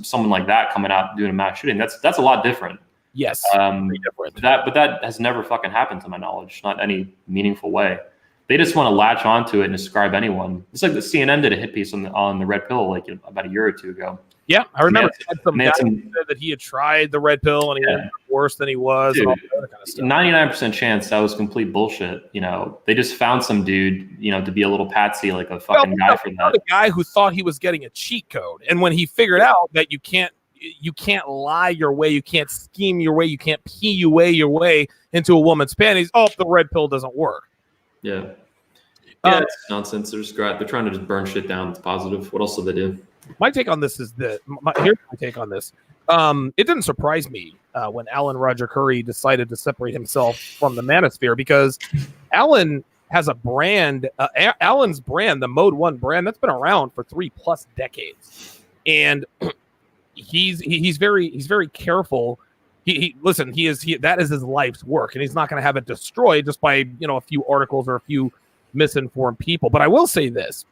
someone like that coming out doing a mass shooting, that's a lot different. Yes. Different. But that has never fucking happened to my knowledge, not any meaningful way. They just want to latch onto it and describe anyone. It's like the CNN did a hit piece on the red pill like about a year or two ago. Yeah, I remember some guy said that he had tried the red pill and he was worse than he was. Dude, and all that other kind of stuff. 99% chance that was complete bullshit. They just found some dude, to be a little patsy, like a fucking guy for that. The guy who thought he was getting a cheat code, and when he figured out that you can't lie your way, you can't scheme your way, you can't pee your way into a woman's panties. Oh, the red pill doesn't work. Yeah. Yeah, it's nonsense. They're trying to just burn shit down. It's positive. What else do they do? My take on this is here's my take on this. It didn't surprise me when Alan Roger Curry decided to separate himself from the manosphere, because Alan has a brand, Alan's brand, the Mode 1 brand, that's been around for 3+ decades. And he's very careful. That is his life's work, and he's not going to have it destroyed just by, a few articles or a few misinformed people. But I will say this,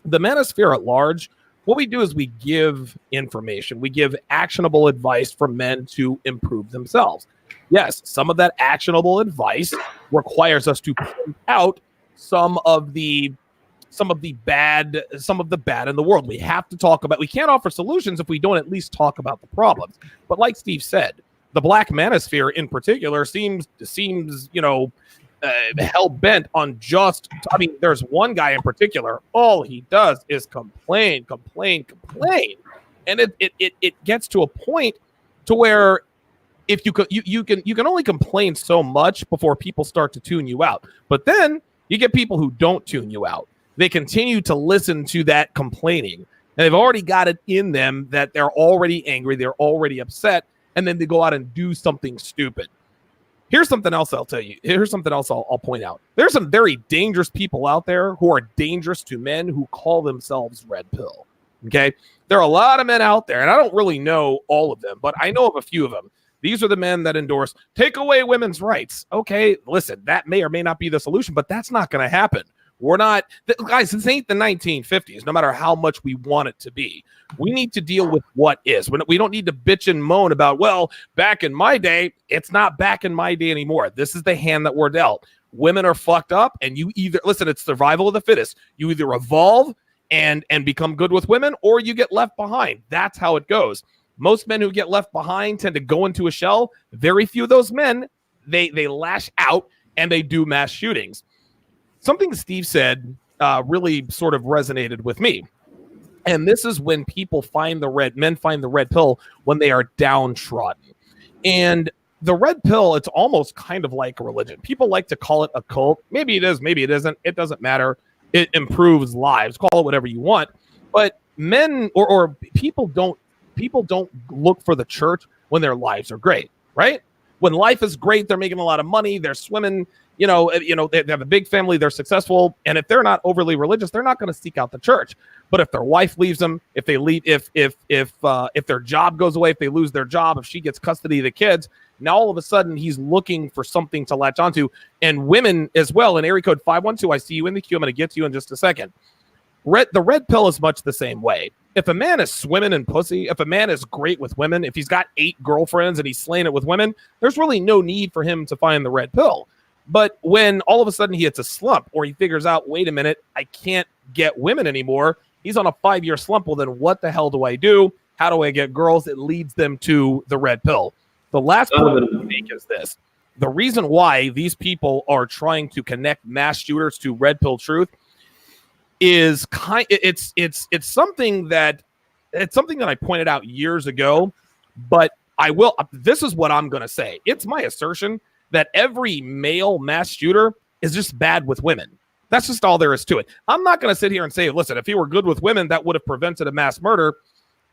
the manosphere at large, what we do is we give information, we give actionable advice for men to improve themselves. Yes, some of that actionable advice requires us to point out some of the bad in the world. We have to talk about, we can't offer solutions if we don't at least talk about the problems. But like Steve said, the black manosphere in particular seems hell-bent on there's one guy in particular, all he does is complain. And it gets to a point to where if you can only complain so much before people start to tune you out. But then you get people who don't tune you out. They continue to listen to that complaining, and they've already got it in them that they're already angry, they're already upset, and then they go out and do something stupid. Here's something else I'll tell you. Here's something else I'll point out. There's some very dangerous people out there who are dangerous to men who call themselves red pill. Okay? There are a lot of men out there, and I don't really know all of them, but I know of a few of them. These are the men that endorse take away women's rights. Okay, listen, that may or may not be the solution, but that's not going to happen. We're not, guys, this ain't the 1950s, no matter how much we want it to be. We need to deal with what is. We don't need to bitch and moan about, well, back in my day. It's not back in my day anymore. This is the hand that we're dealt. women are fucked up, and you either listen, it's survival of the fittest. You either evolve and become good with women, or you get left behind. That's how it goes. Most men who get left behind tend to go into a shell. Very few of those men, they lash out and they do mass shootings. Something Steve said really sort of resonated with me. And this is when men find the red pill when they are downtrodden. And the red pill, it's almost kind of like a religion. People like to call it a cult. Maybe it is, maybe it isn't. It doesn't matter. It improves lives. Call it whatever you want. But men or people don't look for the church when their lives are great, right? When life is great, they're making a lot of money, they're swimming, they have a big family, they're successful, and if they're not overly religious, they're not going to seek out the church. But if their wife leaves them, if they leave, if their job goes away, if they lose their job, if she gets custody of the kids, now all of a sudden he's looking for something to latch onto. And women as well. In area code 512, I see you in the queue. I'm going to get to you in just a second. The red pill is much the same way. If a man is swimming in pussy, if a man is great with women, if he's got 8 girlfriends and he's slaying it with women, there's really no need for him to find the red pill. But when all of a sudden he hits a slump, or he figures out, wait a minute, I can't get women anymore, he's on a 5-year slump. Well, then what the hell do I do? How do I get girls? It leads them to the red pill. The last point to make is this. The reason why these people are trying to connect mass shooters to red pill truth is it's something that I pointed out years ago, but this is what I'm going to say. It's my assertion that every male mass shooter is just bad with women. That's just all there is to it. I'm not going to sit here and say, listen, if he were good with women, that would have prevented a mass murder.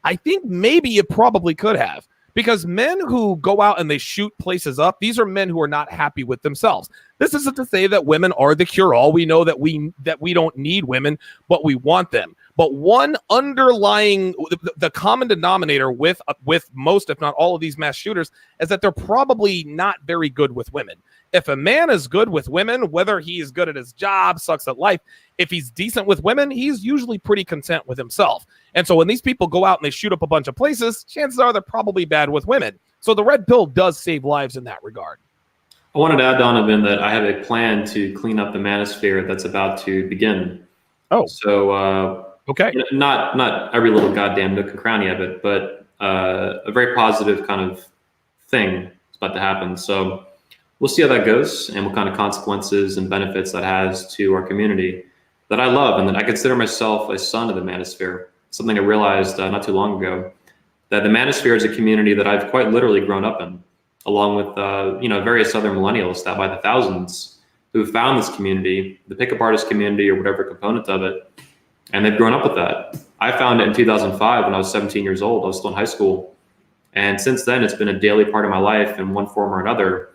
I think maybe it probably could have. Because men who go out and they shoot places up, these are men who are not happy with themselves. This isn't to say that women are the cure-all. We know that we don't need women, but we want them. But one underlying, the common denominator with most, if not all of these mass shooters, is that they're probably not very good with women. If a man is good with women, whether he is good at his job, sucks at life, if he's decent with women, he's usually pretty content with himself. And so when these people go out and they shoot up a bunch of places, chances are they're probably bad with women. So the red pill does save lives in that regard. I wanted to add, Donovan, that I have a plan to clean up the manosphere that's about to begin. Oh. So, okay. Not every little goddamn nook and cranny of it, but a very positive kind of thing is about to happen. So we'll see how that goes and what kind of consequences and benefits that has to our community that I love, and that I consider myself a son of the manosphere. Something I realized not too long ago, that the manosphere is a community that I've quite literally grown up in, along with various other millennials that by the thousands who have found this community, the pickup artist community or whatever component of it, and they've grown up with that. I found it in 2005 when I was 17 years old. I was still in high school. And since then, it's been a daily part of my life in one form or another,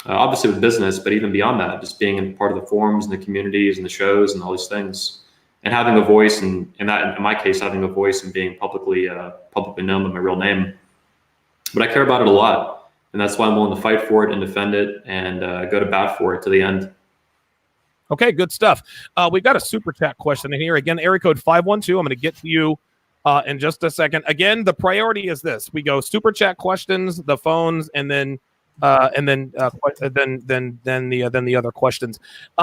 obviously with business, but even beyond that, just being in part of the forums and the communities and the shows and all these things. And having a voice, and in my case, having a voice and being publicly known by my real name. But I care about it a lot, and that's why I'm willing to fight for it and defend it and go to bat for it to the end. Okay, good stuff. We've got a super chat question in here. Again, area code 512. I'm going to get to you in just a second. Again, the priority is this: we go super chat questions, the phones, and then the other questions.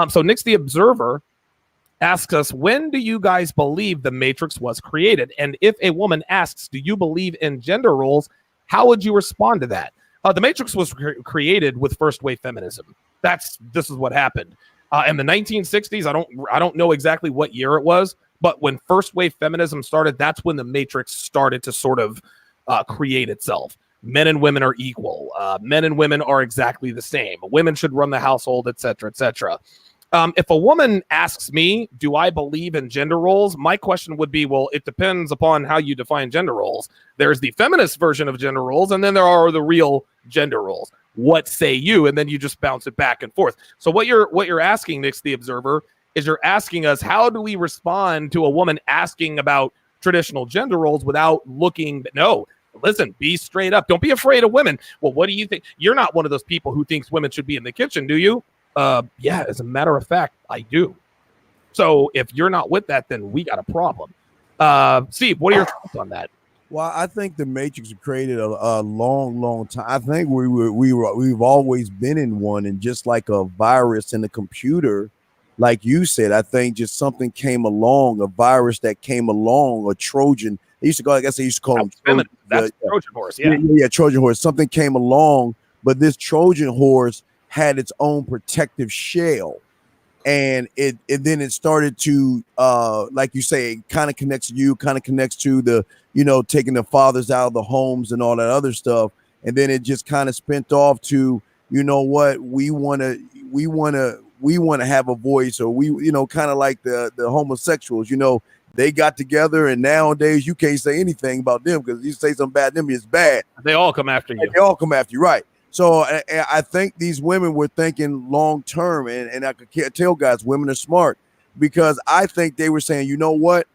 So Nick's the Observer asks us, when do you guys believe the Matrix was created? And if a woman asks, do you believe in gender roles? How would you respond to that? The Matrix was created with first wave feminism. This is what happened. In the 1960s, I don't know exactly what year it was, but when first wave feminism started, that's when the Matrix started to sort of create itself. Men and women are equal. Men and women are exactly the same. Women should run the household, et cetera, et cetera. If a woman asks me, do I believe in gender roles? My question would be, well, it depends upon how you define gender roles. There's the feminist version of gender roles, and then there are the real gender roles. What say you? And then you just bounce it back and forth. So what you're asking, Nick's the Observer, is you're asking us, how do we respond to a woman asking about traditional gender roles without looking? No, listen, be straight up. Don't be afraid of women. Well, what do you think? You're not one of those people who thinks women should be in the kitchen, do you? Yeah, as a matter of fact, I do. So if you're not with that, then we got a problem. Steve, what are your thoughts on that? Well, I think the Matrix was created a long, long time. I think we've always been in one, and just like a virus in a computer, like you said, I think just something came along, a virus that came along, a Trojan. They used to call, I guess they used to call them Trojan, that's Trojan horse, yeah, Trojan horse. Something came along, but this Trojan horse had its own protective shell. And then it started to like you say, it kind of connects to you, kind of connects to the, taking the fathers out of the homes and all that other stuff. And then it just kind of spent off to, what we want to have a voice, or kind of like the homosexuals, they got together, and nowadays you can't say anything about them, because you say something bad to them, it's bad. They all come after you. They all come after you, right? So I think these women were thinking long term, and I could tell, guys, women are smart, because I think they were saying, you know what,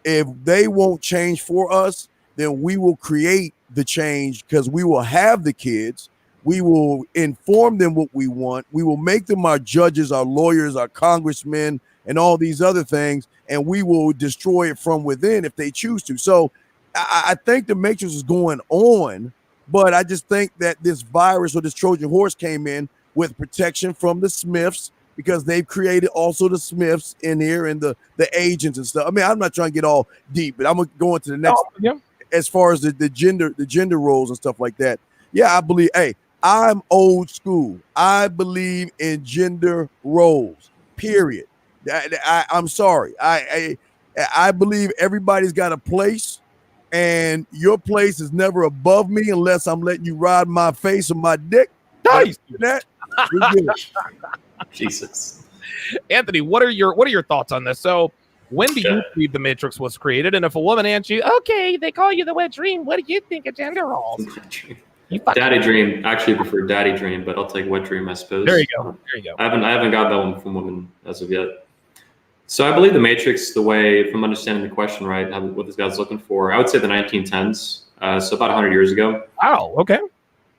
if they won't change for us, then we will create the change, because we will have the kids, we will inform them what we want, we will make them our judges, our lawyers, our congressmen, and all these other things, and we will destroy it from within if they choose to. So I think the Matrix is going on. But I just think that this virus, or this Trojan horse, came in with protection from the Smiths, because they've created also the Smiths in here, and the agents and stuff. I mean, I'm not trying to get all deep, but I'm gonna go into the next. Yeah. As far as the gender roles and stuff like that. Yeah, I believe. Hey, I'm old school. I believe in gender roles. Period. I'm sorry. I believe everybody's got a place. And your place is never above me unless I'm letting you ride my face or my dick. Nice. That, Jesus. Anthony, what are your thoughts on this? So, when do you believe the Matrix was created? And if a woman asks you, okay, they call you the wet dream, what do you think of gender roles? Daddy dream. Actually, I prefer daddy dream, but I'll take wet dream, I suppose. There you go. I haven't got that one from women as of yet. So I believe the Matrix, the way, if I'm understanding the question right, what this guy's looking for, I would say the 1910s, so about 100 years ago. Wow, okay.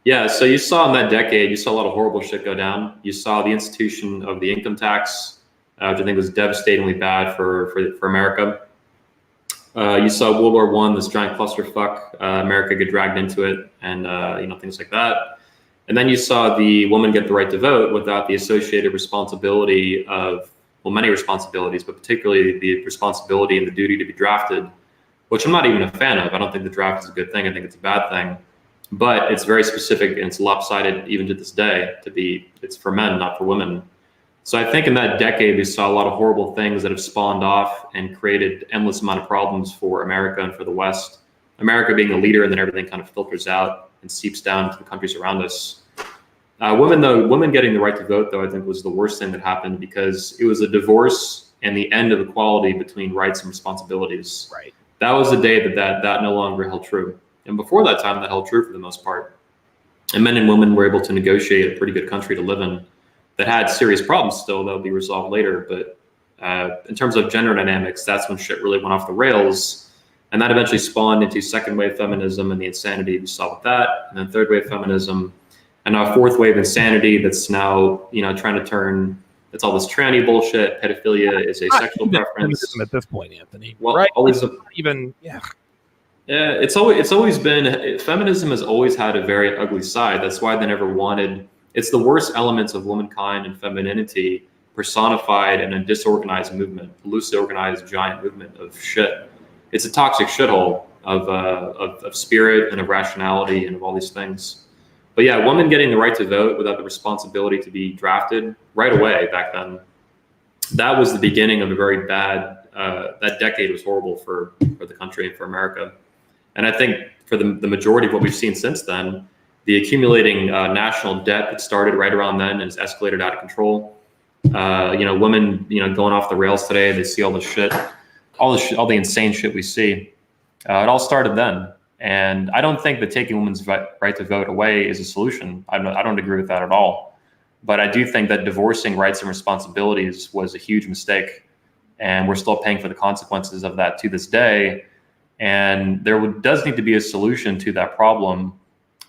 Yeah, so you saw in that decade, you saw a lot of horrible shit go down. You saw the institution of the income tax, which I think was devastatingly bad for America. You saw World War I, this giant clusterfuck, America get dragged into it, and things like that. And then you saw the woman get the right to vote without the associated responsibility of, well, many responsibilities, but particularly the responsibility and the duty to be drafted, which I'm not even a fan of. I don't think the draft is a good thing. I think it's a bad thing, but it's very specific, and it's lopsided even to this day it's for men, not for women. So I think in that decade, we saw a lot of horrible things that have spawned off and created endless amount of problems for America and for the West. America being the leader, and then everything kind of filters out and seeps down to the countries around us. Women getting the right to vote, though, I think was the worst thing that happened, because it was a divorce and the end of equality between rights and responsibilities. Right. That was the day that no longer held true. And before that time, that held true for the most part. And men and women were able to negotiate a pretty good country to live in that had serious problems still that would be resolved later. But in terms of gender dynamics, that's when shit really went off the rails. And that eventually spawned into second wave feminism and the insanity we saw with that. And then third wave feminism. And now fourth wave insanity that's now, trying to turn, it's all this tranny bullshit. Pedophilia is a sexual preference. At this point, Anthony. Well, right? always even, yeah, it's always been, feminism has always had a very ugly side. That's why they never wanted, it's the worst elements of womankind and femininity personified in a disorganized movement, loosely organized giant movement of shit. It's a toxic shithole of spirit and of rationality and of all these things. But yeah, women getting the right to vote without the responsibility to be drafted right away back then, that was the beginning of a very bad, that decade was horrible for the country and for America. And I think for the majority of what we've seen since then, the accumulating national debt that started right around then and has escalated out of control. Women, going off the rails today, they see all the shit, all the insane shit we see. It all started then. And I don't think that taking women's right to vote away is a solution. I don't agree with that at all. But I do think that divorcing rights and responsibilities was a huge mistake. And we're still paying for the consequences of that to this day. And there does need to be a solution to that problem,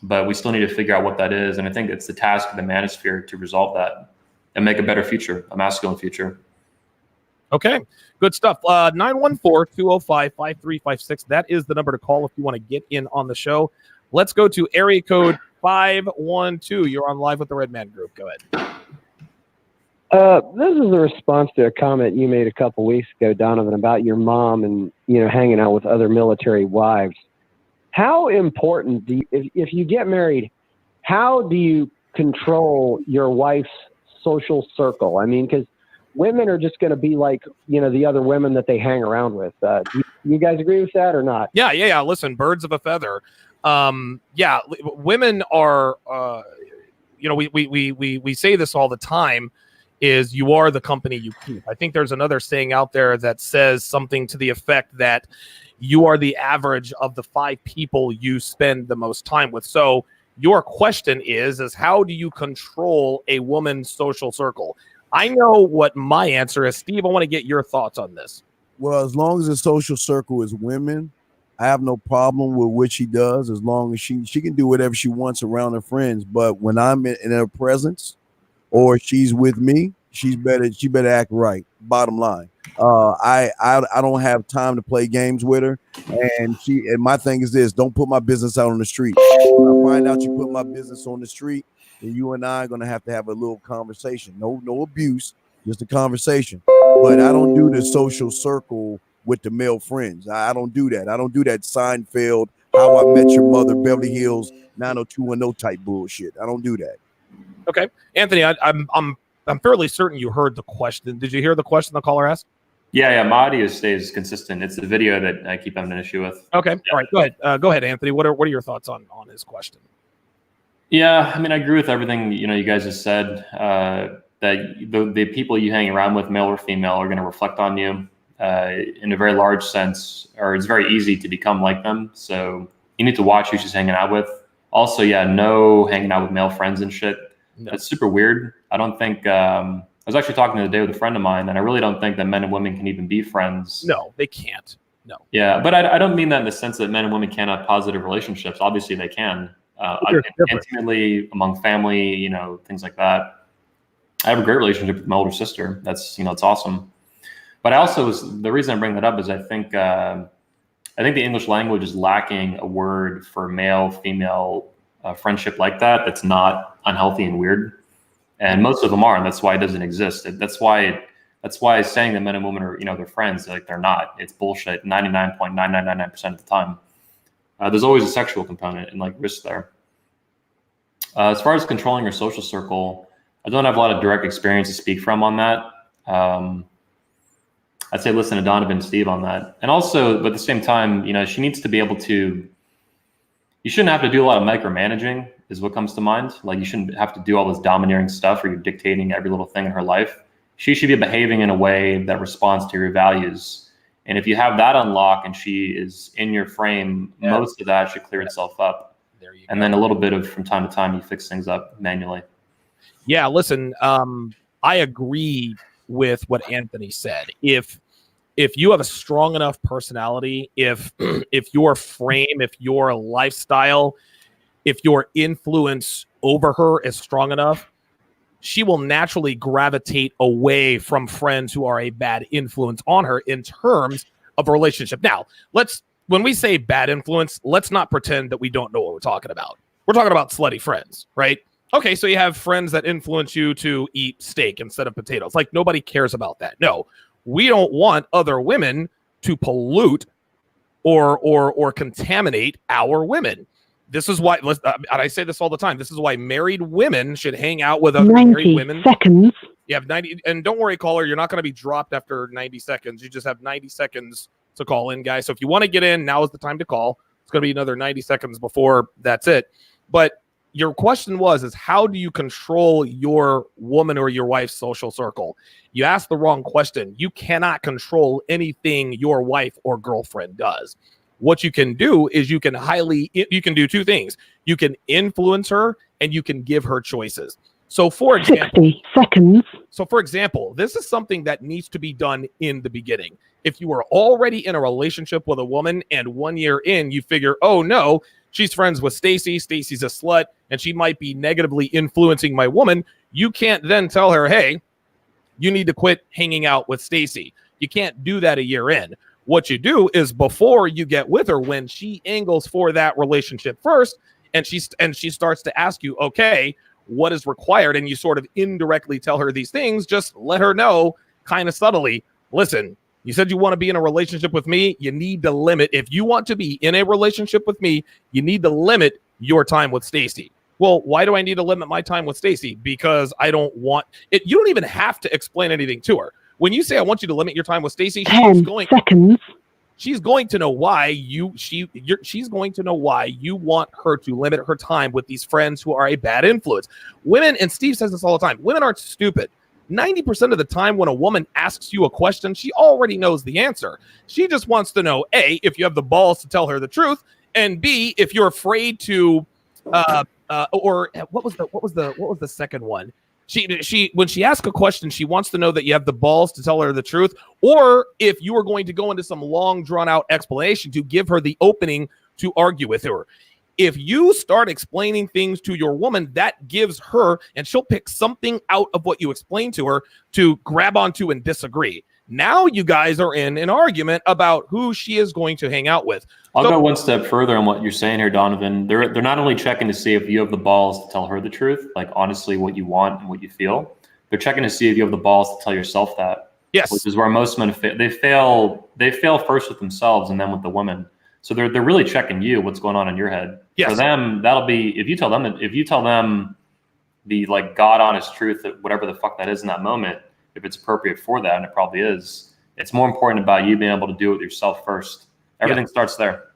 but we still need to figure out what that is. And I think it's the task of the manosphere to resolve that and make a better future, a masculine future. Okay, good stuff. 914-205-5356. That is the number to call if you want to get in on the show. Let's go to area code 512. You're on Live with the Red Man Group. Go ahead. This is a response to a comment you made a couple weeks ago, Donovan, about your mom and, hanging out with other military wives. How important if you get married, how do you control your wife's social circle? I mean, because women are just going to be like, the other women that they hang around with. Do you guys agree with that or not? Yeah. Listen, birds of a feather. Women are, we say this all the time, is you are the company you keep. I think there's another saying out there that says something to the effect that you are the average of the 5 people you spend the most time with. So your question is how do you control a woman's social circle? I know what my answer is. Steve, I want to get your thoughts on this. Well, as long as the social circle is women, I have no problem with what she does, as long as she can do whatever she wants around her friends. But when I'm in her presence or she's with me, she better act right. Bottom line. I don't have time to play games with her. And my thing is this: don't put my business out on the street. When I find out you put my business on the street, then you and I are gonna have a little conversation. No abuse, just a conversation. But I don't do the social circle with the male friends. I don't do that. I don't do that Seinfeld, How I Met Your Mother, Beverly Hills 90210 type bullshit. I don't do that. Okay, Anthony, I'm fairly certain you heard the question. Did you hear the question the caller asked? Yeah. My audio stays consistent. It's the video that I keep having an issue with. Okay, yeah. All right, go ahead. Go ahead, Anthony. What are your thoughts on his question? Yeah, I mean, I agree with everything you guys just said. That the people you hang around with, male or female, are going to reflect on you in a very large sense, or it's very easy to become like them. So you need to watch who she's hanging out with. Also, no hanging out with male friends and shit. No. That's super weird. I don't think. I was actually talking the other day with a friend of mine, and I really don't think that men and women can even be friends. No, they can't. No. Yeah, but I don't mean that in the sense that men and women can't have positive relationships. Obviously, they can. Intimately, among family, things like that. I have a great relationship with my older sister. That's, it's awesome. But the reason I bring that up is I think the English language is lacking a word for male, female friendship like that. That's not unhealthy and weird. And most of them are, and that's why it doesn't exist. That's why saying that men and women are, they're friends, like they're not. It's bullshit 99.9999% of the time. There's always a sexual component and risk there. As far as controlling your social circle, I don't have a lot of direct experience to speak from on that. I'd say listen to Donovan and Steve on that. And also, but at the same time, she needs to be able to, you shouldn't have to do a lot of micromanaging is what comes to mind. You shouldn't have to do all this domineering stuff where you're dictating every little thing in her life. She should be behaving in a way that responds to your values. And if you have that unlocked and she is in your frame, most of that should clear itself up. There you and go. Then a little bit of, from time to time, you fix things up manually. Yeah, listen, I agree with what Anthony said. If you have a strong enough personality, if your frame, if your lifestyle, if your influence over her is strong enough, she will naturally gravitate away from friends who are a bad influence on her in terms of a relationship. Now, when we say bad influence, let's not pretend that we don't know what we're talking about. We're talking about slutty friends, right? Okay, so you have friends that influence you to eat steak instead of potatoes. Nobody cares about that. No, we don't want other women to pollute or contaminate our women. This is why, and I say this all the time, this is why married women should hang out with other married women. 90 seconds. You have 90, and don't worry, caller, you're not going to be dropped after 90 seconds. You just have 90 seconds to call in, guys. So if you want to get in, now is the time to call. It's going to be another 90 seconds before that's it. But your question is how do you control your woman or your wife's social circle? You asked the wrong question. You cannot control anything your wife or girlfriend does. What you can do is you can do two things. You can influence her and you can give her choices. So for example, 60 seconds. So for example, this is something that needs to be done in the beginning. If you are already in a relationship with a woman and 1 year in, you figure, oh no, she's friends with Stacy. Stacy's a slut and she might be negatively influencing my woman. You can't then tell her, hey, you need to quit hanging out with Stacy. You can't do that a year in. What you do is before you get with her, when she angles for that relationship first, and she starts to ask you, okay, what is required, and you sort of indirectly tell her these things, just let her know kind of subtly, listen, you said you want to be in a relationship with me. You need to limit. If you want to be in a relationship with me, you need to limit your time with Stacy. Well, why do I need to limit my time with Stacy? Because I don't want it. You don't even have to explain anything to her. When you say I want you to limit your time with Stacy, 10 seconds. She's going to know why she's going to know why you want her to limit her time with these friends who are a bad influence. Women, and Steve says this all the time, women aren't stupid. 90% of the time when a woman asks you a question, she already knows the answer. She just wants to know, A, if you have the balls to tell her the truth, and B, if you're afraid to or what was the second one? She when she asks a question, she wants to know that you have the balls to tell her the truth, or if you are going to go into some long drawn out explanation to give her the opening to argue with her. If you start explaining things to your woman, that gives her, and she'll pick something out of what you explain to her to grab onto and disagree. Now you guys are in an argument about who she is going to hang out with. I'll go one step further on what you're saying here, Donovan. They're not only checking to see if you have the balls to tell her the truth, like honestly what you want and what you feel. They're checking to see if you have the balls to tell yourself that. Yes, which is where most men fail. They fail first with themselves and then with the woman. So they're really checking you, what's going on in your head. Yes. For them, that'll be if you tell them the like God honest truth, that whatever the fuck that is in that moment, if it's appropriate for that, and it probably is, it's more important about you being able to do it with yourself first. Everything starts there.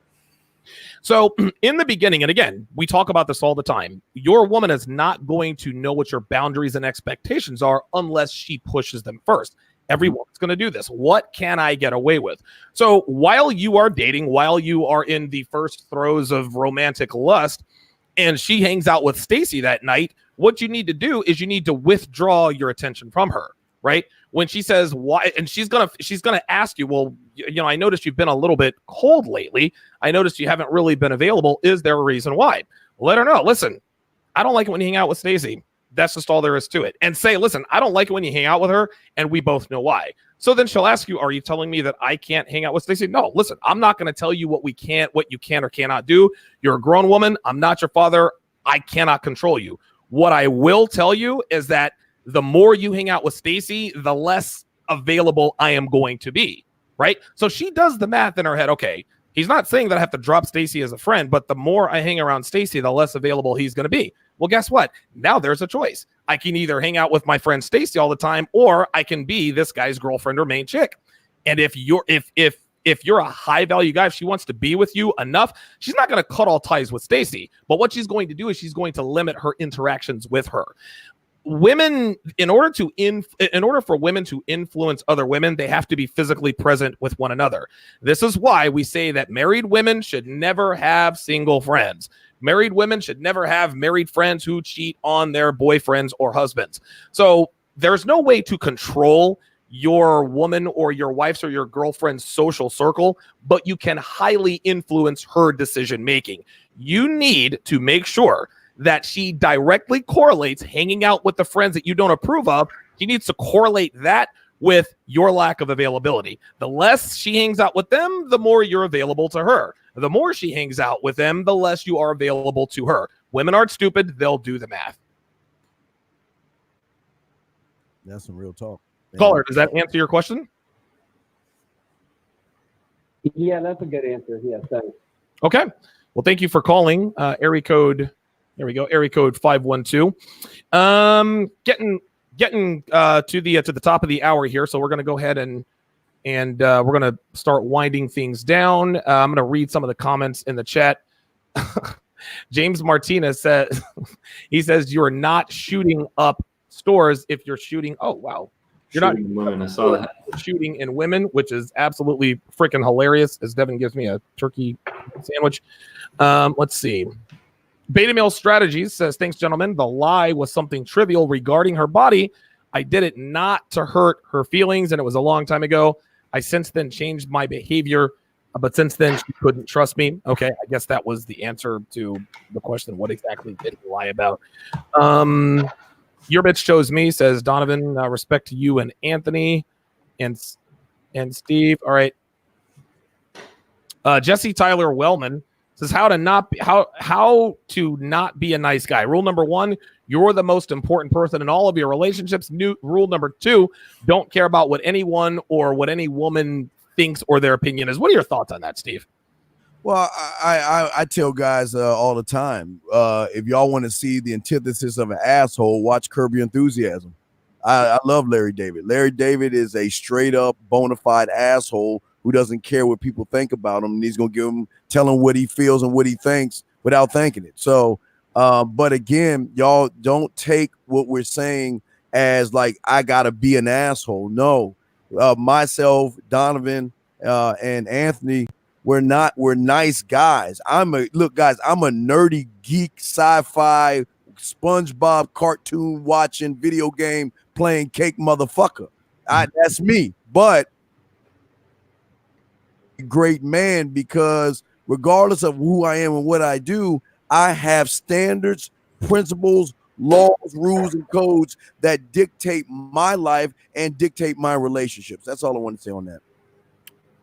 So in the beginning, and again, we talk about this all the time, your woman is not going to know what your boundaries and expectations are unless she pushes them first. Everyone's going to do this. What can I get away with? So while you are dating, while you are in the first throes of romantic lust, and she hangs out with Stacy that night, what you need to do is you need to withdraw your attention from her, right? When she says why, and she's gonna ask you, well, I noticed you've been a little bit cold lately. I noticed you haven't really been available. Is there a reason why? Let her know. Listen, I don't like it when you hang out with Stacy. That's just all there is to it. And say, listen, I don't like it when you hang out with her, and we both know why. So then she'll ask you, are you telling me that I can't hang out with Stacy? No, listen, I'm not going to tell you what you can or cannot do. You're a grown woman. I'm not your father. I cannot control you. What I will tell you is that the more you hang out with Stacy, the less available I am going to be, right? So she does the math in her head. Okay, he's not saying that I have to drop Stacy as a friend, but the more I hang around Stacy, the less available he's going to be. Well, guess what? Now there's a choice. I can either hang out with my friend Stacy all the time, or I can be this guy's girlfriend or main chick. And if you're a high value guy, if she wants to be with you enough, she's not going to cut all ties with Stacy. But what she's going to do is she's going to limit her interactions with her. Women, in order for women to influence other women, they have to be physically present with one another. This is why we say that married women should never have single friends. Married women should never have married friends who cheat on their boyfriends or husbands. So there's no way to control your woman or your wife's or your girlfriend's social circle, but you can highly influence her decision making. You need to make sure that she directly correlates hanging out with the friends that you don't approve of. She needs to correlate that with your lack of availability. The less she hangs out with them, the more you're available to her. The more she hangs out with them, the less you are available to her. Women aren't stupid. They'll do the math. That's some real talk. Caller, does that answer your question? Yeah, that's a good answer. Yeah, thanks. Okay. Well, thank you for calling. Area code 512. Getting to the top of the hour here, so we're going to go ahead and we're going to start winding things down. I'm going to read some of the comments in the chat. James Martinez says, he says, you're not shooting up stores if you're shooting. Oh, wow. You're not women. I saw that. Shooting in women, which is absolutely freaking hilarious, as Devin gives me a turkey sandwich. Let's see. Beta Male Strategies says, thanks, gentlemen. The lie was something trivial regarding her body. I did it not to hurt her feelings, and it was a long time ago. I since then changed my behavior, but since then she couldn't trust me. Okay, I guess that was the answer to the question. What exactly did he lie about? Your bitch chose me, says Donovan. Respect to you and Anthony and Steve. All right. Jesse Tyler Wellman says how to not be a nice guy. Rule number 1, you're the most important person in all of your relationships. Rule number 2, don't care about what anyone or what any woman thinks or their opinion is. What are your thoughts on that, Steve? Well, I tell guys all the time, if y'all want to see the antithesis of an asshole, watch Curb Your Enthusiasm. I love Larry David. Larry David is a straight up bona fide asshole who doesn't care what people think about him, and he's gonna tell him what he feels and what he thinks without thinking it. So, but again, y'all don't take what we're saying as like I gotta be an asshole. No, myself, Donovan, and Anthony, we're nice guys. I'm a nerdy geek, sci-fi, SpongeBob cartoon watching, video game playing cake motherfucker. That's me. But great man, because regardless of who I am and what I do, I have standards, principles, laws, rules, and codes that dictate my life and dictate my relationships. That's all I want to say on that.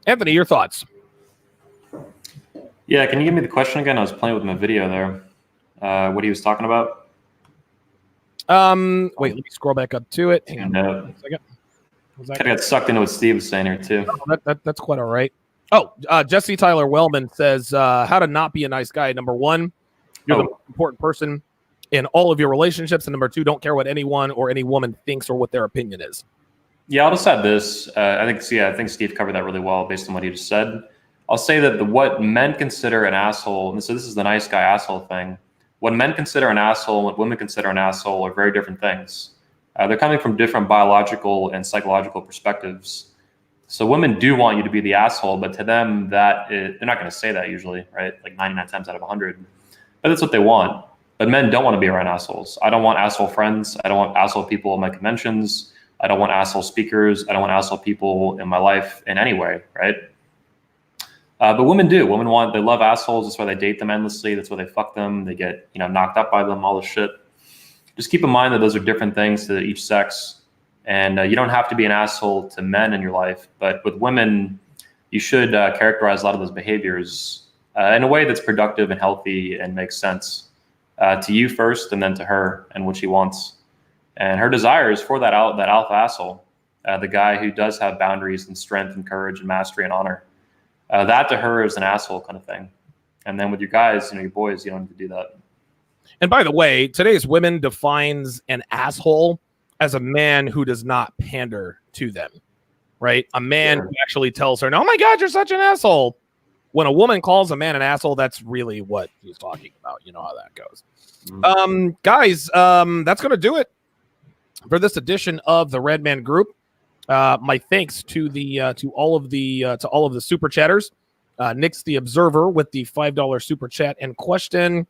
Anthony, your thoughts? Yeah, can you give me the question again? I was playing with my video there. What he was talking about? Wait, let me scroll back up to it. Hang on a second. Kind of got sucked into what Steve was saying here too. Oh, that's quite all right. Oh, Jesse Tyler Wellman says how to not be a nice guy. Number 1, you're the most important person in all of your relationships, and number 2, don't care what anyone or any woman thinks or what their opinion is. Yeah, I'll just add this. I think Steve covered that really well based on what he just said. I'll say that what men consider an asshole, and so this is the nice guy asshole thing. What men consider an asshole and what women consider an asshole are very different things. They're coming from different biological and psychological perspectives. So women do want you to be the asshole, but to them, they're not going to say that usually, right? Like 99 times out of 100. But that's what they want. But men don't want to be around assholes. I don't want asshole friends. I don't want asshole people in my conventions. I don't want asshole speakers. I don't want asshole people in my life in any way, right? But women do. They love assholes. That's why they date them endlessly. That's why they fuck them. They get, knocked up by them, all this shit. Just keep in mind that those are different things to each sex. And you don't have to be an asshole to men in your life. But with women, you should characterize a lot of those behaviors in a way that's productive and healthy and makes sense to you first and then to her and what she wants. And her desires for that alpha asshole, the guy who does have boundaries and strength and courage and mastery and honor. That to her is an asshole kind of thing. And then with your guys, your boys, you don't need to do that. And by the way, today's women defines an asshole as a man who does not pander to them, right? A man who actually tells her, "Oh my God, you're such an asshole." When a woman calls a man an asshole, that's really what he's talking about. You know how that goes. Mm-hmm. Guys, that's going to do it for this edition of the Red Man Group. My thanks to all of the super chatters. Nick's the Observer with the $5 super chat and question.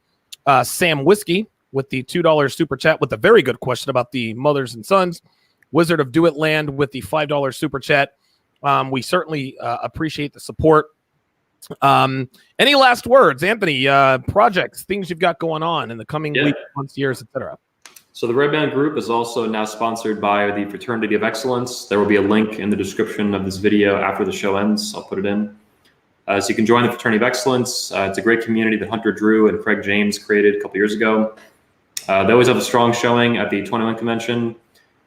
Sam Whiskey with the $2 super chat with a very good question about the mothers and sons. Wizard of Do It Land with the $5 super chat. We certainly appreciate the support. Any last words, Anthony? Projects, things you've got going on in the coming weeks, months, years, etc. So the Red Band Group is also now sponsored by the Fraternity of Excellence. There will be a link in the description of this video after the show ends. I'll put it in. So you can join the Fraternity of Excellence. It's a great community that Hunter Drew and Craig James created a couple years ago. They always have a strong showing at the 21 convention.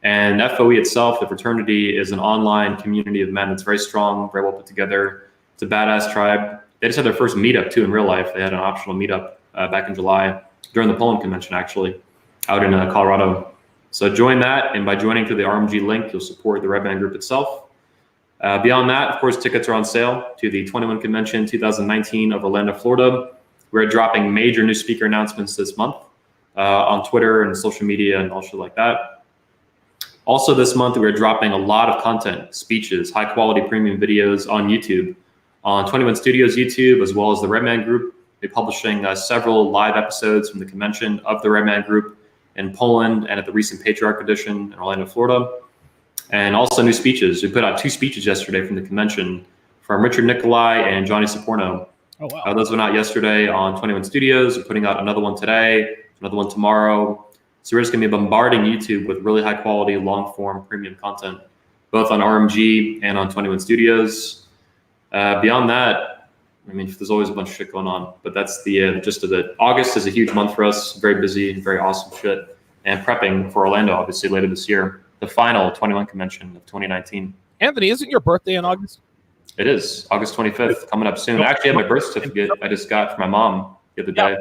And FOE itself, the fraternity, is an online community of men. It's very strong, very well put together. It's a badass tribe. They just had their first meetup, too, in real life. They had an optional meetup back in July during the Poland convention, actually, out in Colorado. So join that. And by joining through the RMG link, you'll support the Red Band Group itself. Beyond that, of course, tickets are on sale to the 21 Convention 2019 of Orlando, Florida. We're dropping major new speaker announcements this month on Twitter and social media and all shit like that. Also this month, we're dropping a lot of content, speeches, high quality premium videos on YouTube, on 21 Studios YouTube, as well as the Red Man Group. We're publishing several live episodes from the convention of the Red Man Group in Poland and at the recent Patriarch Edition in Orlando, Florida. And also new speeches. We put out 2 speeches yesterday from the convention from Richard Nicolai and Johnny Saporno. Oh, wow. Those went out yesterday on 21 Studios. We're putting out another one today, another one tomorrow. So we're just going to be bombarding YouTube with really high quality, long form, premium content, both on RMG and on 21 Studios. Beyond that, I mean, there's always a bunch of shit going on, but that's the gist of it. August is a huge month for us. Very busy, very awesome shit, and prepping for Orlando, obviously later this year, the final 21 convention of 2019. Anthony, isn't your birthday in August? It is August 25th, coming up soon. I actually have my birth certificate I just got from my mom the other day.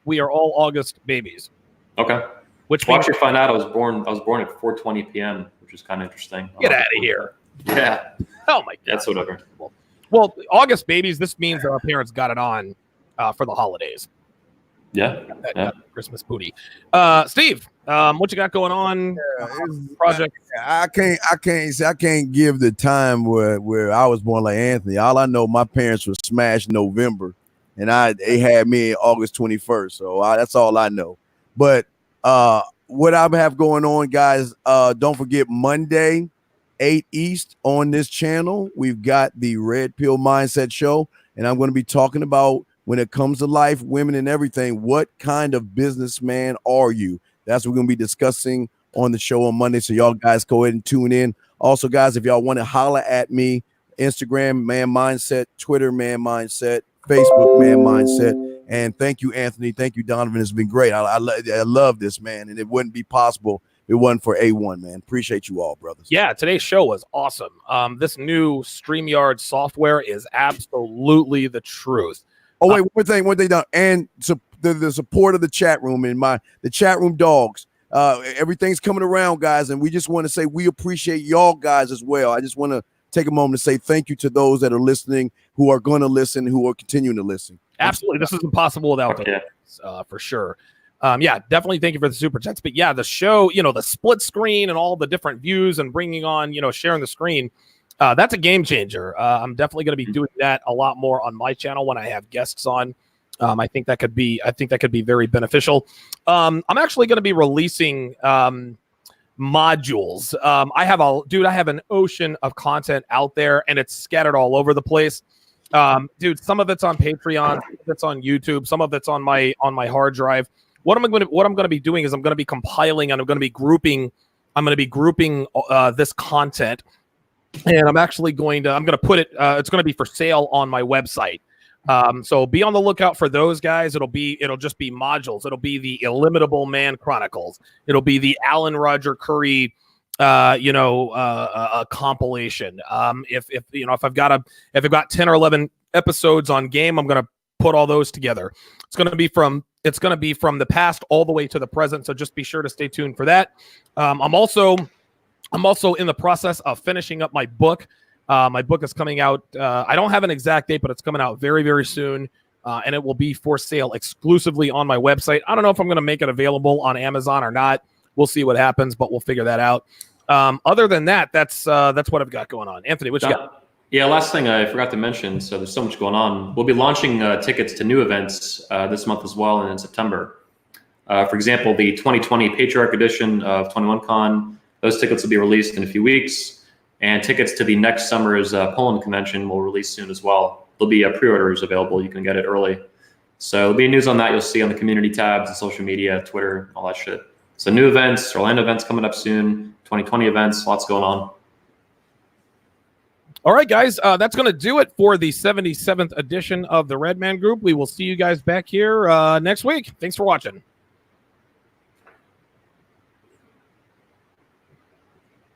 We are all August babies. Okay. Which we'll actually find out I was born at 4:20 p.m., which is kind of interesting. Get out of here. Yeah. Oh my God. That's whatever. Well, August babies, this means that our parents got it on for the holidays. Yeah. That Christmas booty. Steve, what you got going on? Project? I can't give the time where I was born like Anthony. All I know, my parents were smashed in November, and they had me August 21st. So that's all I know. But what I have going on, guys, don't forget Monday, 8 East on this channel, we've got the Red Pill Mindset Show, and I'm going to be talking about, when it comes to life, women, and everything, what kind of businessman are you? That's what we're going to be discussing on the show on Monday, so y'all guys go ahead and tune in. Also, guys, if y'all want to holler at me, Instagram, Man Mindset, Twitter, Man Mindset, Facebook, Man Mindset. And thank you, Anthony. Thank you, Donovan. It's been great. I love this, man, and it wouldn't be possible if it wasn't for A1, man. Appreciate you all, brothers. Yeah, today's show was awesome. This new StreamYard software is absolutely the truth. Oh, wait, one thing, and the support of the chat room and the chat room dogs. Everything's coming around, guys, and we just want to say we appreciate y'all guys as well. I just want to take a moment to say thank you to those that are listening, who are going to listen, who are continuing to listen. Absolutely. This is impossible without them, for sure. Yeah, definitely thank you for the super chats. But yeah, the show, the split screen and all the different views and bringing on, sharing the screen, that's a game changer. I'm definitely going to be doing that a lot more on my channel when I have guests on. I think that could be very beneficial. I'm actually going to be releasing modules. I have an ocean of content out there, and it's scattered all over the place. Dude, some of it's on Patreon, some of it's on YouTube, some of it's on my hard drive. What I'm going to be doing is I'm going to be compiling and I'm going to be grouping this content, and I'm going to put it. It's going to be for sale on my website. So be on the lookout for those guys. It'll just be modules. It'll be the Illimitable Man Chronicles. It'll be the Alan Roger Curry, a compilation. If I've got 10 or 11 episodes on game, I'm going to put all those together. It's going to be from the past all the way to the present. So just be sure to stay tuned for that. I'm also in the process of finishing up my book. My book is coming out. I don't have an exact date, but it's coming out very, very soon. And it will be for sale exclusively on my website. I don't know if I'm going to make it available on Amazon or not. We'll see what happens, but we'll figure that out. Other than that, that's what I've got going on. Anthony, what you got? Yeah, last thing I forgot to mention. So there's so much going on. We'll be launching tickets to new events this month as well, and in September. For example, the 2020 Patriarch edition of 21Con. Those tickets will be released in a few weeks, and tickets to the next summer's Poland convention will release soon as well. There'll be pre-orders available. You can get it early. So there'll be news on that. You'll see on the community tabs and social media, Twitter, all that shit. So new events, Orlando events coming up soon, 2020 events, lots going on. All right, guys, that's going to do it for the 77th edition of the Red Man Group. We will see you guys back here next week. Thanks for watching.